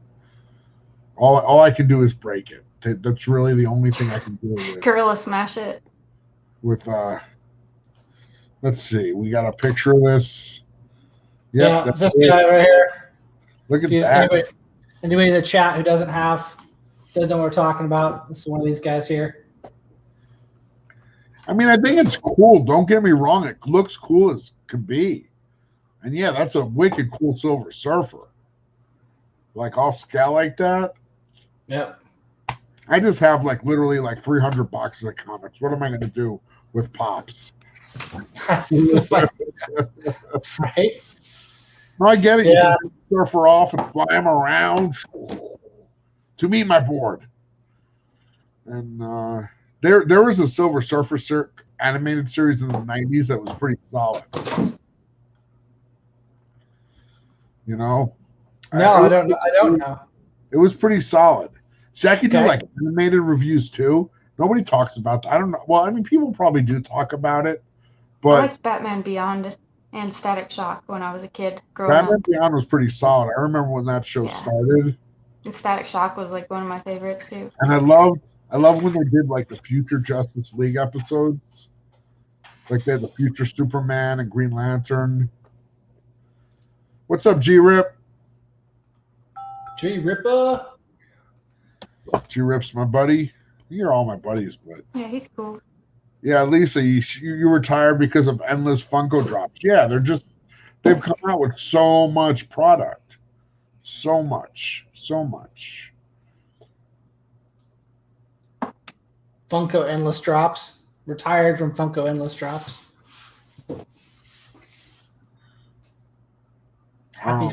All I can do is break it. That's really the only thing I can do with it. Gorilla smash it. With let's see. We got a picture of this. Yep, yeah, that's this guy right here. Look at that. Anybody in the chat who doesn't know what we're talking about, this is one of these guys here. I mean, I think it's cool. Don't get me wrong. It looks cool as could be. And yeah, that's a wicked cool Silver Surfer. Like off scale like that. Yep. I just have literally 300 boxes of comics. What am I going to do with pops? Right? No, I get it. Yeah. You can surfer off and fly them around to meet my board. And there was a Silver Surfer animated series in the 90s that was pretty solid. You know? No, I don't know. It was pretty solid. See, I could do animated reviews too. Nobody talks about that. I don't know. Well, I mean, people probably do talk about it. But I liked Batman Beyond and Static Shock when I was a kid growing up. Batman Beyond was pretty solid. I remember when that show started. And Static Shock was one of my favorites too. And I love when they did the Future Justice League episodes. Like they had the Future Superman and Green Lantern. What's up, G-Rip? G-Ripper. G-Rip's my buddy. You're all my buddies, but yeah, he's cool. Yeah, Lisa, you retired because of endless Funko drops. Yeah, they've come out with so much product. So much. Funko endless drops. Retired from Funko endless drops. Happy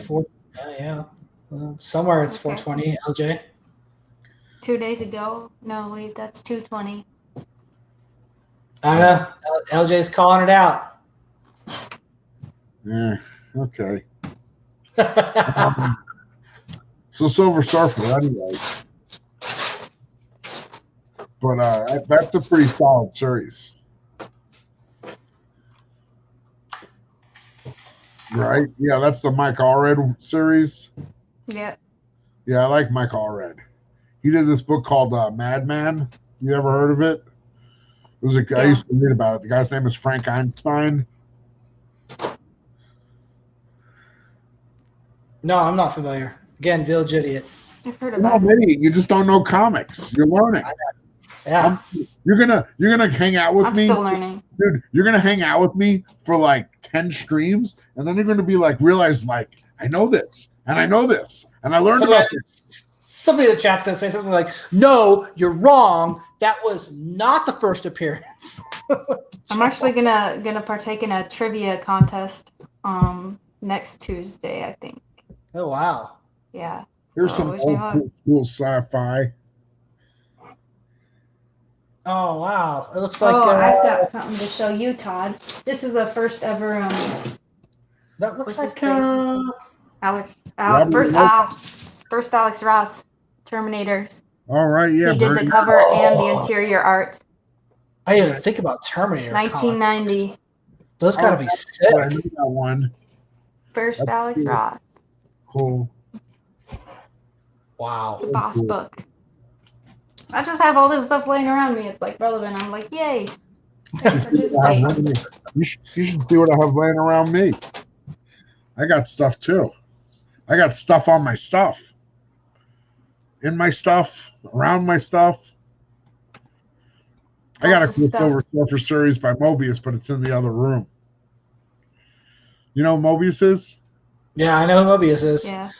Yeah. Well, somewhere it's Okay. 420, LJ. 2 days ago. No, wait, that's 220. I know. LJ's calling it out. Yeah. Okay. So Silver Surfer, anyway. But that's a pretty solid series. Right? Yeah, that's the Mike Allred series. Yeah. Yeah, I like Mike Allred. He did this book called Madman. You ever heard of it? It was a guy I Yeah. used to read about it. The guy's name is Frank Einstein. No, I'm not familiar. Again, Village Idiot. I've heard You're not about it. idiot. You just don't know comics. You're learning. Yeah. You're gonna hang out with I'm me, still learning. dude. You're gonna hang out with me for like 10 streams, and then you're gonna be like, realize like, I know this, and I know this, and I learned about this. Somebody in the chat's going to say something like, no, you're wrong. That was not the first appearance. I'm actually gonna partake in a trivia contest next Tuesday, I think. Oh, wow. Yeah. Here's Oh, some wish me old luck. school sci-fi. Oh, wow. It looks like I've got something to show you, Todd. This is the first ever that looks what's like his Alex Robert first Alex Ross Terminators. All right, yeah. He did the cover and the interior art. I didn't even think about Terminator. 1990. Those got to be I sick. knew that one. First That's Alex cool. Ross. Cool. Wow. It's a boss book. I just have all this stuff laying around me. It's like relevant. I'm like, yay. You should see what I have laying around me. I got stuff too. I got stuff on my stuff. In my stuff, around my stuff. I got a Lots of stuff. Silver Surfer series by Mobius, but it's in the other room. You know who Mobius is? Yeah, I know who Mobius is. Yeah.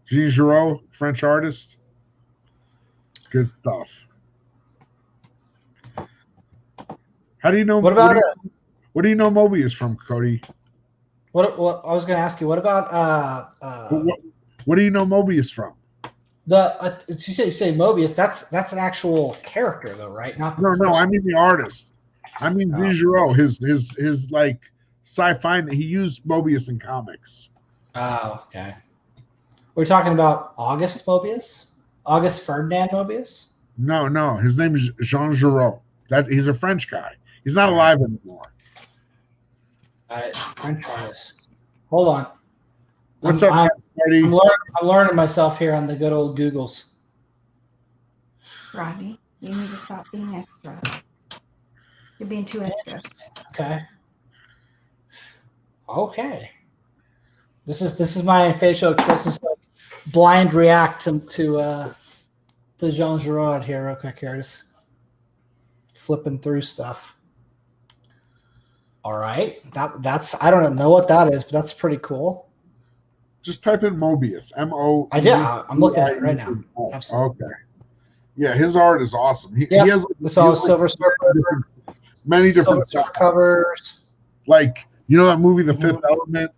Jean Giraud, French artist. Good stuff. How do you know? What about what do you know Mobius from, Cody? what I was going to ask you? What about What do you know Mobius from? you say Mobius? That's an actual character, though, right? Not No, I mean the artist. I mean Oh. Jean Giraud, his like sci-fi. He used Mobius in comics. Oh, okay. We're talking about August Mobius, August Ferdinand Mobius. No, his name is Jean Giraud. He's a French guy. He's not alive anymore. French artist. Hold on. What's I'm up, Spidey? I'm learning myself here on the good old Googles. Rodney, you need to stop being extra. You're being too extra. Okay. This is my facial expression. Like blind react to Jean Giraud here real quick here. Just flipping through stuff. All right. That's I don't know what that is, but that's pretty cool. Just type in Mobius. M-O. I did. I'm looking at it right now. Okay. Yeah, his art is awesome. He Yep. has This all Silver Surfer, many Silver different Surfer covers. like you know that movie The Fifth Element?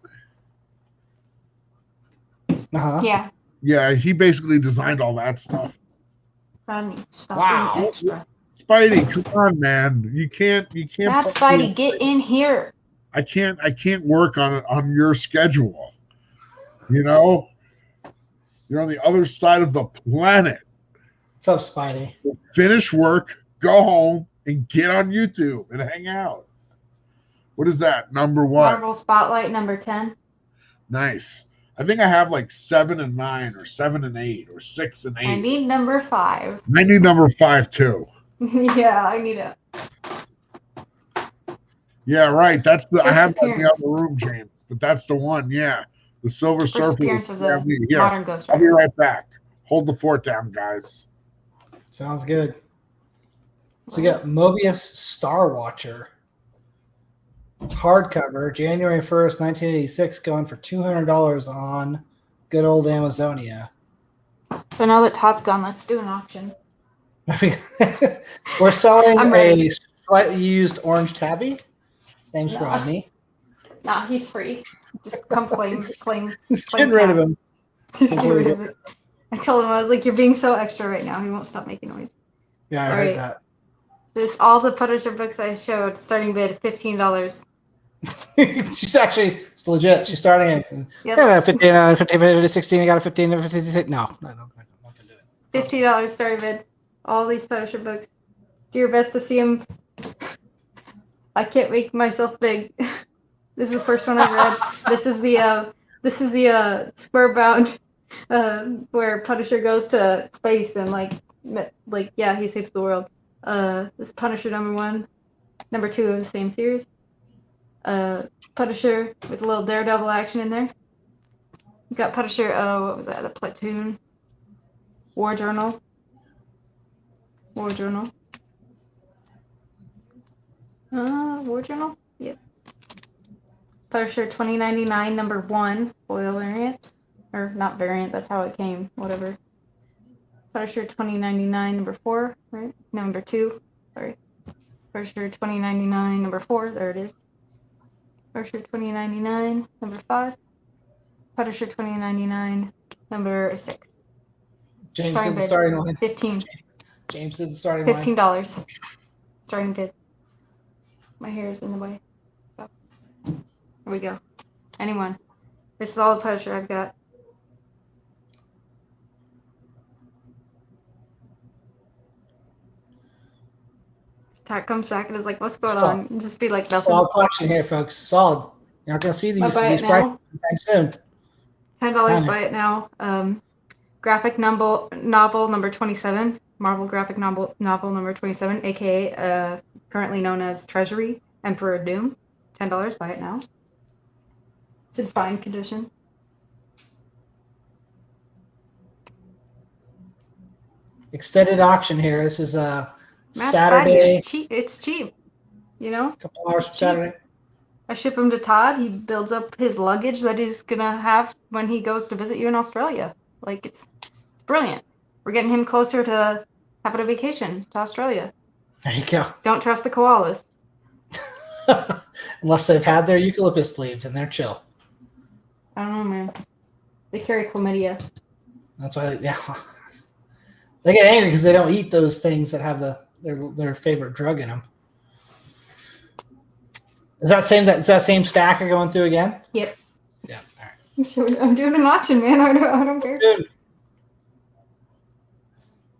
Uh-huh. Yeah. Yeah, he basically designed all that stuff. Rodney, stop Wow. being extra. Spidey, come on, man. You can't That's Spidey, get in here. I can't work on your schedule. You know? You're on the other side of the planet. What's up, Spidey? Finish work, go home, and get on YouTube and hang out. What is that? Number what? Marvel Spotlight number 10. Nice. I think I have like 7 and 9 or 7 and 8 or 6 and 8. I need number 5. I need number 5 too. Yeah, I need it. Yeah, right. That's the I First have that in the appearance. other room, James. But that's the one, yeah. The Silver First Surfer. appearance of Yeah, the yeah. modern Ghost I'll be Rider. right back. Hold the fort down, guys. Sounds good. So you got Mobius Star Watcher. Hardcover, January 1st, 1986, going for $200 on good old Amazonia. So now that Todd's gone, let's do an auction. We're selling I'm a ready. slightly used orange tabby. His name's No. Rodney. Nah, he's free. Just come claim. Just claim getting rid of him. Just get rid of it. I told him, I was like, you're being so extra right now. He won't stop making noise. Yeah, I All heard right. that. This all the Punisher books I showed, starting bid $15. She's actually, it's legit. She's starting it. Yep. Yeah, 15, 15, 16. I got a 15, 15. No, I'm not gonna do it. $50 starting bid. All these Punisher books. Do your best to see them. I can't make myself big. This is the first one I read. This is the square bound where Punisher goes to space and like yeah, he saves the world. This is Punisher #1, #2 of the same series. Punisher with a little Daredevil action in there. You got Punisher, what was that? The Platoon. War Journal. War Journal. Yep. Punisher 2099 #1 foil variant. Or not variant, that's how it came. Whatever. Punisher 2099 #4, right? No, #2. Sorry. Punisher 2099 #4, there it is. Punisher 2099 #5. Punisher 2099 #6. James did the starting line. 15. James did the starting line. $15. Starting bid. My hair is in the way. So here we go. Anyone. This is all the Punisher I've got. Todd comes back and is like, what's going on? And just be like, nothing. Solid collection here, folks. Solid. You're not going to see these prices anytime soon. $10 buy it now. Graphic novel #27. Marvel graphic novel #27, aka currently known as Treasury, Emperor of Doom. $10, buy it now. It's in fine condition. Extended auction here. This is Saturday. It's cheap. You know? A couple hours from Saturday. I ship him to Todd. He builds up his luggage that he's gonna have when he goes to visit you in Australia. Like it's brilliant. We're getting him closer to having a vacation to Australia. There you go. Don't trust the koalas. Unless they've had their eucalyptus leaves and they're chill. I don't know, man. They carry chlamydia. That's why, yeah. They get angry because they don't eat those things that have their favorite drug in them. Is that same stack you're going through again? Yep. Yeah. All right. I'm doing an auction, man. I don't care. Dude.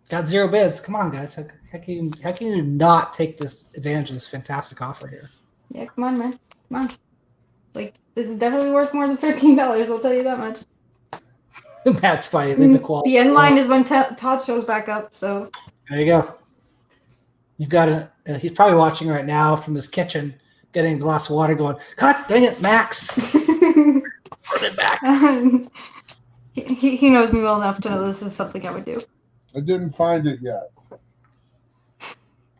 Got 0 bids. Come on, guys. How can you not take this advantage of this fantastic offer here? Yeah, come on, man. Come on. Like, this is definitely worth more than $15. I'll tell you that much. Matt's funny. The quality. The end line is when Todd shows back up. So there you go. You've got he's probably watching right now from his kitchen, getting a glass of water, going, "God dang it, Max! Put it back." He knows me well enough to know this is something I would do. I didn't find it yet.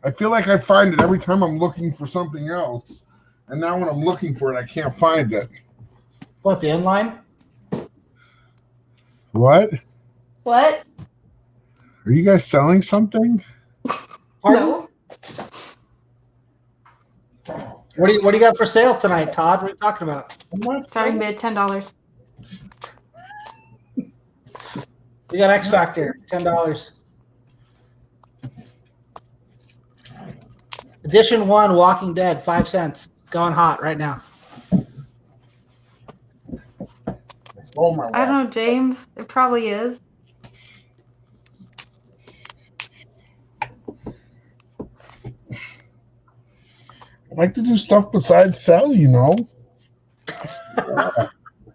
I feel like I find it every time I'm looking for something else, and now when I'm looking for it, I can't find it. What, the end line? What? What? Are you guys selling something? No. What do you got for sale tonight, Todd? What are you talking about? Starting bid $10. We got X Factor, $10. Edition 1, Walking Dead, 5 cents. Going hot right now. Oh my! I don't know, James. It probably is. I like to do stuff besides sell, you know.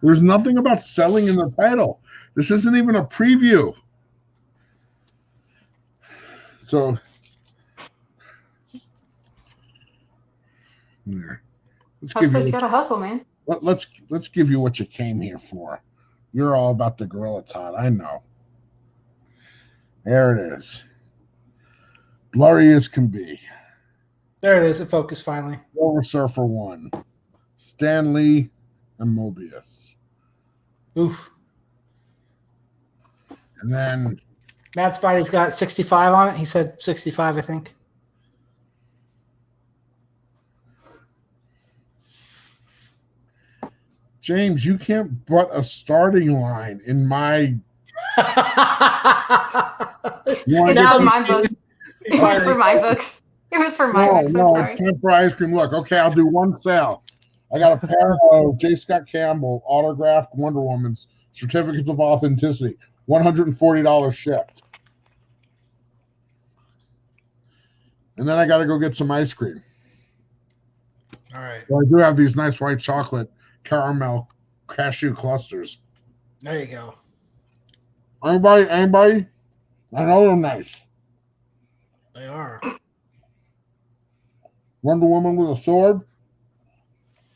There's nothing about selling in the title. This isn't even a preview. So, here. Hustler's gotta hustle, man. Let's give you what you came here for. You're all about the Gorilla Todd, I know. There it is. Blurry as can be. There it is. It focused finally. Silver Surfer 1. Stan Lee and Mobius. Oof. And then Matt Spidey's got 65 on it. He said 65, I think. James, you can't butt a starting line in my. It's for my books. It was for my books. It was for my books. I'm sorry. It's time for ice cream. Look, okay, I'll do one sale. I got a pair of J. Scott Campbell autographed Wonder Woman's certificates of authenticity, $140 shipped. And then I got to go get some ice cream. All right. Well, I do have these nice white chocolate caramel cashew clusters. There you go. Anybody? I know they're nice. They are. Wonder Woman with a sword.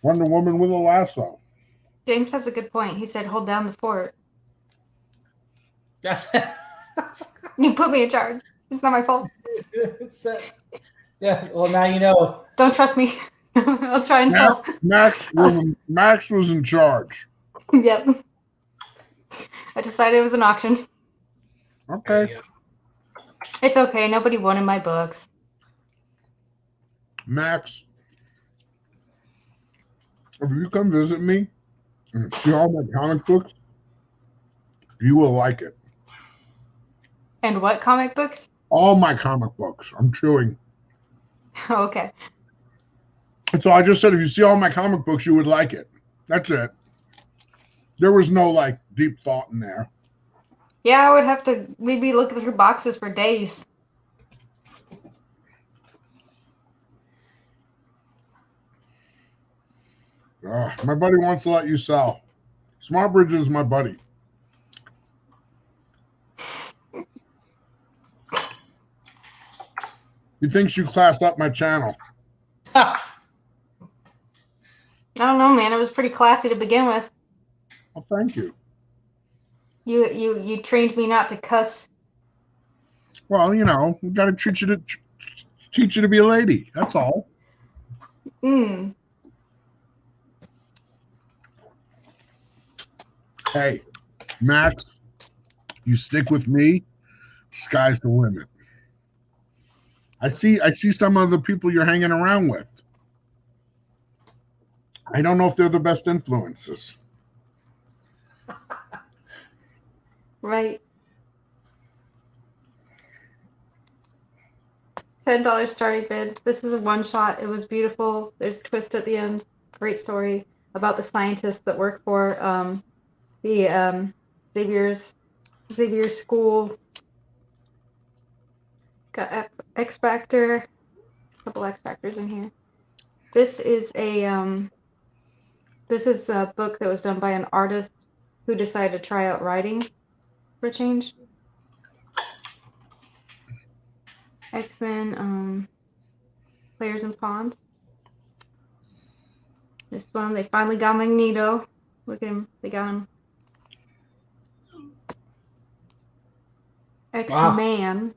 Wonder Woman with a lasso. James has a good point. He said, "Hold down the fort." That's You put me in charge. It's not my fault. Yeah. Well, now you know. Don't trust me. I'll try and sell. Max was in charge. Yep. I decided it was an auction. Okay. It's okay. Nobody wanted my books. Max, if you come visit me and see all my comic books, you will like it. And what comic books? All my comic books. I'm chewing. Oh, okay. And so I just said, if you see all my comic books, you would like it. That's it. There was no like deep thought in there. Yeah, I would have to. We'd be looking through boxes for days. My buddy wants to let you sell. Smartbridge is my buddy. He thinks you classed up my channel. I don't know, man. It was pretty classy to begin with. Well, thank you. You trained me not to cuss. Well, you know, we got to teach you to be a lady. That's all. Hey, Max, you stick with me. Sky's the limit. I see some of the people you're hanging around with. I don't know if they're the best influences. Right. $10 starting bid. This is a one shot. It was beautiful. There's a twist at the end. Great story about the scientists that work for the Xavier School. Got X Factor. A couple X Factors in here. This is a book that was done by an artist who decided to try out writing for a change. X-Men, Players and Pawns. This one, they finally got Magneto. Look at him, they got him. X-Man. Wow.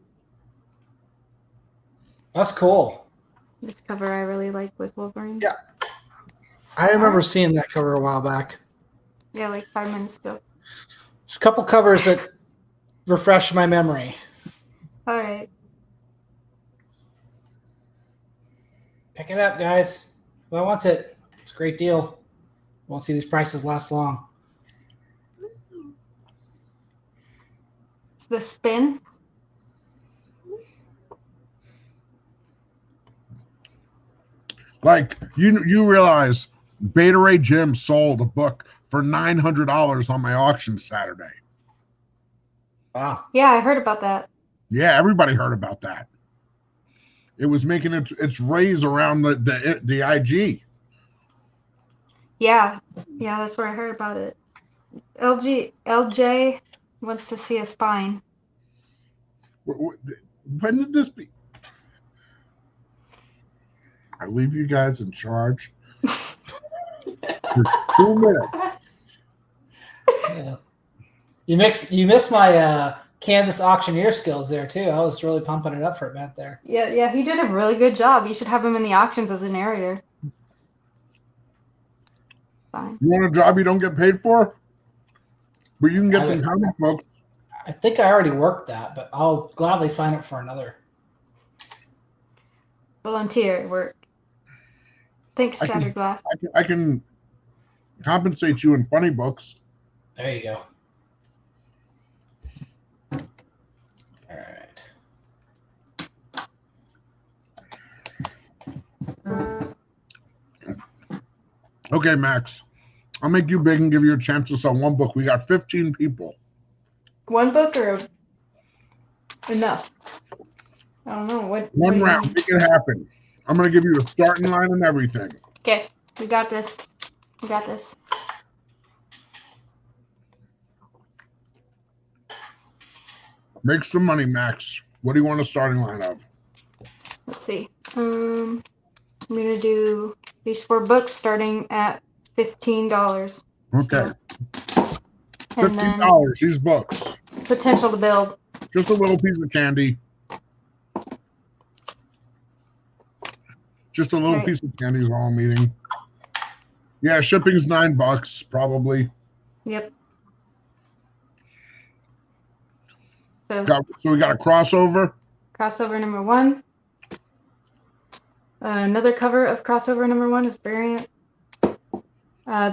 That's cool. This cover I really like with Wolverine. Yeah. I remember seeing that cover a while back. Yeah, like 5 minutes ago. There's a couple covers that refresh my memory. All right. Pick it up, guys. Who wants it? It's a great deal. Won't see these prices last long. So the spin. Like you realize Beta Ray Jim sold a book for $900 on my auction Saturday. Wow. Yeah, I heard about that. Yeah, everybody heard about that. It was making its raise around the IG. Yeah, that's where I heard about it. LJ wants to see a spine. When did this be? I leave you guys in charge. For 2 minutes. Yeah. You missed my Kansas auctioneer skills there too. I was really pumping it up for Matt there. Yeah, he did a really good job. You should have him in the auctions as a narrator. Fine. You want a job you don't get paid for? But you can get some comic books. I think I already worked that, but I'll gladly sign up for another. Volunteer work. Thanks, Shattered Glass. I can compensate you in funny books. There you go. All right. Okay, Max. I'll make you big and give you a chance to sell one book. We got 15 people. One book or enough? I don't know. One round. Make it happen. I'm going to give you a starting line and everything. Okay. We got this. We got this. Make some money, Max. What do you want a starting line of? Let's see. I'm going to do these 4 books starting at $15. Okay. So, and $15, these books. Potential to build. Just a little piece of candy. Just a little piece of candy is all I'm eating. Yeah, shipping's $9, probably. Yep. So we got a crossover. Crossover number 1. Another cover of crossover number 1 is variant.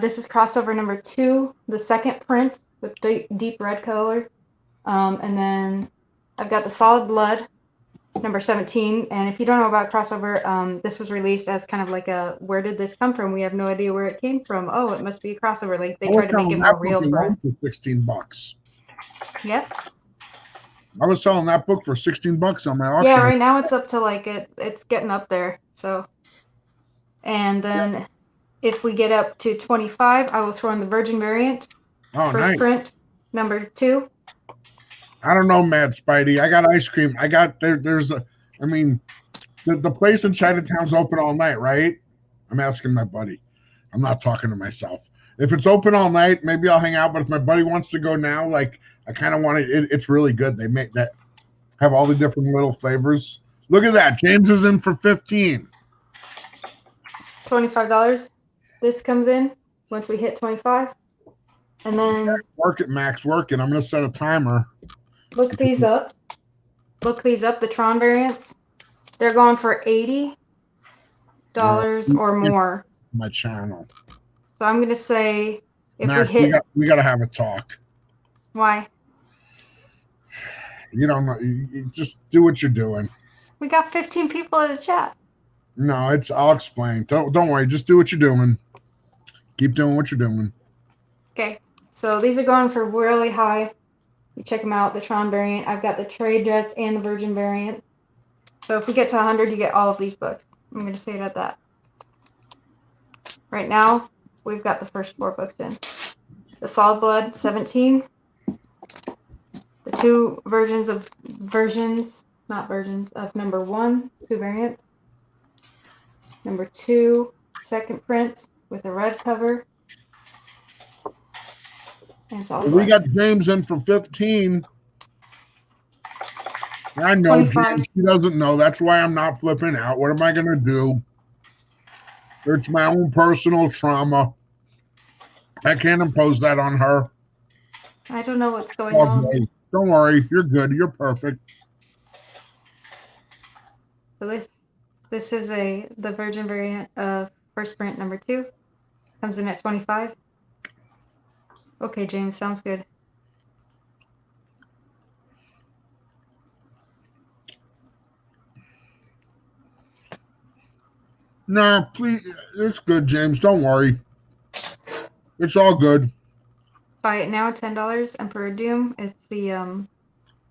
This is crossover number 2, the second print with deep red color. And then I've got the Solid Blood number 17. And if you don't know about crossover, this was released as kind of like a, where did this come from? We have no idea where it came from. Oh, it must be a crossover. Like they tried to make it more real for us. $16. Yep. I was selling that book for $16 on my auction. Yeah, right now it's up to like it's getting up there. So, and then if we get up to 25, I will throw in the Virgin variant. Oh, First nice. print number 2. I don't know, Mad Spidey. I got ice cream. I got there's a. I mean, the place in Chinatown's open all night, right? I'm asking my buddy. I'm not talking to myself. If it's open all night, maybe I'll hang out. But if my buddy wants to go now, like I kind of want to. It's really good. They make that have all the different little flavors. Look at that. James is in for 15. $25. This comes in once we hit 25, and then work it, Max. Work it. I'm gonna set a timer. Look these up. Look these up. The Tron variants. They're going for $80 or more. My channel. So I'm gonna say if Max, we hit, we got to have a talk. Why? You don't know. You just do what you're doing. We got 15 people in the chat. No, I'll explain. Don't worry. Just do what you're doing. Keep doing what you're doing. Okay. So these are going for really high. You check them out. The Tron variant. I've got the trade dress and the Virgin variant. So if we get to 100, you get all of these books. I'm going to say it at that. Right now, we've got the first 4 books in. The Solid Blood, 17. The 2 versions of number 1, 2 variants. Number 2, second print with a red cover. And Solid Blood. We got James in for 15. I know 25. James, she doesn't know. That's why I'm not flipping out. What am I going to do? It's my own personal trauma. I can't impose that on her. I don't know what's going on. Don't worry. You're good. You're perfect. So this is the Virgin variant of first print number 2. Comes in at 25. Okay, James, sounds good. Nah, please. It's good, James. Don't worry. It's all good. Buy it now, $10. Emperor Doom. It's the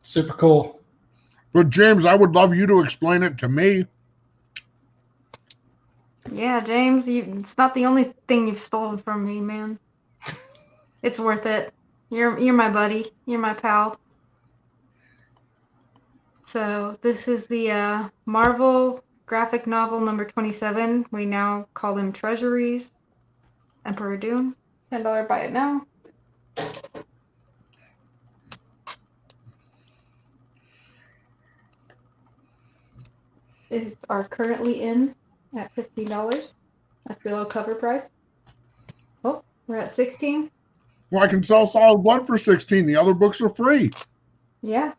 super cool. But James, I would love you to explain it to me. Yeah, James, it's not the only thing you've stolen from me, man. It's worth it. You're my buddy. You're my pal. So this is the Marvel graphic novel number 27. We now call them Treasuries. Emperor Doom. $10 buy it now. These are currently in at $15. That's below cover price. Oh, we're at 16. Well, I can sell Solid Blood for 16. The other books are free. Yeah.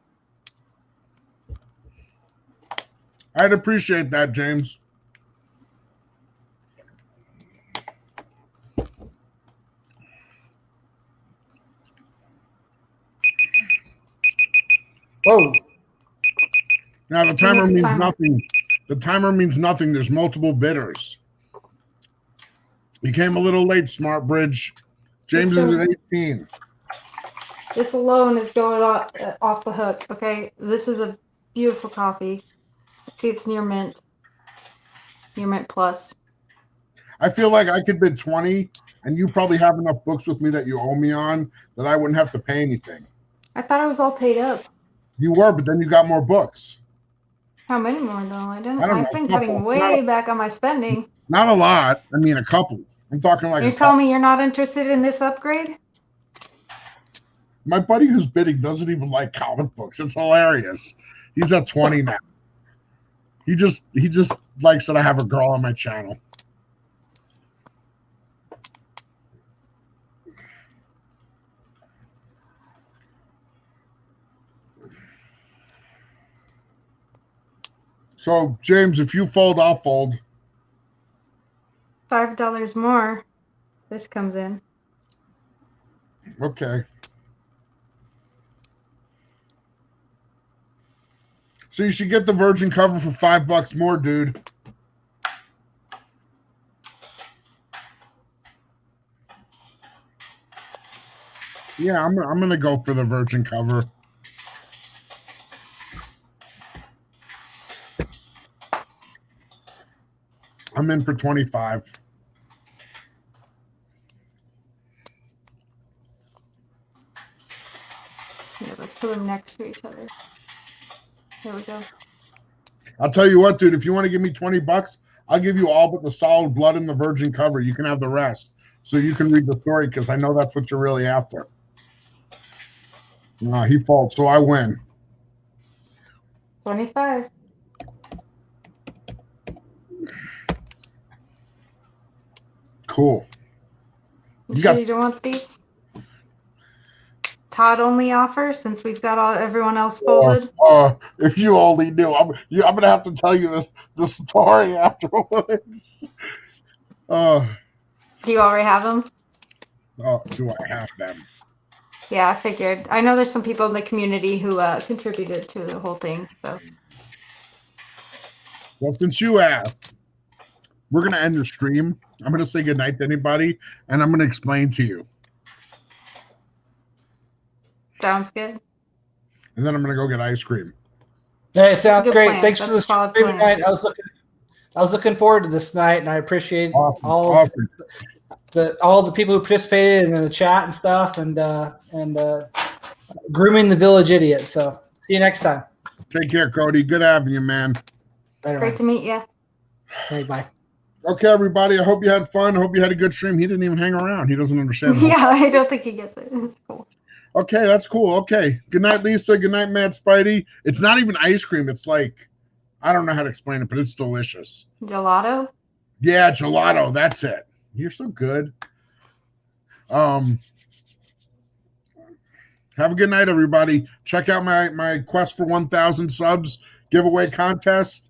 I'd appreciate that, James. Whoa. Now the timer the means timer. nothing. The timer means nothing. There's multiple bidders. You came a little late, Smart Bridge. James is at 18. This alone is going off the hook. Okay, this is a beautiful coffee. See, it's near mint. Near mint plus. I feel like I could bid 20, and you probably have enough books with me that you owe me on that I wouldn't have to pay anything. I thought I was all paid up. You were, but then you got more books. How many more though? I don't I've know, been a couple. cutting way back on my spending. Not a lot. I mean, a couple. I'm talking like You're telling me you're not interested in this upgrade? My buddy who's bidding doesn't even like comic books. It's hilarious. He's at 20 now. He just likes that I have a girl on my channel. So, James, if you fold, I'll fold. $5 more. This comes in. Okay. So you should get the Virgin cover for $5 more, dude. Yeah, I'm gonna go for the Virgin cover. I'm in for 25. Yeah, let's put them next to each other. There we go. I'll tell you what, dude, if you want to give me $20, I'll give you all but the solid blood and the Virgin cover. You can have the rest so you can read the story, because I know that's what you're really after. No, he folds, so I win. 25. Cool. You sure you don't want these? Todd only offer, since we've got everyone else folded. If you only knew, I'm gonna have to tell you the story afterwards. Do you already have them? Do I have them? Yeah, I figured. I know there's some people in the community who contributed to the whole thing. So. Well, since you asked, we're gonna end the stream. I'm gonna say goodnight to anybody, and I'm gonna explain to you. Sounds good. And then I'm gonna go get ice cream. Hey, sounds great. Plan. Thanks That's for the a solid stream plan. tonight. I was looking forward to this night, and I appreciate all the people who participated in the chat and stuff, and grooming the village idiot. So see you next time. Take care, Cody. Good having you, man. Later, Great man. to meet you. Hey, bye. Okay, everybody. I hope you had fun. I hope you had a good stream. He didn't even hang around. He doesn't understand. Yeah, I don't think he gets it. It's cool. Okay, that's cool. Okay. Good night, Lisa. Good night, Matt Spidey. It's not even ice cream. It's like, I don't know how to explain it, but it's delicious. Gelato? Yeah, gelato. That's it. You're so good. Have a good night, everybody. Check out my quest for 1,000 subs giveaway contest.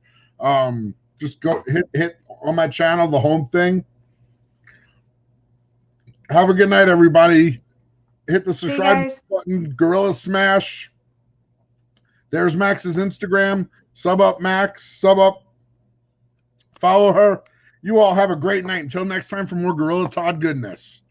Just go hit on my channel, the home thing. Have a good night, everybody. Hit the subscribe button, Gorilla Smash. There's Max's Instagram. Sub up, Max. Sub up. Follow her. You all have a great night. Until next time, for more Gorilla Todd goodness.